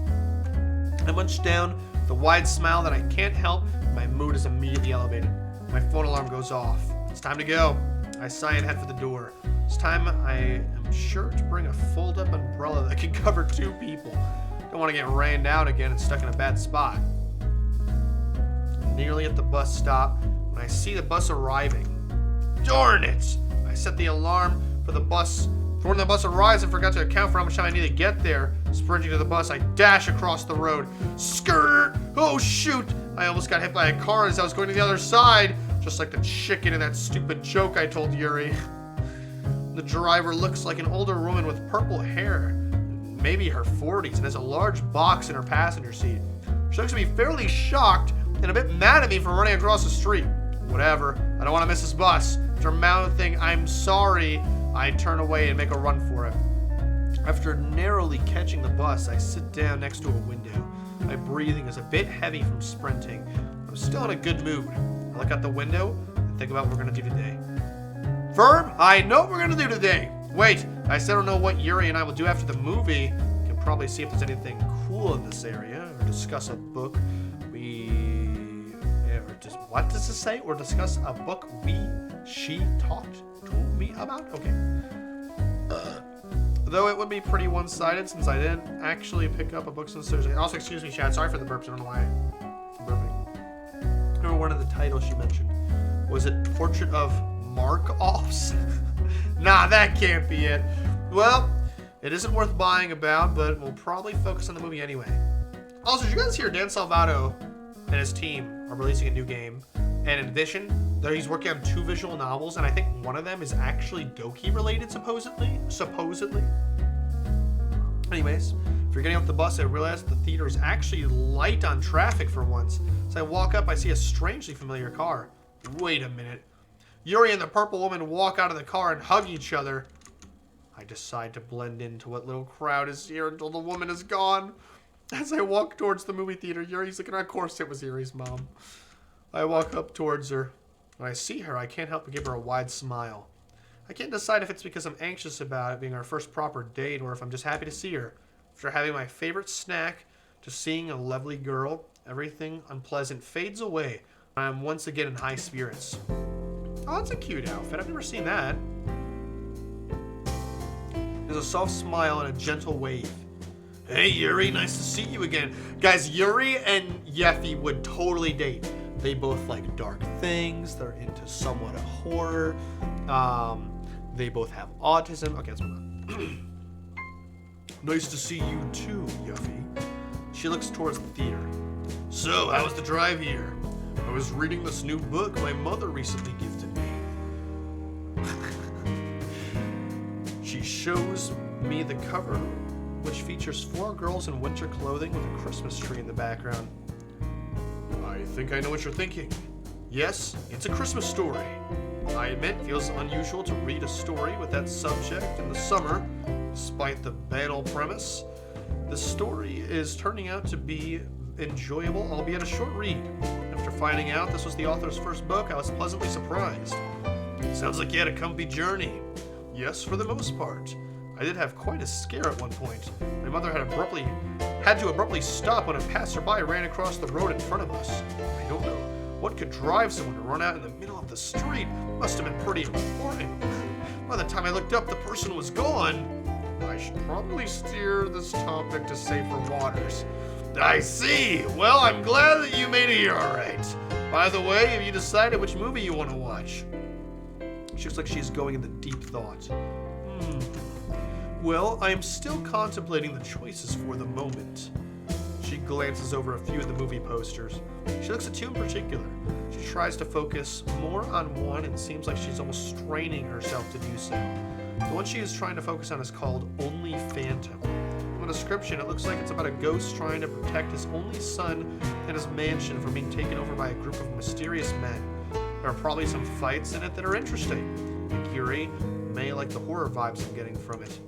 I munch down with a wide smile that I can't help. My mood is immediately elevated. My phone alarm goes off. It's time to go. I sigh and head for the door. This time I am sure to bring a fold-up umbrella that can cover 2 people. Don't want to get rained out again and stuck in a bad spot. I'm nearly at the bus stop when I see the bus arriving. Darn it! I set the alarm for the bus. For when the bus arrives, I forgot to account for how much time I need to get there. Sprinting to the bus, I dash across the road. Skirt! Oh shoot! I almost got hit by a car as I was going to the other side. Just like the chicken in that stupid joke I told Yuri. The driver looks like an older woman with purple hair. Maybe her 40s and has a large box in her passenger seat. She looks to be fairly shocked and a bit mad at me for running across the street. Whatever, I don't want to miss this bus. After mouthing, "I'm sorry," I turn away and make a run for it. After narrowly catching the bus, I sit down next to a window. My breathing is a bit heavy from sprinting. I'm still in a good mood. I look out the window and think about what we're going to do today. Firm, I know what we're going to do today. Wait, I still don't know what Yuri and I will do after the movie. We can probably see if there's anything cool in this area, or discuss a book what does it say? Or discuss a book she talked to me about? Okay. Though it would be pretty one-sided since I didn't actually pick up a book since Thursday. Also, excuse me, Chad. Sorry for the burps. I don't know why I'm burping. I remember one of the titles she mentioned. Was it Portrait of Mark-Offs? Nah, that can't be it. Well, it isn't worth buying about, but we'll probably focus on the movie anyway. Also, did you guys hear Dan Salvato and his team are releasing a new game? And in addition, he's working on 2 visual novels, and I think one of them is actually Doki related, supposedly. Anyways, if you're getting off the bus, I realize the theater is actually light on traffic for once. As I walk up, I see a strangely familiar car. Wait a minute. Yuri and the purple woman walk out of the car and hug each other. I decide to blend into what little crowd is here until the woman is gone. As I walk towards the movie theater, Yuri's looking. Of course, it was Yuri's mom. I walk up towards her. When I see her, I can't help but give her a wide smile. I can't decide if it's because I'm anxious about it being our first proper date or if I'm just happy to see her. After having my favorite snack, to seeing a lovely girl, everything unpleasant fades away. I am once again in high spirits. Oh, that's a cute outfit. I've never seen that. There's a soft smile and a gentle wave. Hey, Yuri, nice to see you again. Guys, Yuri and Yeffy would totally date. They both like dark things. They're into somewhat of horror. They both have autism. Okay, let's move on. Nice to see you too, Yeffy. She looks towards the theater. So, how was the drive here? I was reading this new book my mother recently gifted me. She shows me the cover, which features 4 girls in winter clothing with a Christmas tree in the background. I think I know what you're thinking. Yes, it's a Christmas story. I admit it feels unusual to read a story with that subject in the summer, despite the banal premise. The story is turning out to be enjoyable, albeit a short read. After finding out this was the author's first book, I was pleasantly surprised. Sounds like you had a comfy journey. Yes, for the most part. I did have quite a scare at one point. My mother had to abruptly stop when a passerby ran across the road in front of us. I don't know what could drive someone to run out in the middle of the street. Must have been pretty important. By the time I looked up, the person was gone. I should probably steer this topic to safer waters. I see. Well, I'm glad that you made it here all right. By the way, have you decided which movie you want to watch? She looks like she's going into deep thought. Well, I am still contemplating the choices for the moment. She glances over a few of the movie posters. She looks at 2 in particular. She tries to focus more on one and seems like she's almost straining herself to do so. The one she is trying to focus on is called Only Phantom. From the description, it looks like it's about a ghost trying to protect his only son and his mansion from being taken over by a group of mysterious men. There are probably some fights in it that are interesting. Like Yuri may like the horror vibes I'm getting from it.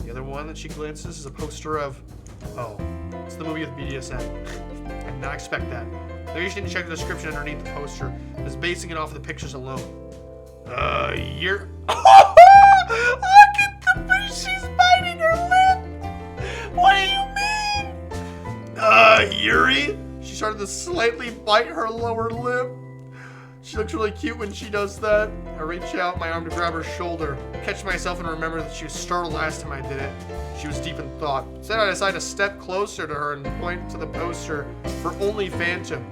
The other one that she glances is a poster of... Oh, it's the movie with BDSM. I did not expect that. Maybe you should check the description underneath the poster. It's basing it off of the pictures alone. You're... Look at the fish! She's biting her lip! What do you mean? Yuri? She started to slightly bite her lower lip. She looks really cute when she does that. I reach out my arm to grab her shoulder, catch myself and remember that she was startled last time I did it. She was deep in thought. Instead, I decide to step closer to her and point to the poster for Only Phantom.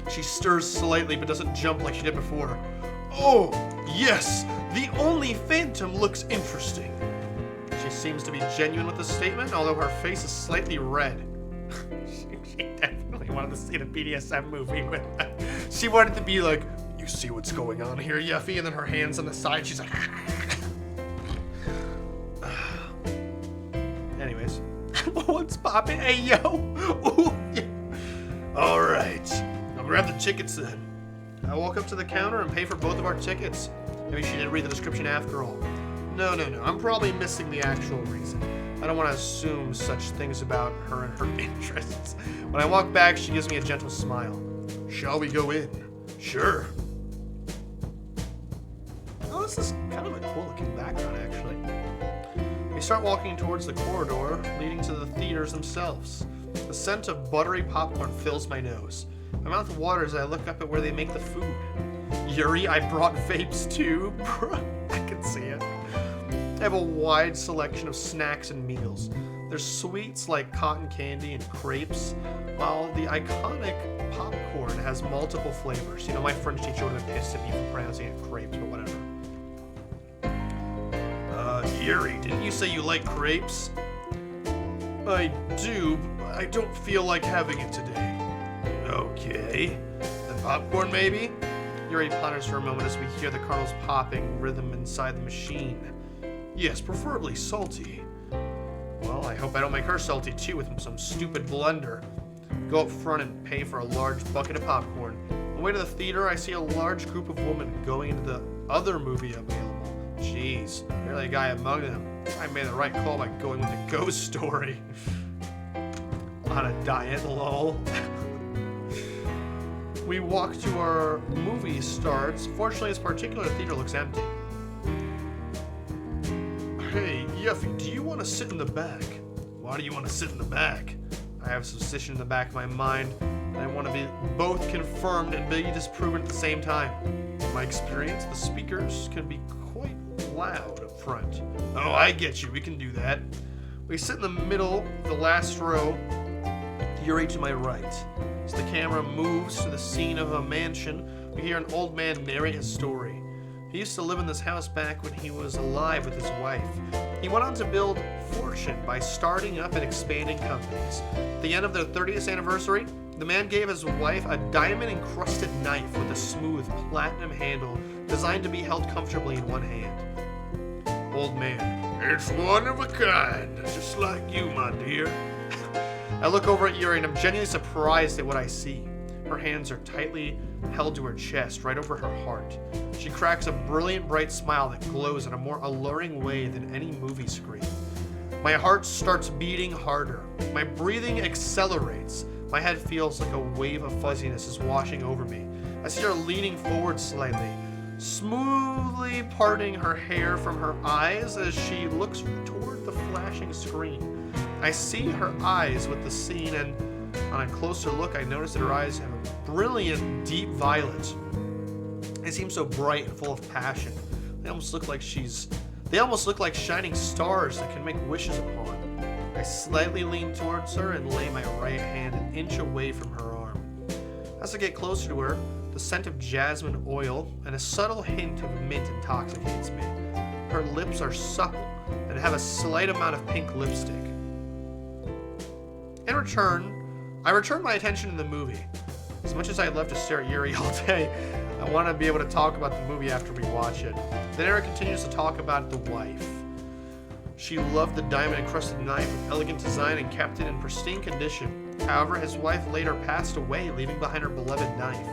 She stirs slightly but doesn't jump like she did before. Oh, yes, the Only Phantom looks interesting. She seems to be genuine with the statement, although her face is slightly red. She definitely wanted to see the BDSM movie with her. She wanted to be like, you see what's going on here, Yuffie? And then her hands on the side, she's like... Anyways. What's poppin'? Hey, yo! Ooh, yeah. Alright. I'll grab the tickets then. I walk up to the counter and pay for both of our tickets. Maybe she didn't read the description after all. No. I'm probably missing the actual reason. I don't want to assume such things about her and her interests. When I walk back, she gives me a gentle smile. Shall we go in? Sure. Oh, this is kind of a cool looking background, actually. We start walking towards the corridor leading to the theaters themselves. The scent of buttery popcorn fills my nose. My mouth waters as I look up at where they make the food. Yuri, I brought vapes too. I can see it. I have a wide selection of snacks and meals. There's sweets like cotton candy and crepes, while the iconic popcorn has multiple flavors. You know, my French teacher would have been pissed at me for pronouncing it crepes, but whatever. Yuri, didn't you say you like crepes? I do, but I don't feel like having it today. Okay. The popcorn, maybe? Yuri ponders for a moment as we hear the kernels popping rhythm inside the machine. Yes, preferably salty. Well, I hope I don't make her salty too with some stupid blunder. Go up front and pay for a large bucket of popcorn. On the way to the theater, I see a large group of women going into the other movie available. Jeez, barely a guy among them. I made the right call by going with the ghost story. On a diet, lol. We walk to our movie starts. Fortunately, this particular theater looks empty. Hey, Yuffie, do you want to sit in the back? Why do you want to sit in the back? I have a suspicion in the back of my mind, and I want to be both confirmed and be disproven at the same time. In my experience, the speakers can be quite loud up front. Oh, I get you. We can do that. We sit in the middle, the last row. Yuri to my right. As the camera moves to the scene of a mansion, we hear an old man narrate his story. He used to live in this house back when he was alive with his wife. He went on to build fortune by starting up and expanding companies. At the end of their 30th anniversary, the man gave his wife a diamond-encrusted knife with a smooth platinum handle designed to be held comfortably in one hand. Old man, it's one of a kind, just like you, my dear. I look over at Yuri and I'm genuinely surprised at what I see. Her hands are tightly held to her chest, right over her heart. She cracks a brilliant, bright smile that glows in a more alluring way than any movie screen. My heart starts beating harder. My breathing accelerates. My head feels like a wave of fuzziness is washing over me. I see her leaning forward slightly, smoothly parting her hair from her eyes as she looks toward the flashing screen. I see her eyes with the scene, and on a closer look, I notice that her eyes have a brilliant, deep violet. They seem so bright and full of passion. They almost look like shining stars that can make wishes upon. I slightly lean towards her and lay my right hand an inch away from her arm. As I get closer to her, the scent of jasmine oil and a subtle hint of mint intoxicates me. Her lips are supple and have a slight amount of pink lipstick. In return, I return my attention to the movie. As much as I'd love to stare at Yuri all day, I want to be able to talk about the movie after we watch it. Then Eric continues to talk about the wife. She loved the diamond-encrusted knife with elegant design and kept it in pristine condition. However, his wife later passed away, leaving behind her beloved knife.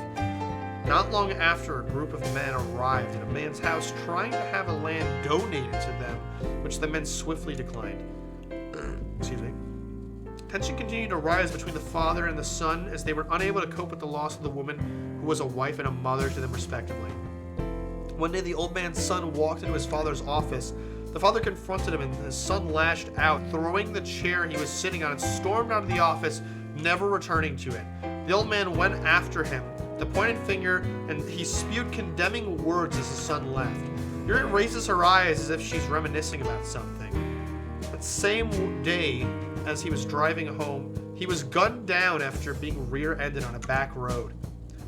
Not long after, a group of men arrived at a man's house trying to have a land donated to them, which the men swiftly declined. Excuse me. Tension continued to rise between the father and the son as they were unable to cope with the loss of the woman who was a wife and a mother to them respectively. One day, the old man's son walked into his father's office. The father confronted him, and his son lashed out, throwing the chair he was sitting on and stormed out of the office, never returning to it. The old man went after him, the pointed finger, and he spewed condemning words as his son left. Yuri raises her eyes as if she's reminiscing about something. That same day, as he was driving home, he was gunned down after being rear-ended on a back road.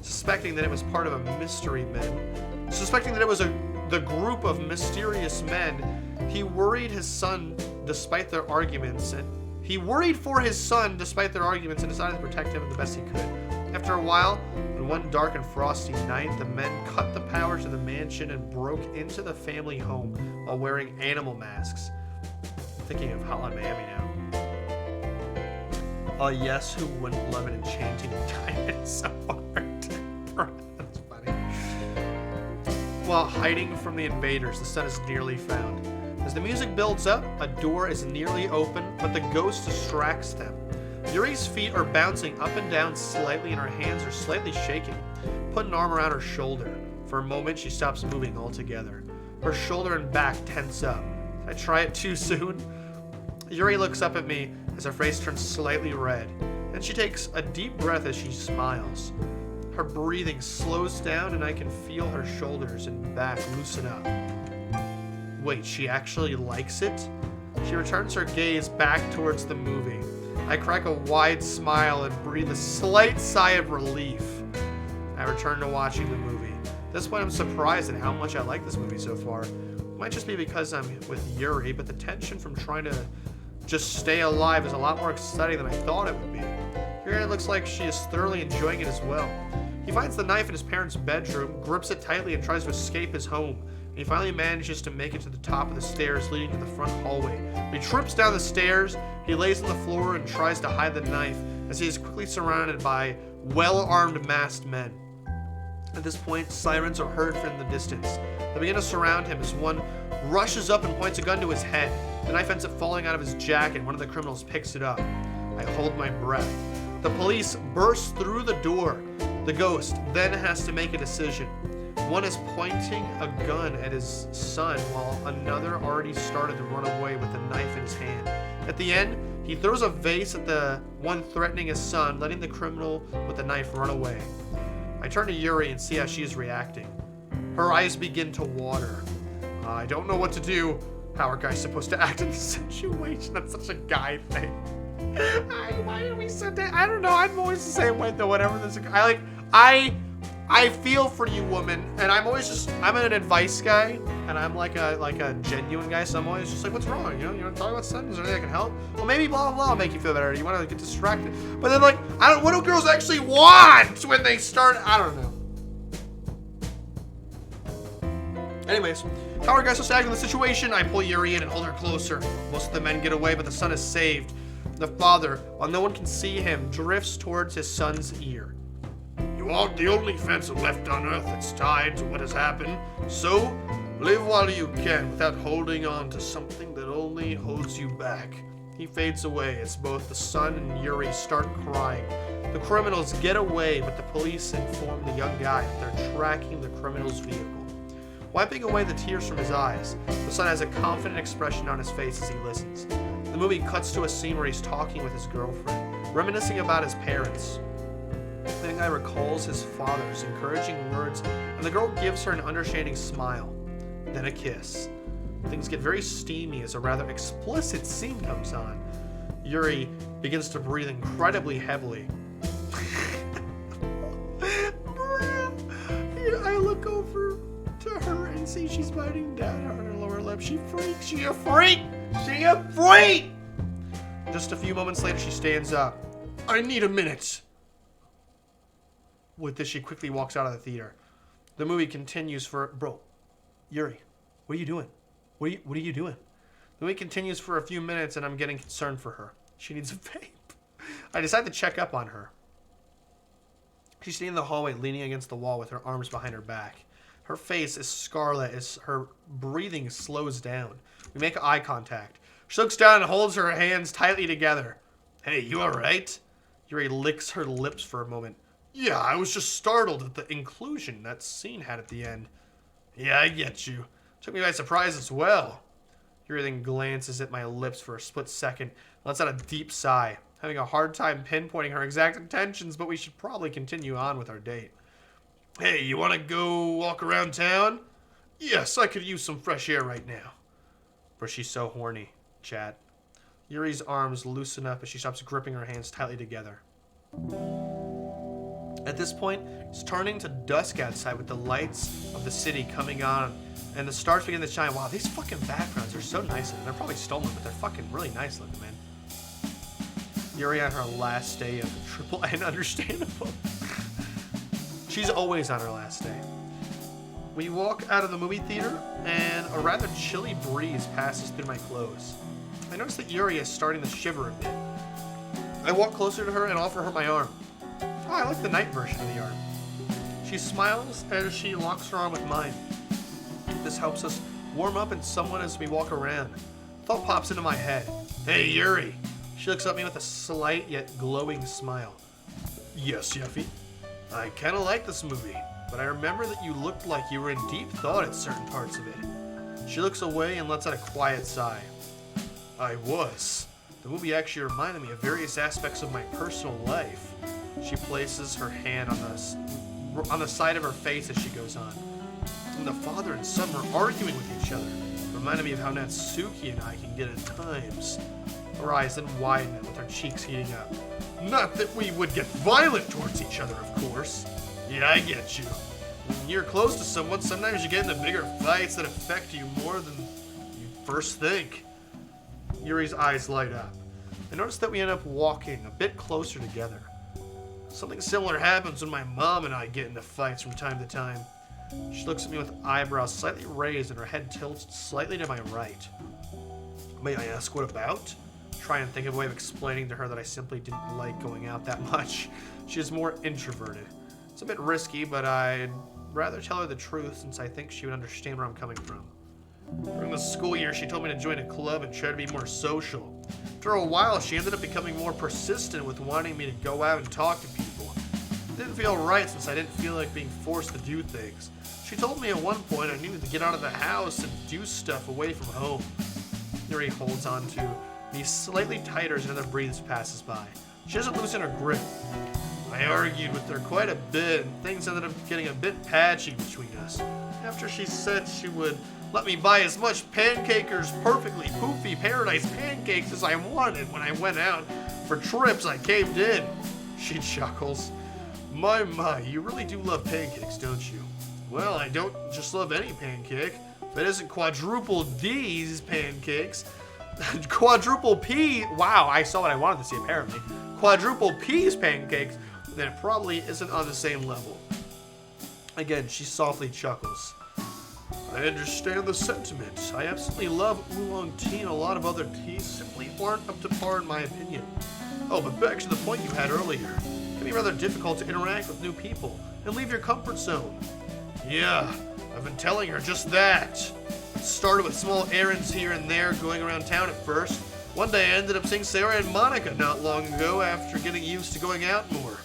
Suspecting that it was part of a mystery men, suspecting that it was the group of mysterious men, he worried his son despite their arguments, and he worried for his son despite their arguments and decided to protect him the best he could. After a while, on one dark and frosty night, the men cut the power to the mansion and broke into the family home while wearing animal masks. I'm thinking of Hotline Miami now. Oh yes, who wouldn't love an enchanting diamond so hard? That's funny. While hiding from the invaders, the son is nearly found. As the music builds up, a door is nearly open, but the ghost distracts them. Yuri's feet are bouncing up and down slightly and her hands are slightly shaking. Put an arm around her shoulder. For a moment, she stops moving altogether. Her shoulder and back tense up. Did I try it too soon? Yuri looks up at me as her face turns slightly red. Then she takes a deep breath as she smiles. Her breathing slows down and I can feel her shoulders and back loosen up. Wait, she actually likes it? She returns her gaze back towards the movie. I crack a wide smile and breathe a slight sigh of relief. I return to watching the movie. At this point, I'm surprised at how much I like this movie so far. It might just be because I'm with Yuri, but the tension from trying to just stay alive is a lot more exciting than I thought it would be. Yuri looks like she is thoroughly enjoying it as well. He finds the knife in his parents' bedroom, grips it tightly, and tries to escape his home. He finally manages to make it to the top of the stairs leading to the front hallway. When he trips down the stairs, he lays on the floor and tries to hide the knife as he is quickly surrounded by well-armed masked men. At this point, sirens are heard from the distance. They begin to surround him as one rushes up and points a gun to his head. The knife ends up falling out of his jacket. One of the criminals picks it up. I hold my breath. The police burst through the door. The ghost then has to make a decision. One is pointing a gun at his son while another already started to run away with a knife in his hand. At the end, he throws a vase at the one threatening his son, letting the criminal with the knife run away. I turn to Yuri and see how she is reacting. Her eyes begin to water. I don't know what to do. How are guys supposed to act in this situation? That's such a guy thing. Why are we so dead? I don't know. I'm always the same way though. Whenever there's a guy, I feel for you, woman, and I'm an advice guy, and I'm like a genuine guy, so I'm always just like, what's wrong? You want to talk about something? Is there anything I can help? Well, maybe blah blah blah will make you feel better. You want to get distracted, but then like, what do girls actually want when they start? I don't know. Anyways, how are guys supposed to act in the situation? I pull Yuri in and hold her closer. Most of the men get away, but the son is saved. The father, while no one can see him, drifts towards his son's ear. You aren't the only fence left on Earth that's tied to what has happened, so live while you can without holding on to something that only holds you back. He fades away as both the son and Yuri start crying. The criminals get away, but the police inform the young guy that they're tracking the criminal's vehicle. Wiping away the tears from his eyes, the son has a confident expression on his face as he listens. The movie cuts to a scene where he's talking with his girlfriend, reminiscing about his parents. The young guy recalls his father's encouraging words, and the girl gives her an understanding smile, then a kiss. Things get very steamy as a rather explicit scene comes on. Yuri begins to breathe incredibly heavily. I look over to her and see she's biting down on her lower lip. She freaks. She a freak. She a freak. Just a few moments later, she stands up. I need a minute. With this, she quickly walks out of the theater. The movie continues for... Bro, Yuri, what are you doing? What are you doing? The movie continues for a few minutes, and I'm getting concerned for her. She needs a vape. I decide to check up on her. She's sitting in the hallway, leaning against the wall with her arms behind her back. Her face is scarlet as her breathing slows down. We make eye contact. She looks down and holds her hands tightly together. Hey, you alright? Yuri licks her lips for a moment. Yeah, I was just startled at the inclusion that scene had at the end. Yeah, I get you. Took me by surprise as well. Yuri then glances at my lips for a split second, lets out a deep sigh, having a hard time pinpointing her exact intentions, but we should probably continue on with our date. Hey, you want to go walk around town? Yes, I could use some fresh air right now. But she's so horny, chat. Yuri's arms loosen up as she stops gripping her hands tightly together. At this point, it's turning to dusk outside with the lights of the city coming on and the stars begin to shine. Wow, these fucking backgrounds are so nice looking. They're probably stolen, but they're fucking really nice looking, man. Yuri on her last day of triple N, understandable. She's always on her last day. We walk out of the movie theater, and a rather chilly breeze passes through my clothes. I notice that Yuri is starting to shiver a bit. I walk closer to her and offer her my arm. Oh, I like the night version of the arm. She smiles as she locks her arm with mine. This helps us warm up and somewhat as we walk around. Thought pops into my head. Hey, Yuri. She looks at me with a slight yet glowing smile. Yes, Yeffy. I kind of like this movie, but I remember that you looked like you were in deep thought at certain parts of it. She looks away and lets out a quiet sigh. I was. The movie actually reminded me of various aspects of my personal life. She places her hand on the side of her face as she goes on. And the father and son were arguing with each other. Reminded me of how Natsuki and I can get at times. Her eyes then widen with her cheeks heating up. Not that we would get violent towards each other, of course. Yeah, I get you. When you're close to someone, sometimes you get into bigger fights that affect you more than you first think. Yuri's eyes light up. I notice that we end up walking a bit closer together. Something similar happens when my mom and I get into fights from time to time. She looks at me with eyebrows slightly raised and her head tilts slightly to my right. May I ask what about? Try and think of a way of explaining to her that I simply didn't like going out that much. She is more introverted. It's a bit risky, but I'd rather tell her the truth since I think she would understand where I'm coming from. During the school year, she told me to join a club and try to be more social. After a while, she ended up becoming more persistent with wanting me to go out and talk to people. It didn't feel right since I didn't feel like being forced to do things. She told me at one point I needed to get out of the house and do stuff away from home. Yuri holds on to me slightly tighter as another breeze passes by. She doesn't loosen her grip. I argued with her quite a bit, and things ended up getting a bit patchy between us. After she said she would let me buy as much Pancakers Perfectly Poofy Paradise pancakes as I wanted when I went out for trips, I caved in. She chuckles. My, you really do love pancakes, don't you? Well, I don't just love any pancake. If it isn't quadruple D's pancakes, quadruple P, wow, I saw what I wanted to see apparently. Quadruple P's pancakes, then it probably isn't on the same level. Again, she softly chuckles. I understand the sentiment. I absolutely love oolong tea and a lot of other teas simply aren't up to par in my opinion. Oh, but back to the point you had earlier. It can be rather difficult to interact with new people and leave your comfort zone. Yeah, I've been telling her just that. It started with small errands here and there going around town at first. One day I ended up seeing Sarah and Monika not long ago after getting used to going out more.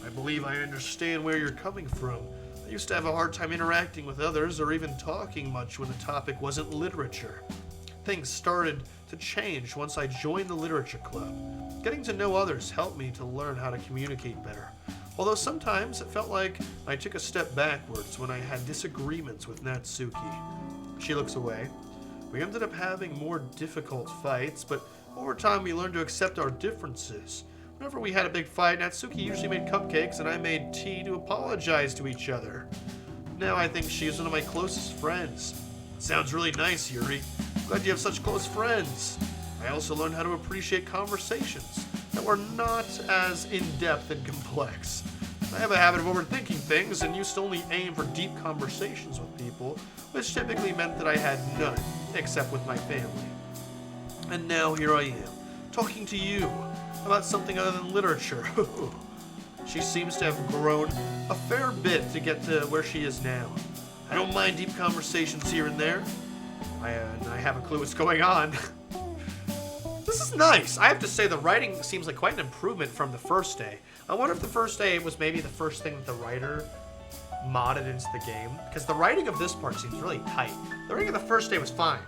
I believe I understand where you're coming from. I used to have a hard time interacting with others or even talking much when the topic wasn't literature. Things started to change once I joined the literature club. Getting to know others helped me to learn how to communicate better. Although sometimes it felt like I took a step backwards when I had disagreements with Natsuki. She looks away. We ended up having more difficult fights, but over time we learned to accept our differences. Whenever we had a big fight, Natsuki usually made cupcakes and I made tea to apologize to each other. Now I think she is one of my closest friends. Sounds really nice, Yuri. Glad you have such close friends. I also learned how to appreciate conversations that were not as in-depth and complex. I have a habit of overthinking things and used to only aim for deep conversations with people, which typically meant that I had none, except with my family. And now here I am, talking to you about something other than literature. She seems to have grown a fair bit to get to where she is now. I don't mind deep conversations here and there. I have a clue what's going on. This is nice. I have to say the writing seems like quite an improvement from the first day. I wonder if the first day was maybe the first thing that the writer modded into the game, because the writing of this part seems really tight. The writing of the first day was fine.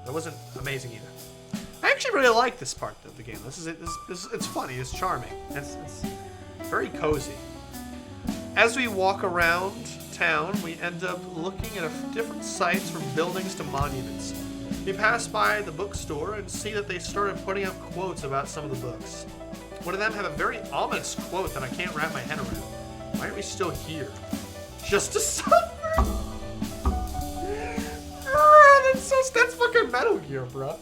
It wasn't amazing either. I actually really like this part of the game. It's funny. It's charming. It's very cozy. As we walk around town, we end up looking at different sites from buildings to monuments. We pass by the bookstore and see that they started putting up quotes about some of the books. One of them have a very ominous quote that I can't wrap my head around. Why are we still here? Just to suffer? That's fucking Metal Gear, bro.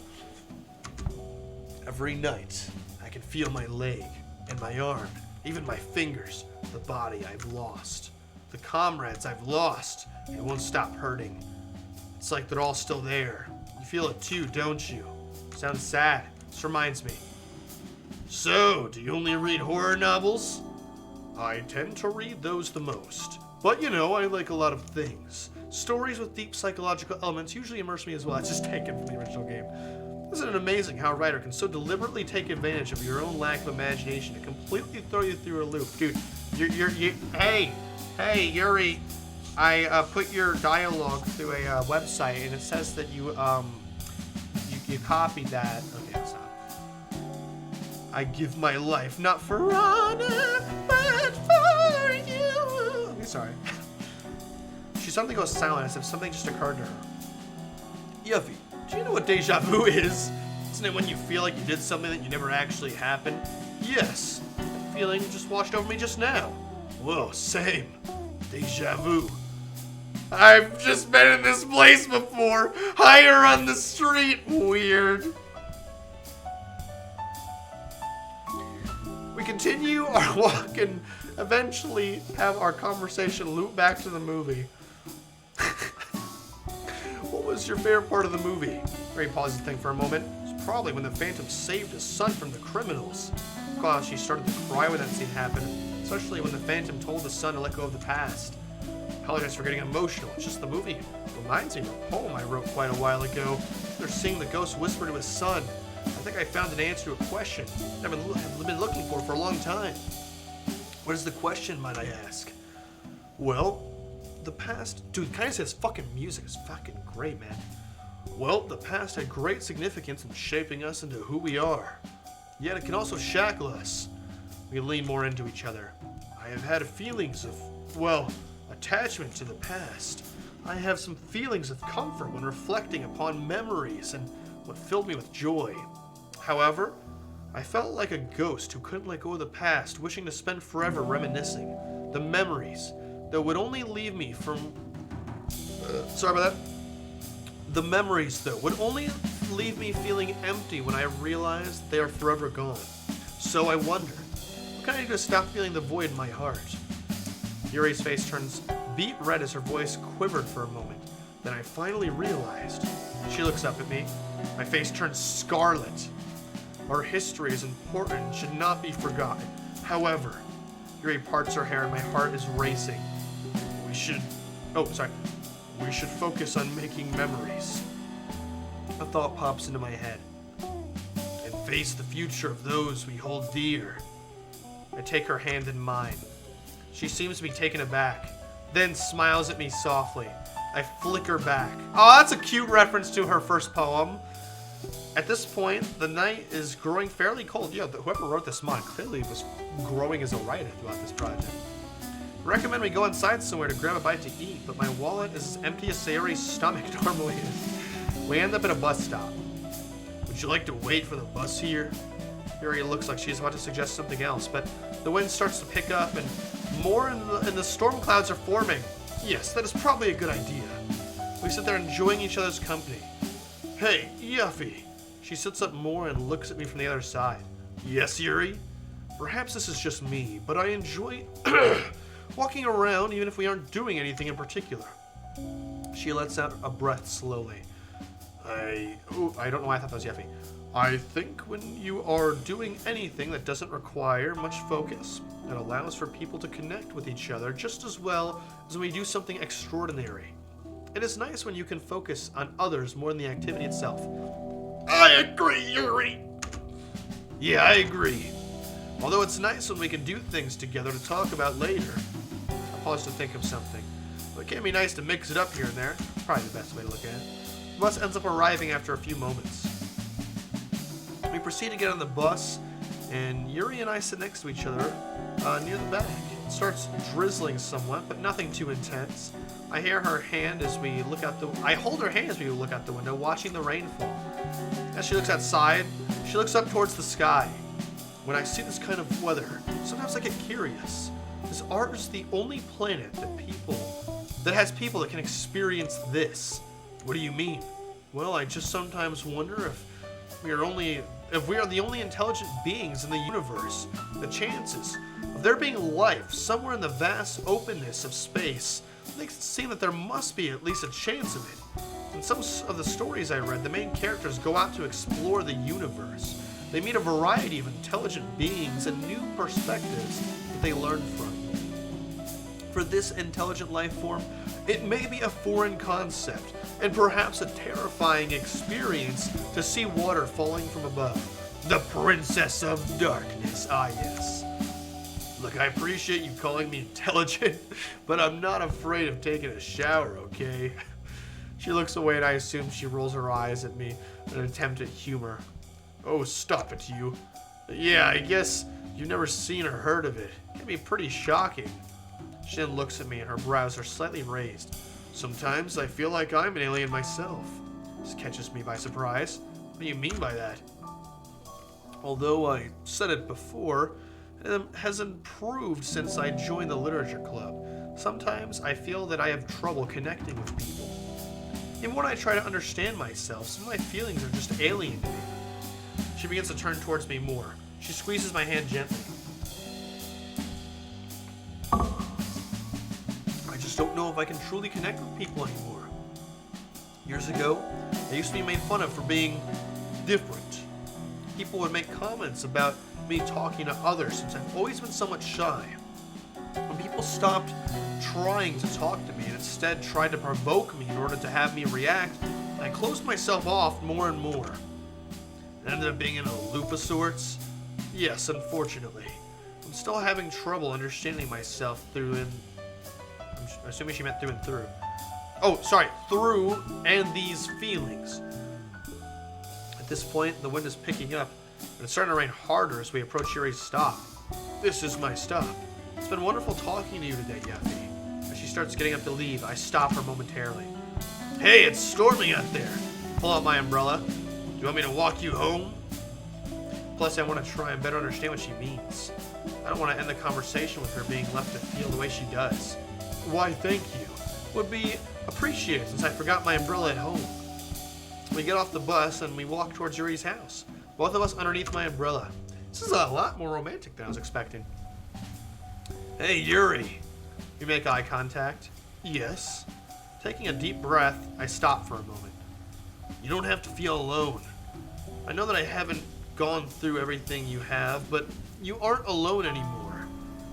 Every night, I can feel my leg and my arm, even my fingers, the body I've lost. The comrades I've lost, it won't stop hurting. It's like they're all still there. You feel it too, don't you? Sounds sad. This reminds me. So, do you only read horror novels? I tend to read those the most. But you know, I like a lot of things. Stories with deep psychological elements usually immerse me as well. It's just taken from the original game. Isn't it amazing how a writer can so deliberately take advantage of your own lack of imagination to completely throw you through a loop? Dude, hey, Yuri, I put your dialogue through a website and it says that you copied that. Okay, stop. I give my life not for honor, but for you. Okay, sorry. She suddenly goes silent as if something just occurred to her. Yuffie, do you know what deja vu is? Isn't it when you feel like you did something that you never actually happened? Yes. That feeling just washed over me just now. Whoa, same. Deja vu. I've just been in this place before. Higher on the street. Weird. We continue our walk and eventually have our conversation loop back to the movie. What was your favorite part of the movie? Ray pauses to think for a moment. It's probably when the Phantom saved his son from the criminals. Gosh, she started to cry when that scene happened, especially when the Phantom told the son to let go of the past. I apologize for getting emotional. It's just the movie reminds me of a poem I wrote quite a while ago. They're seeing the ghost whisper to his son. I think I found an answer to a question I've been looking for a long time. What is the question, might I ask? Well, the past... Dude, kind of says fucking music is fucking great, man. Well, the past had great significance in shaping us into who we are. Yet it can also shackle us. We lean more into each other. I have had feelings of, well, attachment to the past. I have some feelings of comfort when reflecting upon memories and what filled me with joy. However, I felt like a ghost who couldn't let go of the past, wishing to spend forever reminiscing. The memories that would only leave me from... sorry about that. The memories, though, would only leave me feeling empty when I realized they are forever gone. So I wonder, what can I do to stop feeling the void in my heart? Yuri's face turns beet red as her voice quivered for a moment. Then I finally realized. She looks up at me. My face turns scarlet. Our history is important and should not be forgotten. However, Yuri parts her hair and my heart is racing. We should focus on making memories. A thought pops into my head. And face the future of those we hold dear. I take her hand in mine. She seems to be taken aback, then smiles at me softly. I flicker back. Oh, that's a cute reference to her first poem. At this point, the night is growing fairly cold. Yeah, whoever wrote this mod clearly was growing as a writer throughout this project. I recommend we go inside somewhere to grab a bite to eat, but my wallet is as empty as Sayori's stomach normally is. We end up at a bus stop. Would you like to wait for the bus here? Yuri looks like she's about to suggest something else, but the wind starts to pick up and more in the storm clouds are forming. Yes, that is probably a good idea. We sit there enjoying each other's company. Hey, Yuffie. She sits up more and looks at me from the other side. Yes, Yuri? Perhaps this is just me, but I enjoy walking around even if we aren't doing anything in particular. She lets out a breath slowly. I don't know why I thought that was Yuffie. I think when you are doing anything that doesn't require much focus, it allows for people to connect with each other just as well as when we do something extraordinary. It is nice when you can focus on others more than the activity itself. I agree, Yuri. Yeah, I agree. Although it's nice when we can do things together to talk about later. I pause to think of something. But it can be nice to mix it up here and there. Probably the best way to look at it. The bus ends up arriving after a few moments. We proceed to get on the bus, and Yuri and I sit next to each other near the back. It starts drizzling somewhat, but nothing too intense. I hear her hand as we look out I hold her hand as we look out the window, watching the rain fall. As she looks outside, she looks up towards the sky. When I see this kind of weather, sometimes I get curious. Is Mars the only planet that has people that can experience this? What do you mean? Well, I just sometimes wonder if we are the only intelligent beings in the universe. The chances of there being life somewhere in the vast openness of space makes it seem that there must be at least a chance of it. In some of the stories I read, the main characters go out to explore the universe. They meet a variety of intelligent beings and new perspectives that they learn from. For this intelligent life form, it may be a foreign concept, and perhaps a terrifying experience to see water falling from above. The Princess of Darkness, yes. Look, I appreciate you calling me intelligent, but I'm not afraid of taking a shower, okay? She looks away and I assume she rolls her eyes at me in an attempt at humor. Oh, stop it, you. Yeah, I guess you've never seen or heard of it. It can be pretty shocking. She then looks at me and her brows are slightly raised. Sometimes I feel like I'm an alien myself. This catches me by surprise. What do you mean by that? Although I said it before, it has improved since I joined the literature club. Sometimes I feel that I have trouble connecting with people. Even when I try to understand myself, some of my feelings are just alien to me. She begins to turn towards me more. She squeezes my hand gently. I just don't know if I can truly connect with people anymore. Years ago, I used to be made fun of for being different. People would make comments about me talking to others since I've always been somewhat shy. When people stopped trying to talk to me and instead tried to provoke me in order to have me react, I closed myself off more and more. It ended up being in a loop of sorts. Yes, unfortunately. I'm still having trouble understanding myself through and... I'm assuming she meant through and through. Oh, sorry, through and these feelings. At this point, the wind is picking up, and it's starting to rain harder as we approach Yuri's stop. This is my stop. It's been wonderful talking to you today, Yuffie. As she starts getting up to leave, I stop her momentarily. Hey, it's storming out there. Pull out my umbrella. Do you want me to walk you home? Plus, I want to try and better understand what she means. I don't want to end the conversation with her being left to feel the way she does. Why, thank you. Would be appreciated since I forgot my umbrella at home. We get off the bus and we walk towards Yuri's house. Both of us underneath my umbrella. This is a lot more romantic than I was expecting. Hey, Yuri. We make eye contact. Yes. Taking a deep breath, I stop for a moment. You don't have to feel alone. I know that I haven't gone through everything you have, but you aren't alone anymore.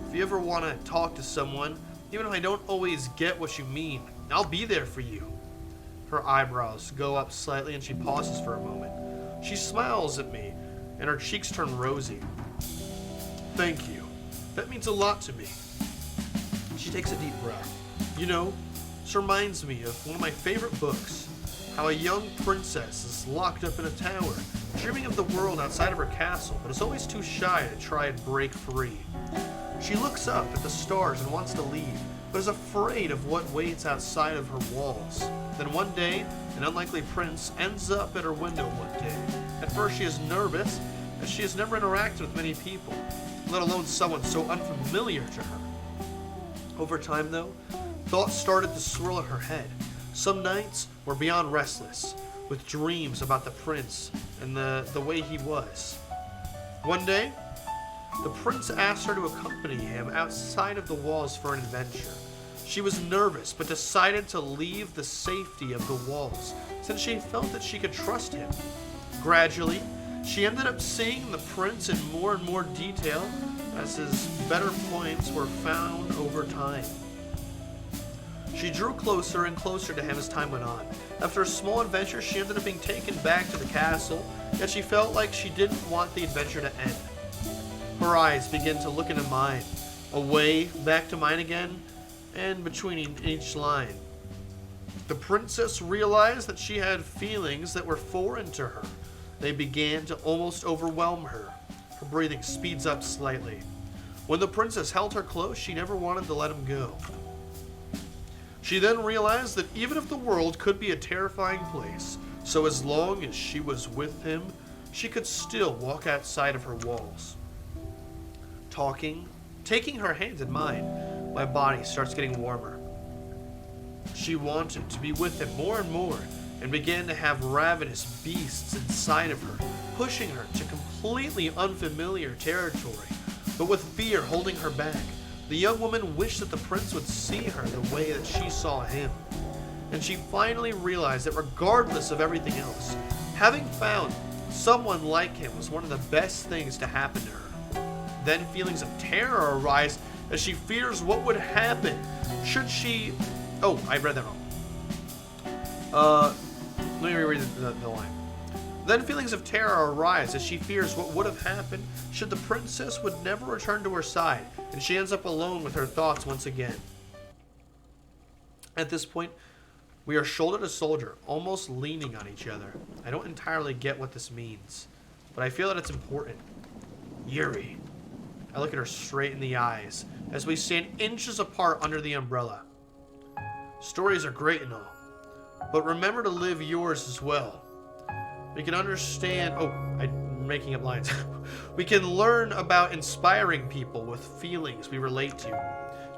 If you ever want to talk to someone, even if I don't always get what you mean, I'll be there for you. Her eyebrows go up slightly and she pauses for a moment. She smiles at me and her cheeks turn rosy. Thank you. That means a lot to me. She takes a deep breath. You know, this reminds me of one of my favorite books. How a young princess is locked up in a tower, dreaming of the world outside of her castle, but is always too shy to try and break free. She looks up at the stars and wants to leave, but is afraid of what waits outside of her walls. Then one day, an unlikely prince ends up at her window one day. At first she is nervous, as she has never interacted with many people, let alone someone so unfamiliar to her. Over time, though, thoughts started to swirl in her head. Some nights were beyond restless, with dreams about the prince and the way he was. One day, the prince asked her to accompany him outside of the walls for an adventure. She was nervous, but decided to leave the safety of the walls, since she felt that she could trust him. Gradually, she ended up seeing the prince in more and more detail as his better points were found over time. She drew closer and closer to him as time went on. After a small adventure, she ended up being taken back to the castle, yet she felt like she didn't want the adventure to end. Her eyes began to look into mine, away, back to mine again, and between each line. The princess realized that she had feelings that were foreign to her. They began to almost overwhelm her. Her breathing speeds up slightly. When the princess held her close, she never wanted to let him go. She then realized that even if the world could be a terrifying place, so as long as she was with him, she could still walk outside of her walls. Talking, taking her hand in mine, my body starts getting warmer. She wanted to be with him more and more, and began to have ravenous beasts inside of her, pushing her to completely unfamiliar territory, but with fear holding her back. The young woman wished that the prince would see her the way that she saw him. And she finally realized that regardless of everything else, having found someone like him was one of the best things to happen to her. Then feelings of terror arise as she fears what would happen should she... Oh, I read that wrong. Let me reread the line. Then feelings of terror arise as she fears what would have happened should the princess would never return to her side, and she ends up alone with her thoughts once again. At this point, we are shoulder to shoulder, almost leaning on each other. I don't entirely get what this means, but I feel that it's important. Yuri. I look at her straight in the eyes as we stand inches apart under the umbrella. Stories are great and all, but remember to live yours as well. We can understand... Oh, I'm making up lines. We can learn about inspiring people with feelings we relate to.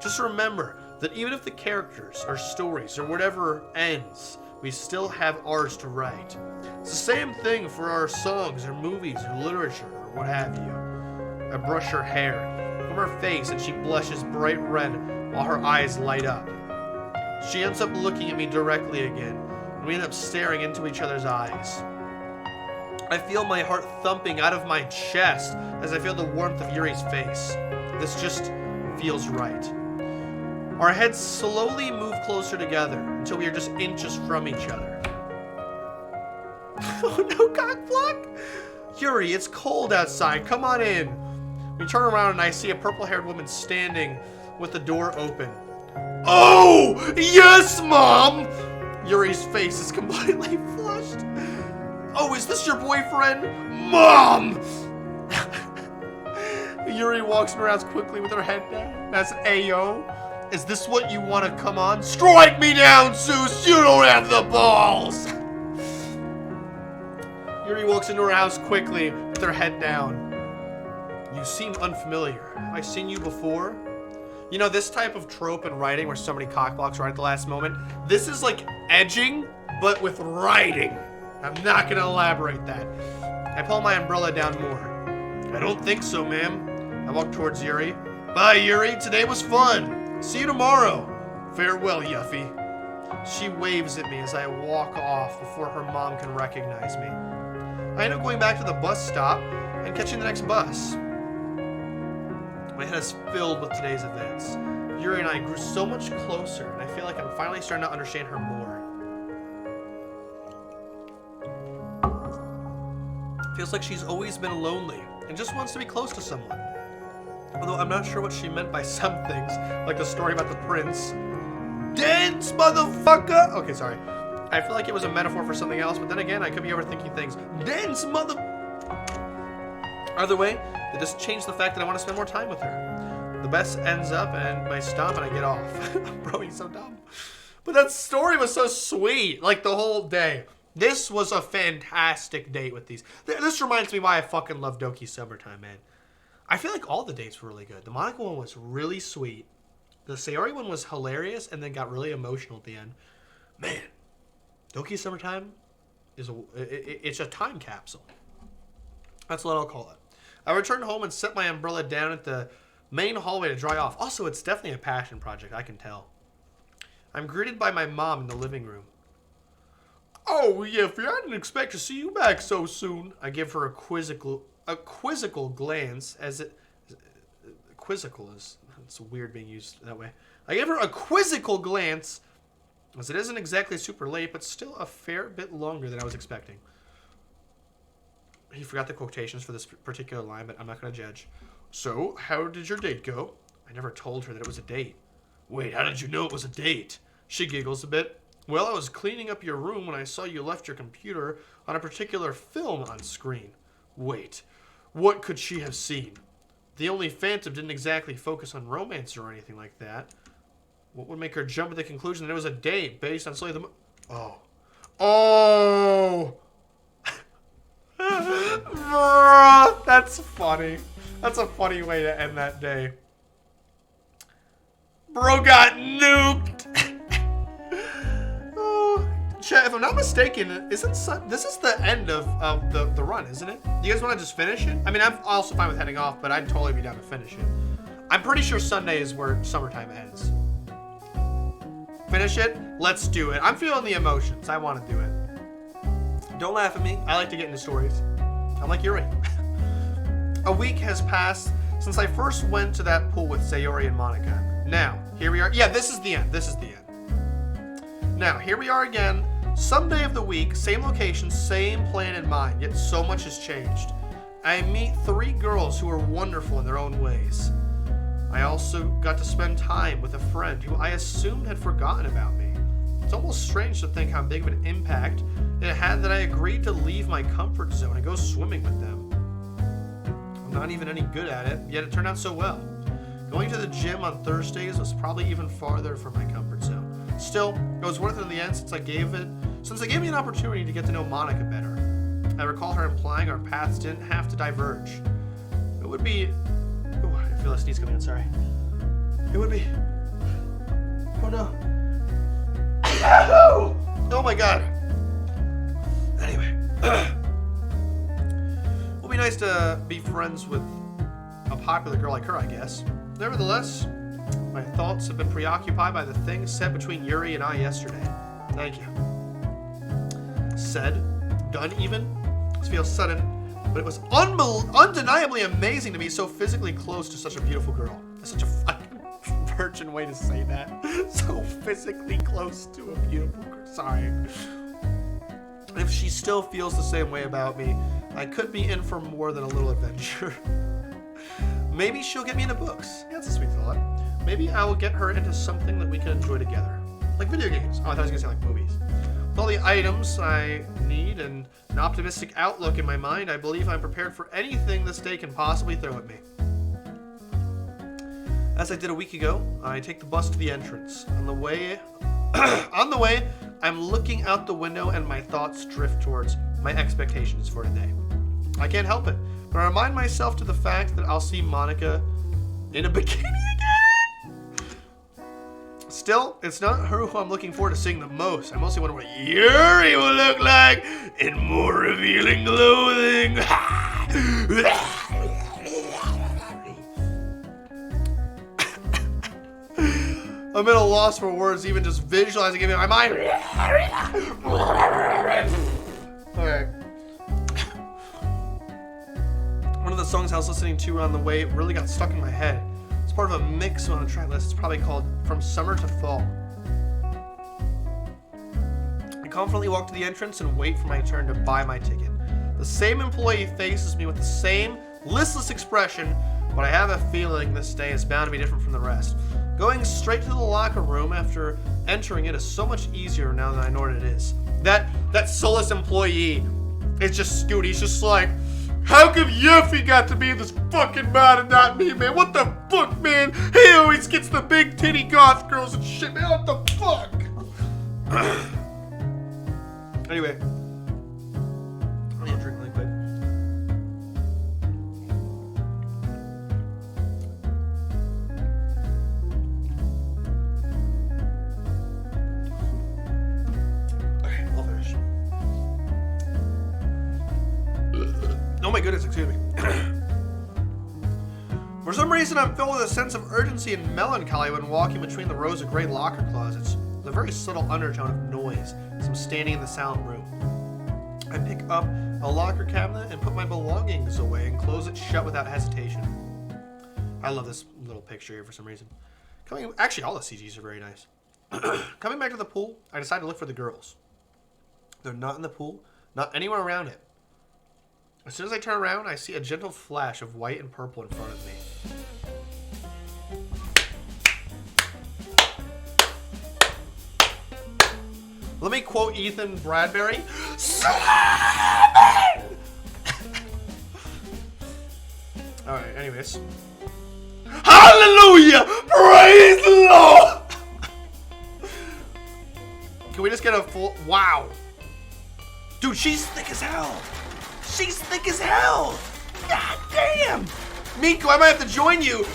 Just remember that even if the characters or stories or whatever ends, we still have ours to write. It's the same thing for our songs or movies or literature or what have you. I brush her hair from her face and she blushes bright red while her eyes light up. She ends up looking at me directly again, and we end up staring into each other's eyes. I feel my heart thumping out of my chest as I feel the warmth of Yuri's face. This just feels right. Our heads slowly move closer together until we are just inches from each other. Oh no, cockblock! Yuri, it's cold outside. Come on in. We turn around and I see a purple-haired woman standing with the door open. Oh, yes, Mom! Yuri's face is completely flushed. Oh, is this your boyfriend? Mom! Yuri walks around quickly with her head down. That's Ayo. Is this what you want to come on? Strike me down, Zeus! You don't have the balls! Yuri walks into her house quickly with her head down. You seem unfamiliar. Have I seen you before? You know, this type of trope in writing where somebody cockblocks right at the last moment, this is like edging, but with writing. I'm not going to elaborate that. I pull my umbrella down more. I don't think so, ma'am. I walk towards Yuri. Bye, Yuri. Today was fun. See you tomorrow. Farewell, Yuffie. She waves at me as I walk off before her mom can recognize me. I end up going back to the bus stop and catching the next bus. My head is filled with today's events. Yuri and I grew so much closer, and I feel like I'm finally starting to understand her more. Feels like she's always been lonely and just wants to be close to someone. Although I'm not sure what she meant by some things, like the story about the prince. Dance, motherfucker! Okay, sorry. I feel like it was a metaphor for something else, but then again, I could be overthinking things. Dance, mother... Either way, it just changed the fact that I want to spend more time with her. The bus ends up and I stop and I get off. Bro, he's so dumb. But that story was so sweet, like the whole day. This was a fantastic date with these. This reminds me why I fucking love Doki Summertime, man. I feel like all the dates were really good. The Monika one was really sweet. The Sayori one was hilarious and then got really emotional at the end. Man, Doki Summertime is it's a time capsule. That's what I'll call it. I returned home and set my umbrella down at the main hallway to dry off. Also, it's definitely a passion project, I can tell. I'm greeted by my mom in the living room. Oh, Yiffy, I didn't expect to see you back so soon. I give her a quizzical glance as it... Quizzical is... It's weird being used that way. I give her a quizzical glance as it isn't exactly super late, but still a fair bit longer than I was expecting. He forgot the quotations for this particular line, but I'm not going to judge. So, how did your date go? I never told her that it was a date. Wait, how did you know it was a date? She giggles a bit. Well, I was cleaning up your room when I saw you left your computer on a particular film on screen. Wait, what could she have seen? The only Phantom didn't exactly focus on romance or anything like that. What would make her jump to the conclusion that it was a date based on solely the... Oh. Oh! Bruh, that's funny. That's a funny way to end that day. Bro got nuked! Oh. Chat, if I'm not mistaken, this is the end of the run, isn't it? You guys want to just finish it? I mean, I'm also fine with heading off, but I'd totally be down to finish it. I'm pretty sure Sunday is where summertime ends. Finish it? Let's do it. I'm feeling the emotions. I want to do it. Don't laugh at me. I like to get into stories. I'm like Yuri. A week has passed since I first went to that pool with Sayori and Monika. Now, here we are. Yeah, this is the end. This is the end. Now, here we are again. Some day of the week, same location, same plan in mind, yet so much has changed. I meet 3 girls who are wonderful in their own ways. I also got to spend time with a friend who I assumed had forgotten about me. It's almost strange to think how big of an impact it had that I agreed to leave my comfort zone and go swimming with them. I'm not even any good at it, yet it turned out so well. Going to the gym on Thursdays was probably even farther from my comfort zone. Still, it was worth it in the end since they gave me an opportunity to get to know Monika better. I recall her implying our paths didn't have to diverge. It would be... Oh, I feel a sneeze coming in, sorry. It would be... Oh no. Oh my god. Anyway. It would be nice to be friends with a popular girl like her, I guess. Nevertheless, my thoughts have been preoccupied by the things said between Yuri and I yesterday. Thank you. Said, done even. This feels sudden, but it was undeniably amazing to be so physically close to such a beautiful girl. That's such a fucking virgin way to say that. So physically close to a beautiful girl. Sorry. If she still feels the same way about me, I could be in for more than a little adventure. Maybe she'll get me into books. Yeah, that's a sweet thought. Maybe I will get her into something that we can enjoy together. Like video games. Oh, I thought I was going to say like movies. With all the items I need and an optimistic outlook in my mind, I believe I'm prepared for anything this day can possibly throw at me. As I did a week ago, I take the bus to the entrance. On the way, I'm looking out the window and my thoughts drift towards my expectations for today. I can't help it, but I remind myself to the fact that I'll see Monika in a bikini again. Still, it's not her who I'm looking forward to seeing the most. I mostly wonder what Yuri will look like in more revealing clothing. I'm at a loss for words, even just visualizing it in my mind. Okay. One of the songs I was listening to on the way really got stuck in my head. It's part of a mix on the track list. It's probably called From Summer to Fall. I confidently walk to the entrance and wait for my turn to buy my ticket. The same employee faces me with the same listless expression, but I have a feeling this day is bound to be different from the rest. Going straight to the locker room after entering it is so much easier now that I know what it is. That soulless employee is just Scoot. He's just like, how come Yuffie got to be in this fucking mod and not me, man? What the fuck, man? He always gets the big titty goth girls and shit, man. What the fuck? Anyway. I need a drink really quick. Okay, I'll finish. Oh my goodness, excuse me. For some reason, I'm filled with a sense of urgency and melancholy when walking between the rows of gray locker closets. There's a very subtle undertone of noise as I'm standing in the silent room. I pick up a locker cabinet and put my belongings away and close it shut without hesitation. I love this little picture here for some reason. Actually, all the CGs are very nice. Coming back to the pool, I decide to look for the girls. They're not in the pool, not anywhere around it. As soon as I turn around, I see a gentle flash of white and purple in front of me. Let me quote Ethan Bradbury. Alright, anyways. Hallelujah! Praise the Lord! Can we just get a full... Wow. Dude, she's thick as hell. She's thick as hell. God damn. Miko, I might have to join you.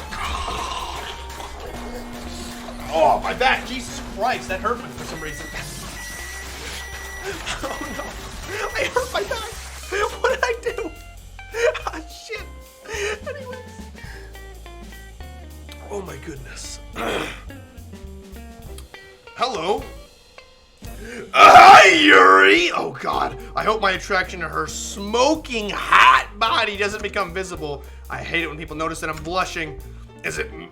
Oh, my back. Jesus Christ, that hurt me for some reason. Oh, no. I hurt my back. What did I do? Ah, shit. Anyways. Oh, my goodness. Hello. Hi, Yuri! Oh, God. I hope my attraction to her smoking hot body doesn't become visible. I hate it when people notice that I'm blushing. Is it me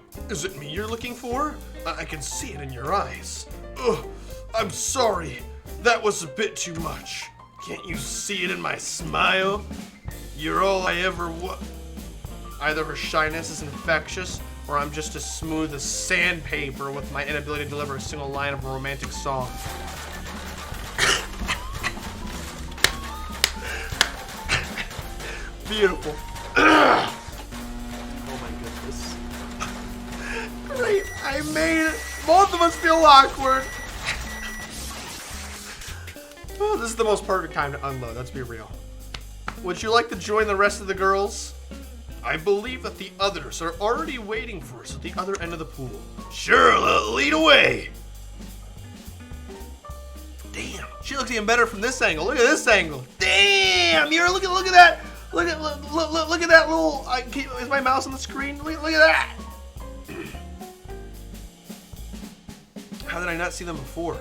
you're looking for? I can see it in your eyes. Ugh, I'm sorry. That was a bit too much. Can't you see it in my smile? You're all I ever was. Either her shyness is infectious, or I'm just as smooth as sandpaper with my inability to deliver a single line of a romantic song. Beautiful. Oh my goodness. Great, I made it. Both of us feel awkward. Oh, this is the most perfect time to unload, let's be real. Would you like to join the rest of the girls? I believe that the others are already waiting for us at the other end of the pool. Sure, lead away. Damn, she looks even better from this angle. Look at this angle. Damn, you're look at that. Look at that little. Is my mouse on the screen? Look at that. How did I not see them before?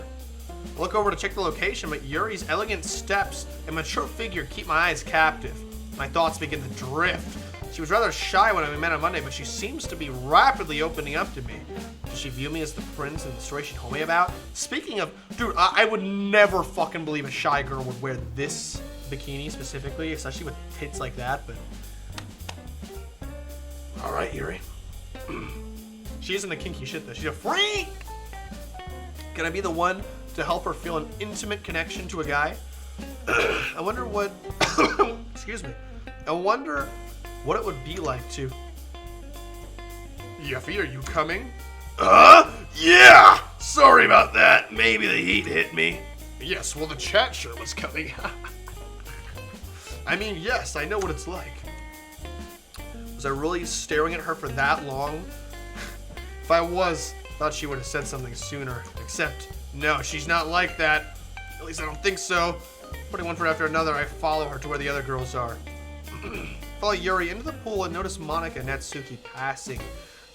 I look over to check the location, but Yuri's elegant steps and mature figure keep my eyes captive. My thoughts begin to drift. She was rather shy when we met on Monday, but she seems to be rapidly opening up to me. Does she view me as the prince in the story she told me about? Speaking of, dude, I would never fucking believe a shy girl would wear this bikini specifically, especially with tits like that, but... Alright, Yuri. She isn't a kinky shit though, she's a freak! Can I be the one to help her feel an intimate connection to a guy? I wonder what... Excuse me. I wonder what it would be like to... Yuffie, are you coming? Yeah! Sorry about that. Maybe the heat hit me. Yes, well the chat sure was coming. I mean, yes, I know what it's like. Was I really staring at her for that long? If I was, thought she would have said something sooner. Except, no, she's not like that. At least I don't think so. Putting one foot after another, I follow her to where the other girls are. Follow Yuri into the pool and notice Monika and Natsuki passing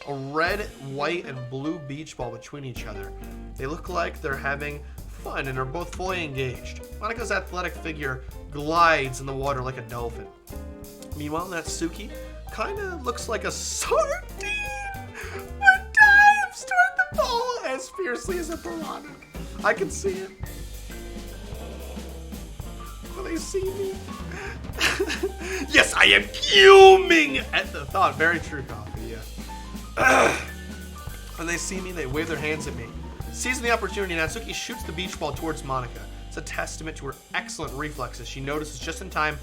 a red, white, and blue beach ball between each other. They look like they're having fun and are both fully engaged. Monika's athletic figure glides in the water like a dolphin. Meanwhile, Natsuki kinda looks like a sardine, but dives toward the ball as fiercely as a piranha. I can see it. Will they see me? Yes, I am fuming at the thought. Very true, Coffee, yeah. When they see me, they wave their hands at me. Seizing the opportunity, Natsuki shoots the beach ball towards Monika. It's a testament to her excellent reflexes. She notices just in time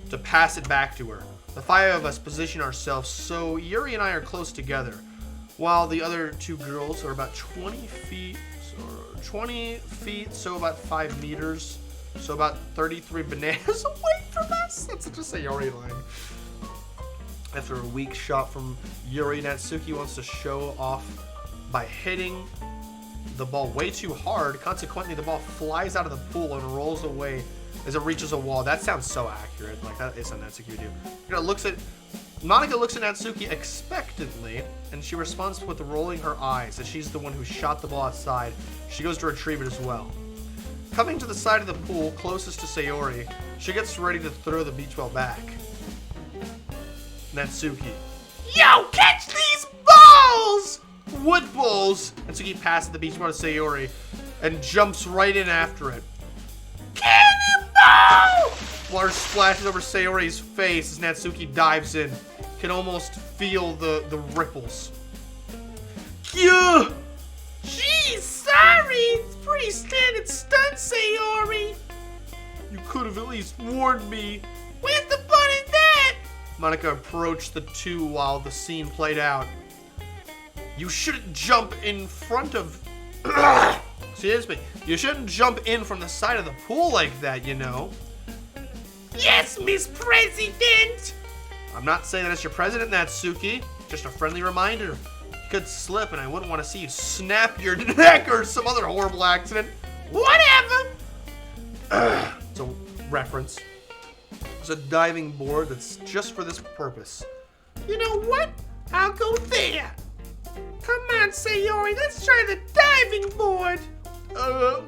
to pass it back to her. The five of us position ourselves so Yuri and I are close together, while the other two girls are about 20 feet, so about 5 meters, so about 33 bananas away from us. That's just a Yuri line. After a weak shot from Yuri, Natsuki wants to show off by hitting the ball way too hard. Consequently, the ball flies out of the pool and rolls away as it reaches a wall. That sounds so accurate. Like, that is something Natsuki would do. Monika looks at Natsuki expectantly, and she responds with rolling her eyes as she's the one who shot the ball outside. She goes to retrieve it as well. Coming to the side of the pool closest to Sayori, she gets ready to throw the beach ball back. Natsuki. Yo, catch these balls! Wood balls! And Suki passes the beach ball to Sayori and jumps right in after it. Cannonball! Water splashes over Sayori's face as Natsuki dives in. You can almost feel the ripples. Yeah! Geez, sorry! It's pretty standard stunt, Sayori! You could have at least warned me. Where's the fun in that? Monika approached the two while the scene played out. You shouldn't jump in front of... Excuse me. You shouldn't jump in from the side of the pool like that, you know. Yes, Miss President! I'm not saying that it's your president, Natsuki. Just a friendly reminder. You could slip and I wouldn't want to see you snap your neck or some other horrible accident. Whatever! It's a reference. It's a diving board that's just for this purpose. You know what? I'll go there. Come on, Sayori, let's try the diving board.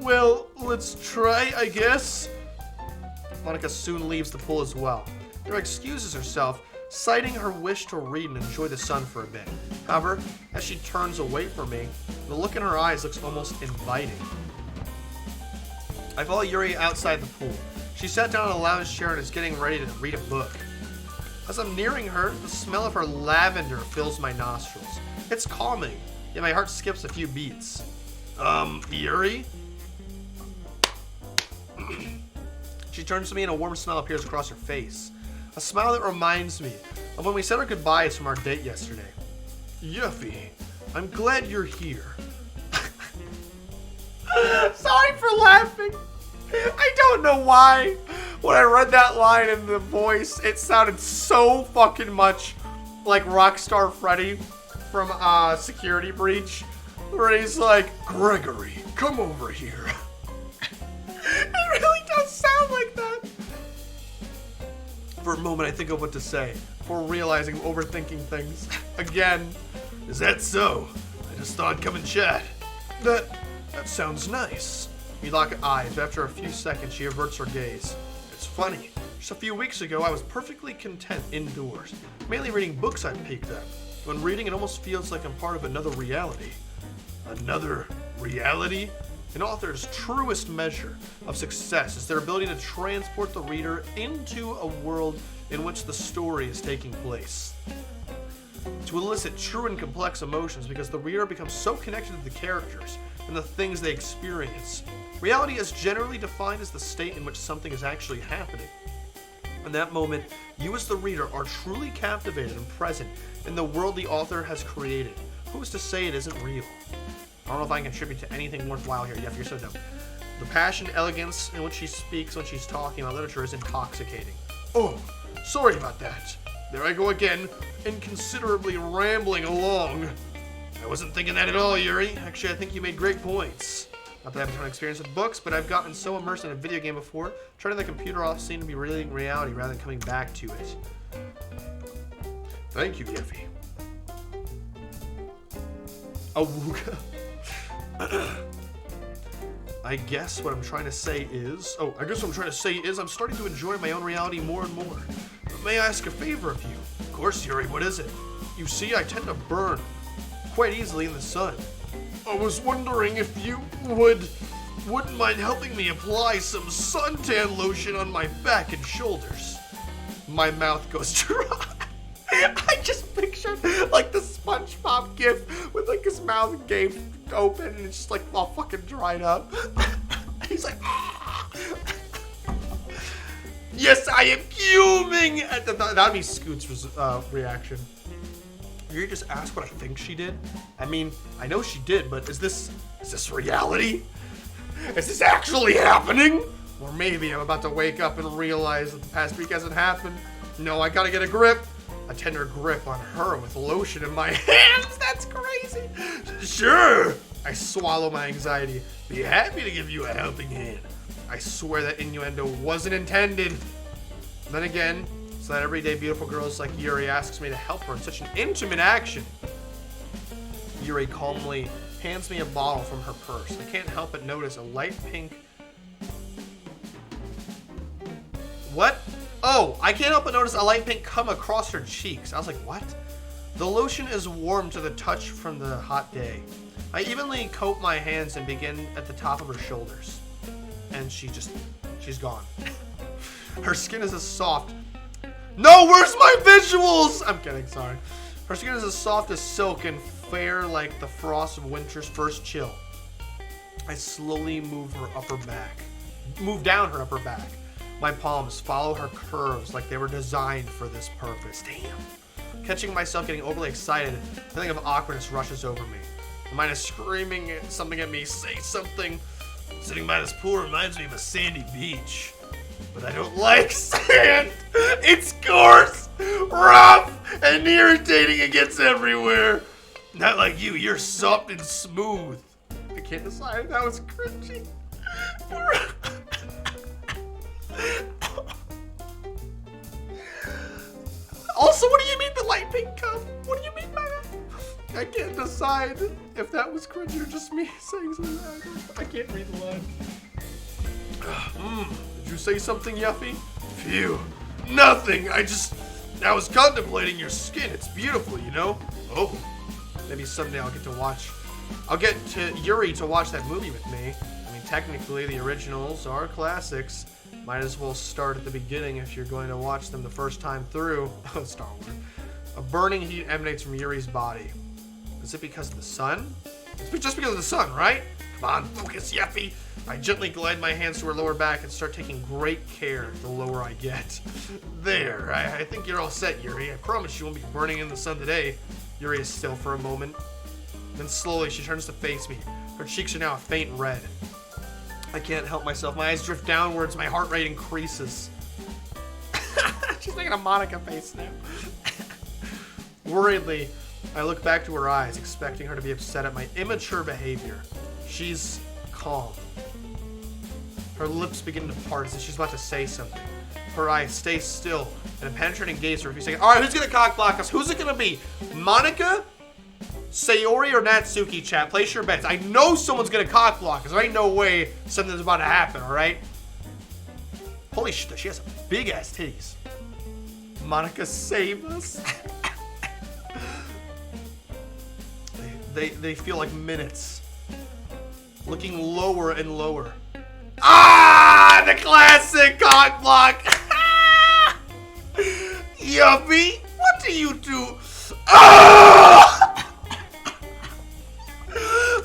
Well, let's try, I guess. Monika soon leaves the pool as well. Yuri excuses herself, citing her wish to read and enjoy the sun for a bit. However, as she turns away from me, the look in her eyes looks almost inviting. I follow Yuri outside the pool. She sat down on a lounge chair and is getting ready to read a book. As I'm nearing her, the smell of her lavender fills my nostrils. It's calming, yet my heart skips a few beats. Yuri? She turns to me and a warm smile appears across her face. A smile that reminds me of when we said our goodbyes from our date yesterday. Yuffie, I'm glad you're here. Sorry for laughing. I don't know why. When I read that line in the voice, it sounded so fucking much like Rockstar Freddy from Security Breach, where he's like, Gregory, come over here. It really does sound like that. For a moment, I think of what to say before realizing I'm overthinking things. Again, is that so? I just thought I'd come and chat. That sounds nice. We lock eyes, but after a few seconds, she averts her gaze. It's funny. Just a few weeks ago, I was perfectly content indoors, mainly reading books I'd picked up. When reading, it almost feels like I'm part of another reality. Another reality? An author's truest measure of success is their ability to transport the reader into a world in which the story is taking place. To elicit true and complex emotions because the reader becomes so connected to the characters and the things they experience. Reality is generally defined as the state in which something is actually happening. In that moment, you as the reader are truly captivated and present in the world the author has created. Who's to say it isn't real? I don't know if I can contribute to anything worthwhile here. Yep, you're so dumb. The passion, elegance in which she speaks when she's talking about literature is intoxicating. Oh, sorry about that. There I go again, inconsiderately rambling along. I wasn't thinking that at all, Yuri. Actually, I think you made great points. Not that I have a ton of experience with books, but I've gotten so immersed in a video game before, turning the computer off seemed to be relating reality rather than coming back to it. Thank you, Yeffy. Awooga. I guess what I'm trying to say is I'm starting to enjoy my own reality more and more. May I ask a favor of you? Of course, Yuri, what is it? You see, I tend to burn quite easily in the sun. I was wondering if you wouldn't mind helping me apply some suntan lotion on my back and shoulders. My mouth goes dry. I just pictured like the SpongeBob gif with like his mouth gaped open and it's just like all fucking dried up. He's like, yes, I am fuming. That'd be Scoot's reaction. You just asked what I think she did? I mean, I know she did, but is this reality? Is this actually happening? Or maybe I'm about to wake up and realize that the past week hasn't happened. No, I gotta get a grip. A tender grip on her with lotion in my hands. That's crazy. Sure. I swallow my anxiety. Be happy to give you a helping hand. I swear that innuendo wasn't intended. Then again, so that everyday beautiful girls like Yuri asks me to help her in such an intimate action. Yuri calmly hands me a bottle from her purse. I can't help but notice a light pink... What? Oh, I can't help but notice a light pink come across her cheeks. I was like, what? The lotion is warm to the touch from the hot day. I evenly coat my hands and begin at the top of her shoulders. And she's gone. Her skin is as soft. No, where's my visuals? I'm kidding, sorry. Her skin is as soft as silk and fair like the frost of winter's first chill. I slowly move down her upper back. My palms follow her curves like they were designed for this purpose. Damn. Catching myself getting overly excited, a feeling of awkwardness rushes over me. The mind is screaming something at me. Say something. Sitting by this pool reminds me of a sandy beach. But I don't like sand. It's coarse, rough, and irritating. It gets everywhere. Not like you. You're soft and smooth. I can't decide if that was cringy. Also, what do you mean the light pink cup? What do you mean by that? I can't decide if that was cringy or just me saying something. I can't read the line. Did you say something, Yuffie? Phew. Nothing. I was contemplating your skin. It's beautiful, you know? Oh. Maybe someday I'll get to Yuri to watch that movie with me. I mean, technically, the originals are classics. Might as well start at the beginning if you're going to watch them the first time through. Star Wars. A burning heat emanates from Yuri's body. Is it because of the sun? It's just because of the sun, right? Come on, focus, Yuffie. I gently glide my hands to her lower back and start taking great care the lower I get. There, I think you're all set, Yuri. I promise you won't be burning in the sun today. Yuri is still for a moment. Then slowly she turns to face me. Her cheeks are now a faint red. I can't help myself. My eyes drift downwards. My heart rate increases. She's making a Monika face now. Worriedly, I look back to her eyes, expecting her to be upset at my immature behavior. She's calm. Her lips begin to part as if she's about to say something. Her eyes stay still, and a penetrating gaze for a few seconds. All right, who's gonna cock block us? Who's it gonna be? Monika, Sayori, or Natsuki? Chat, place your bets. I know someone's gonna cock block us. There ain't no way something's about to happen. All right. Holy shit, she has big ass titties. Monika, save us. They feel like minutes. Looking lower and lower. Ah, the classic cock block. Yuppie, what do you do? Ah!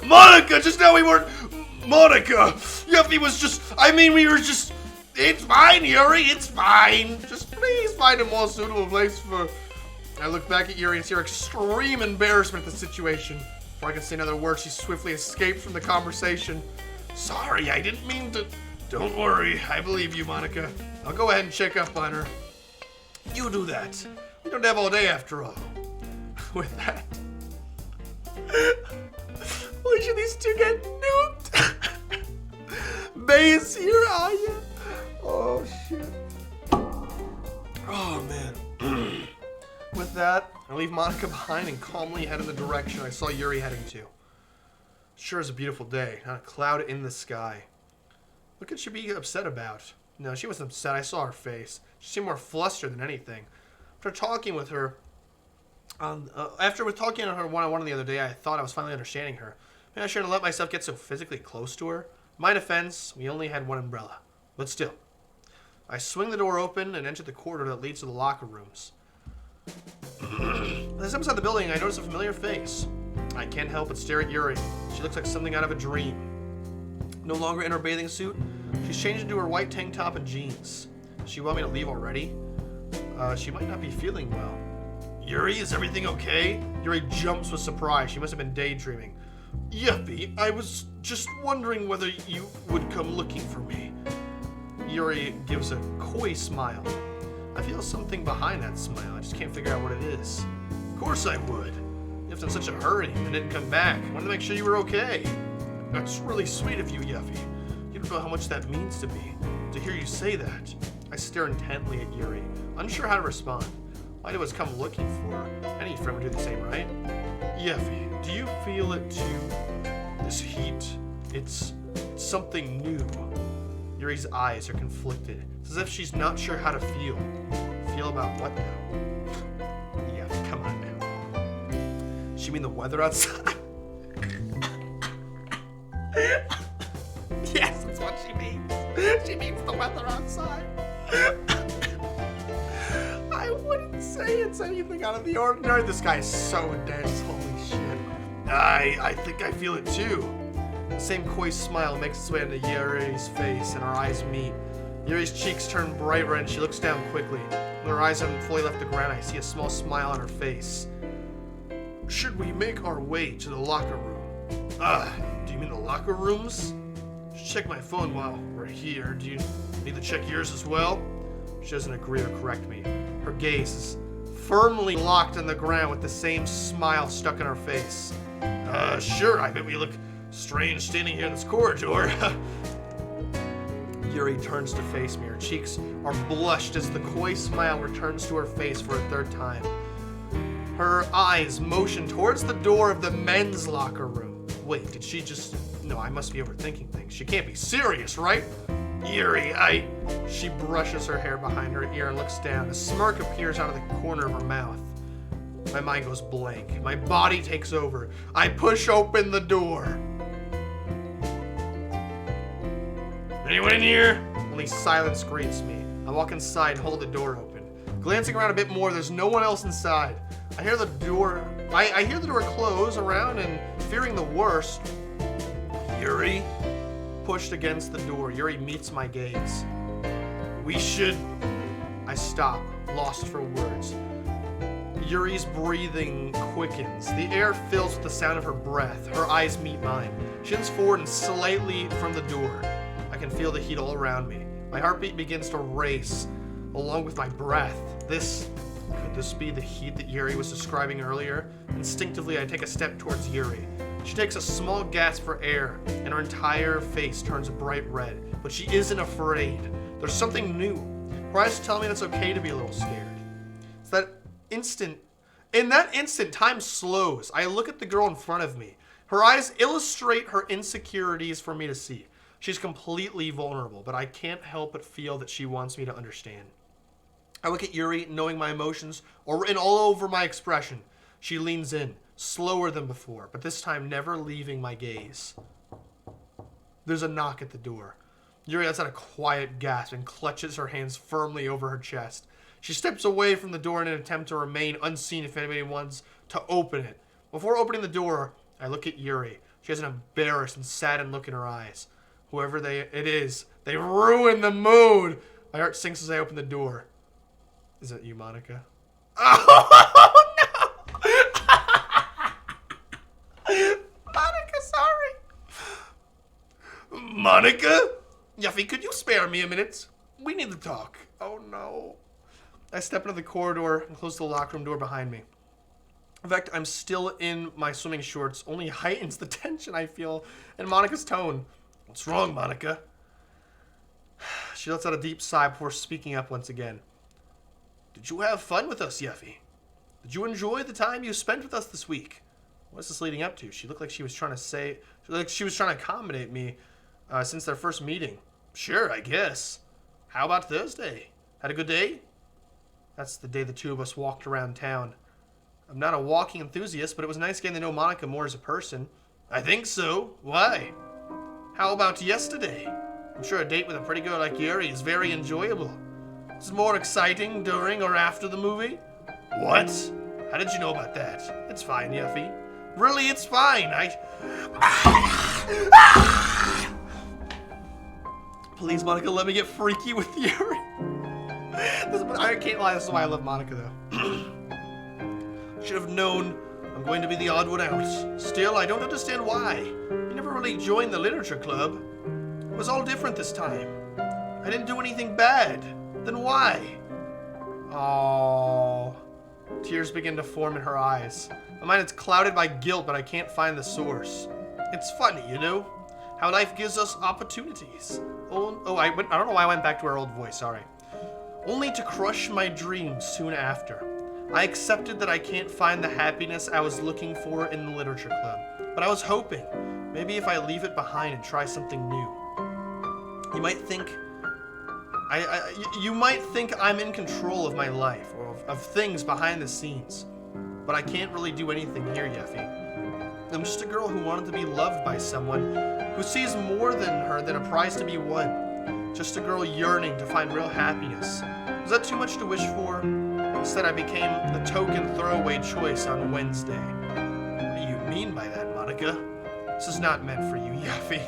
Monika, just now we weren't. Monika, Yuppie was just. We were just. It's fine, Yuri. It's fine. Just please find a more suitable place for. I look back at Yuri and see her extreme embarrassment at the situation. Before I can say another word, she swiftly escaped from the conversation. Sorry, I didn't mean to. Don't worry, I believe you, Monika. I'll go ahead and check up on her. You do that. We don't have all day after all. With that. Holy shit, these two get nuked. Bay's here, are you? Oh shit. Oh man. With that, I leave Monika behind and calmly head in the direction I saw Yuri heading to. Sure is a beautiful day, not a cloud in the sky. What could she be upset about? No, she wasn't upset. I saw her face. She seemed more flustered than anything. After talking with her one-on-one the other day, I thought I was finally understanding her. Maybe I shouldn't let myself get so physically close to her. In my defense, we only had one umbrella. But still. I swing the door open and enter the corridor that leads to the locker rooms. As I'm inside the building, I notice a familiar face. I can't help but stare at Yuri. She looks like something out of a dream. No longer in her bathing suit, she's changed into her white tank top and jeans. Does she want me to leave already? She might not be feeling well. Yuri, is everything okay? Yuri jumps with surprise. She must have been daydreaming. Yuppie, I was just wondering whether you would come looking for me. Yuri gives a coy smile. I feel something behind that smile. I just can't figure out what it is. Of course I would. You left in such a hurry and didn't come back. I wanted to make sure you were okay. That's really sweet of you, Yuffie. You don't know how much that means to me. To hear you say that. I stare intently at Yuri, unsure how to respond. Might always come looking for her. Any friend would do the same, right? Yuffie, do you feel it too? This heat. It's something new. Yuri's eyes are conflicted. It's as if she's not sure how to feel. Feel about what now? Yeah, come on now. She mean the weather outside? Yes, that's what she means. She means the weather outside. I wouldn't say it's anything out of the ordinary. This guy is so dense. Holy shit. I think I feel it too. The same coy smile makes its way into Yuri's face, and our eyes meet. Yuri's cheeks turn bright red, and she looks down quickly. When her eyes haven't fully left the ground, I see a small smile on her face. Should we make our way to the locker room? Do you mean the locker rooms? Check my phone while we're here. Do you need to check yours as well? She doesn't agree or correct me. Her gaze is firmly locked on the ground with the same smile stuck in her face. Sure, I bet we look strange standing here in this corridor. Yuri turns to face me. Her cheeks are blushed as the coy smile returns to her face for a third time. Her eyes motion towards the door of the men's locker room. Wait, did she just... No, I must be overthinking things. She can't be serious, right? Yuri, She brushes her hair behind her ear and looks down. A smirk appears out of the corner of her mouth. My mind goes blank. My body takes over. I push open the door. Anyone in here? Only silence greets me. I walk inside and hold the door open. Glancing around a bit more, there's no one else inside. I hear the door close around, and fearing the worst, Yuri pushed against the door. Yuri meets my gaze. We should... I stop, lost for words. Yuri's breathing quickens. The air fills with the sound of her breath. Her eyes meet mine. She leans forward and slightly from the door. I can feel the heat all around me. My heartbeat begins to race, along with my breath. Could this be the heat that Yuri was describing earlier? Instinctively, I take a step towards Yuri. She takes a small gasp for air, and her entire face turns bright red. But she isn't afraid. There's something new. Her eyes tell me it's okay to be a little scared. In that instant, time slows. I look at the girl in front of me. Her eyes illustrate her insecurities for me to see. She's completely vulnerable, but I can't help but feel that she wants me to understand. I look at Yuri, knowing my emotions are written all over my expression. She leans in, slower than before, but this time never leaving my gaze. There's a knock at the door. Yuri lets out a quiet gasp and clutches her hands firmly over her chest. She steps away from the door in an attempt to remain unseen if anybody wants to open it. Before opening the door, I look at Yuri. She has an embarrassed and saddened look in her eyes. Whoever it is, they ruin the mood. My heart sinks as I open the door. Is it you, Monika? Oh, no! Monika, sorry. Monika? Yuffie, could you spare me a minute? We need to talk. Oh, no. I step into the corridor and close the locker room door behind me. In fact, I'm still in my swimming shorts. Only heightens the tension I feel in Monika's tone. What's wrong, Monika? She lets out a deep sigh before speaking up once again. Did you have fun with us, Yuffie? Did you enjoy the time you spent with us this week? What is this leading up to? She looked like she was trying to accommodate me since their first meeting. Sure, I guess. How about Thursday? Had a good day? That's the day the two of us walked around town. I'm not a walking enthusiast, but it was nice getting to know Monika more as a person. I think so. Why? How about yesterday? I'm sure a date with a pretty girl like Yuri is very enjoyable. Is it more exciting during or after the movie? What? How did you know about that? It's fine, Yuffie. Really, it's fine. Please, Monika, let me get freaky with Yuri. I can't lie, this is why I love Monika, though. Should have known I'm going to be the odd one out. Still, I don't understand why. You never really joined the literature club. It was all different this time. I didn't do anything bad. Then why? Oh. Tears begin to form in her eyes. My mind is clouded by guilt, but I can't find the source. It's funny, you know, how life gives us opportunities. I don't know why I went back to our old voice, sorry. Only to crush my dreams soon after. I accepted that I can't find the happiness I was looking for in the literature club, but I was hoping, maybe if I leave it behind and try something new. You might think I'm in control of my life, or of things behind the scenes. but I can't really do anything here, Yuffie. I'm just a girl who wanted to be loved by someone who sees more than her than a prize to be won. Just a girl yearning to find real happiness. Was that too much to wish for? Instead, I became the token throwaway choice on Wednesday. What do you mean by that, Monika? This is not meant for you, Yuffie.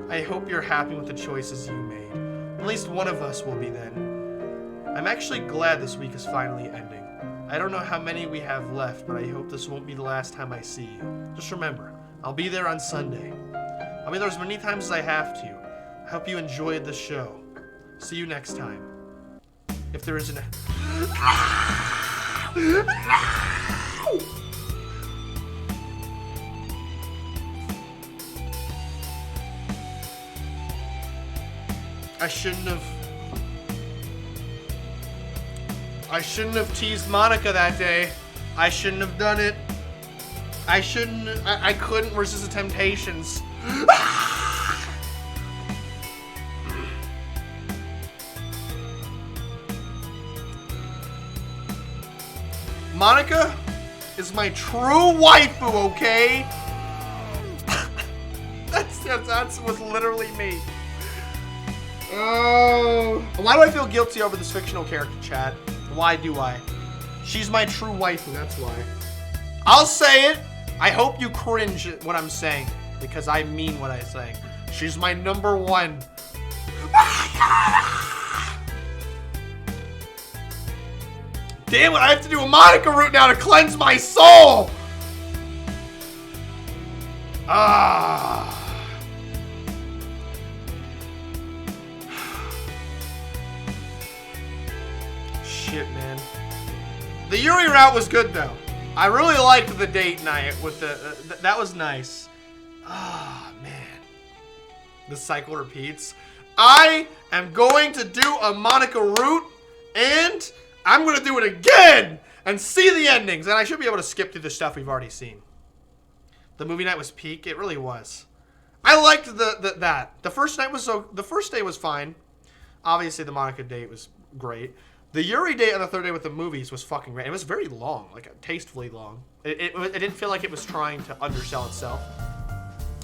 I hope you're happy with the choices you made. At least one of us will be then. I'm actually glad this week is finally ending. I don't know how many we have left, but I hope this won't be the last time I see you. Just remember, I'll be there on Sunday. I'll be there as many times as I have to. I hope you enjoyed the show. See you next time. If there isn't a... I shouldn't have teased Monika that day. I shouldn't have done it. I couldn't resist the temptations. Monika is my true waifu, okay? That was literally me. Oh. Why do I feel guilty over this fictional character, chat? Why do I? She's my true waifu, that's why. I'll say it. I hope you cringe at what I'm saying, because I mean what I'm saying. She's my number one. Damn it, I have to do a Monika route now to cleanse my soul! Ah. Shit, man. The Yuri route was good, though. I really liked the date night with the... that was nice. Ah, man. The cycle repeats. I am going to do a Monika route, and I'm going to do it again and see the endings. And I should be able to skip through the stuff we've already seen. The movie night was peak. It really was. I liked that. The first night was the first day was fine. Obviously, the Monika date was great. The Yuri date on the third day with the movies was fucking great. It was very long, like tastefully long. It didn't feel like it was trying to undersell itself.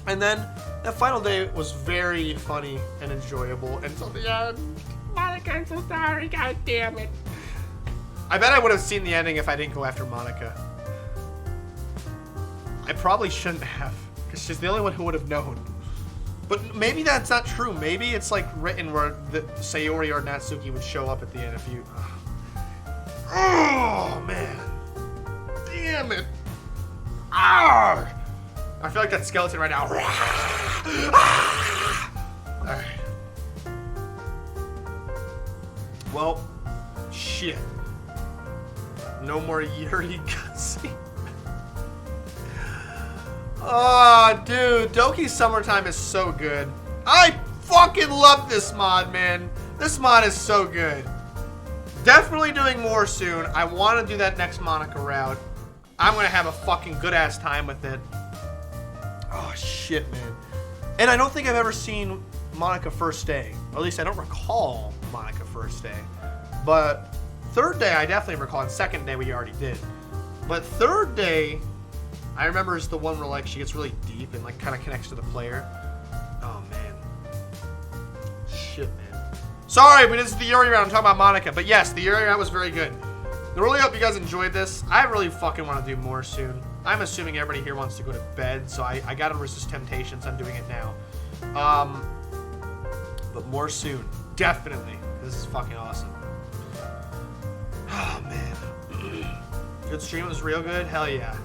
And then the final day was very funny and enjoyable until the end. Monika, I'm so sorry. God damn it. I bet I would have seen the ending if I didn't go after Monika. I probably shouldn't have, because she's the only one who would have known. But maybe that's not true. Maybe it's like written where the Sayori or Natsuki would show up at the end if you... Oh, man. Damn it. Arrgh. I feel like that skeleton right now. Alright. Well, shit. No more Yuri cutscene. Oh, dude, Doki Summertime is so good. I fucking love this mod, man. This mod is so good. Definitely doing more soon. I want to do that next Monika route. I'm going to have a fucking good-ass time with it. Oh, shit, man. And I don't think I've ever seen Monika First Day. Or at least I don't recall Monika First Day. But third day, I definitely recall. And second day, we already did. But third day... I remember it's the one where like she gets really deep and like kind of connects to the player. Oh man. Shit, man. Sorry, but this is the Yuri round. I'm talking about Monika. But yes, the Yuri round was very good. I really hope you guys enjoyed this. I really fucking want to do more soon. I'm assuming everybody here wants to go to bed, so I gotta resist temptations. I'm doing it now. But more soon. Definitely. This is fucking awesome. Oh man. Good stream. It was real good. Hell yeah.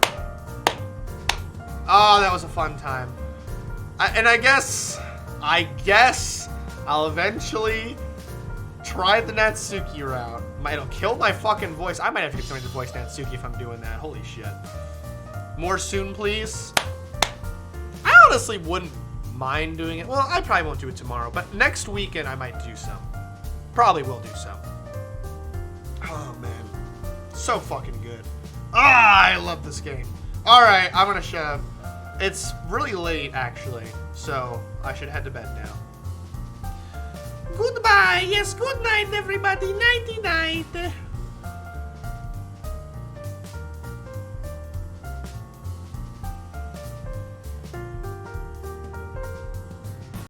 Oh, that was a fun time. I guess I'll eventually try the Natsuki route. It'll kill my fucking voice. I might have to get somebody to voice Natsuki if I'm doing that. Holy shit. More soon, please. I honestly wouldn't mind doing it. Well, I probably won't do it tomorrow, but next weekend I might do some. Probably will do some. Oh, man. So fucking good. Ah, I love this game. All right, I'm gonna shove. It's really late, actually, so I should head to bed now. Goodbye. Yes, good night, everybody. Nighty night.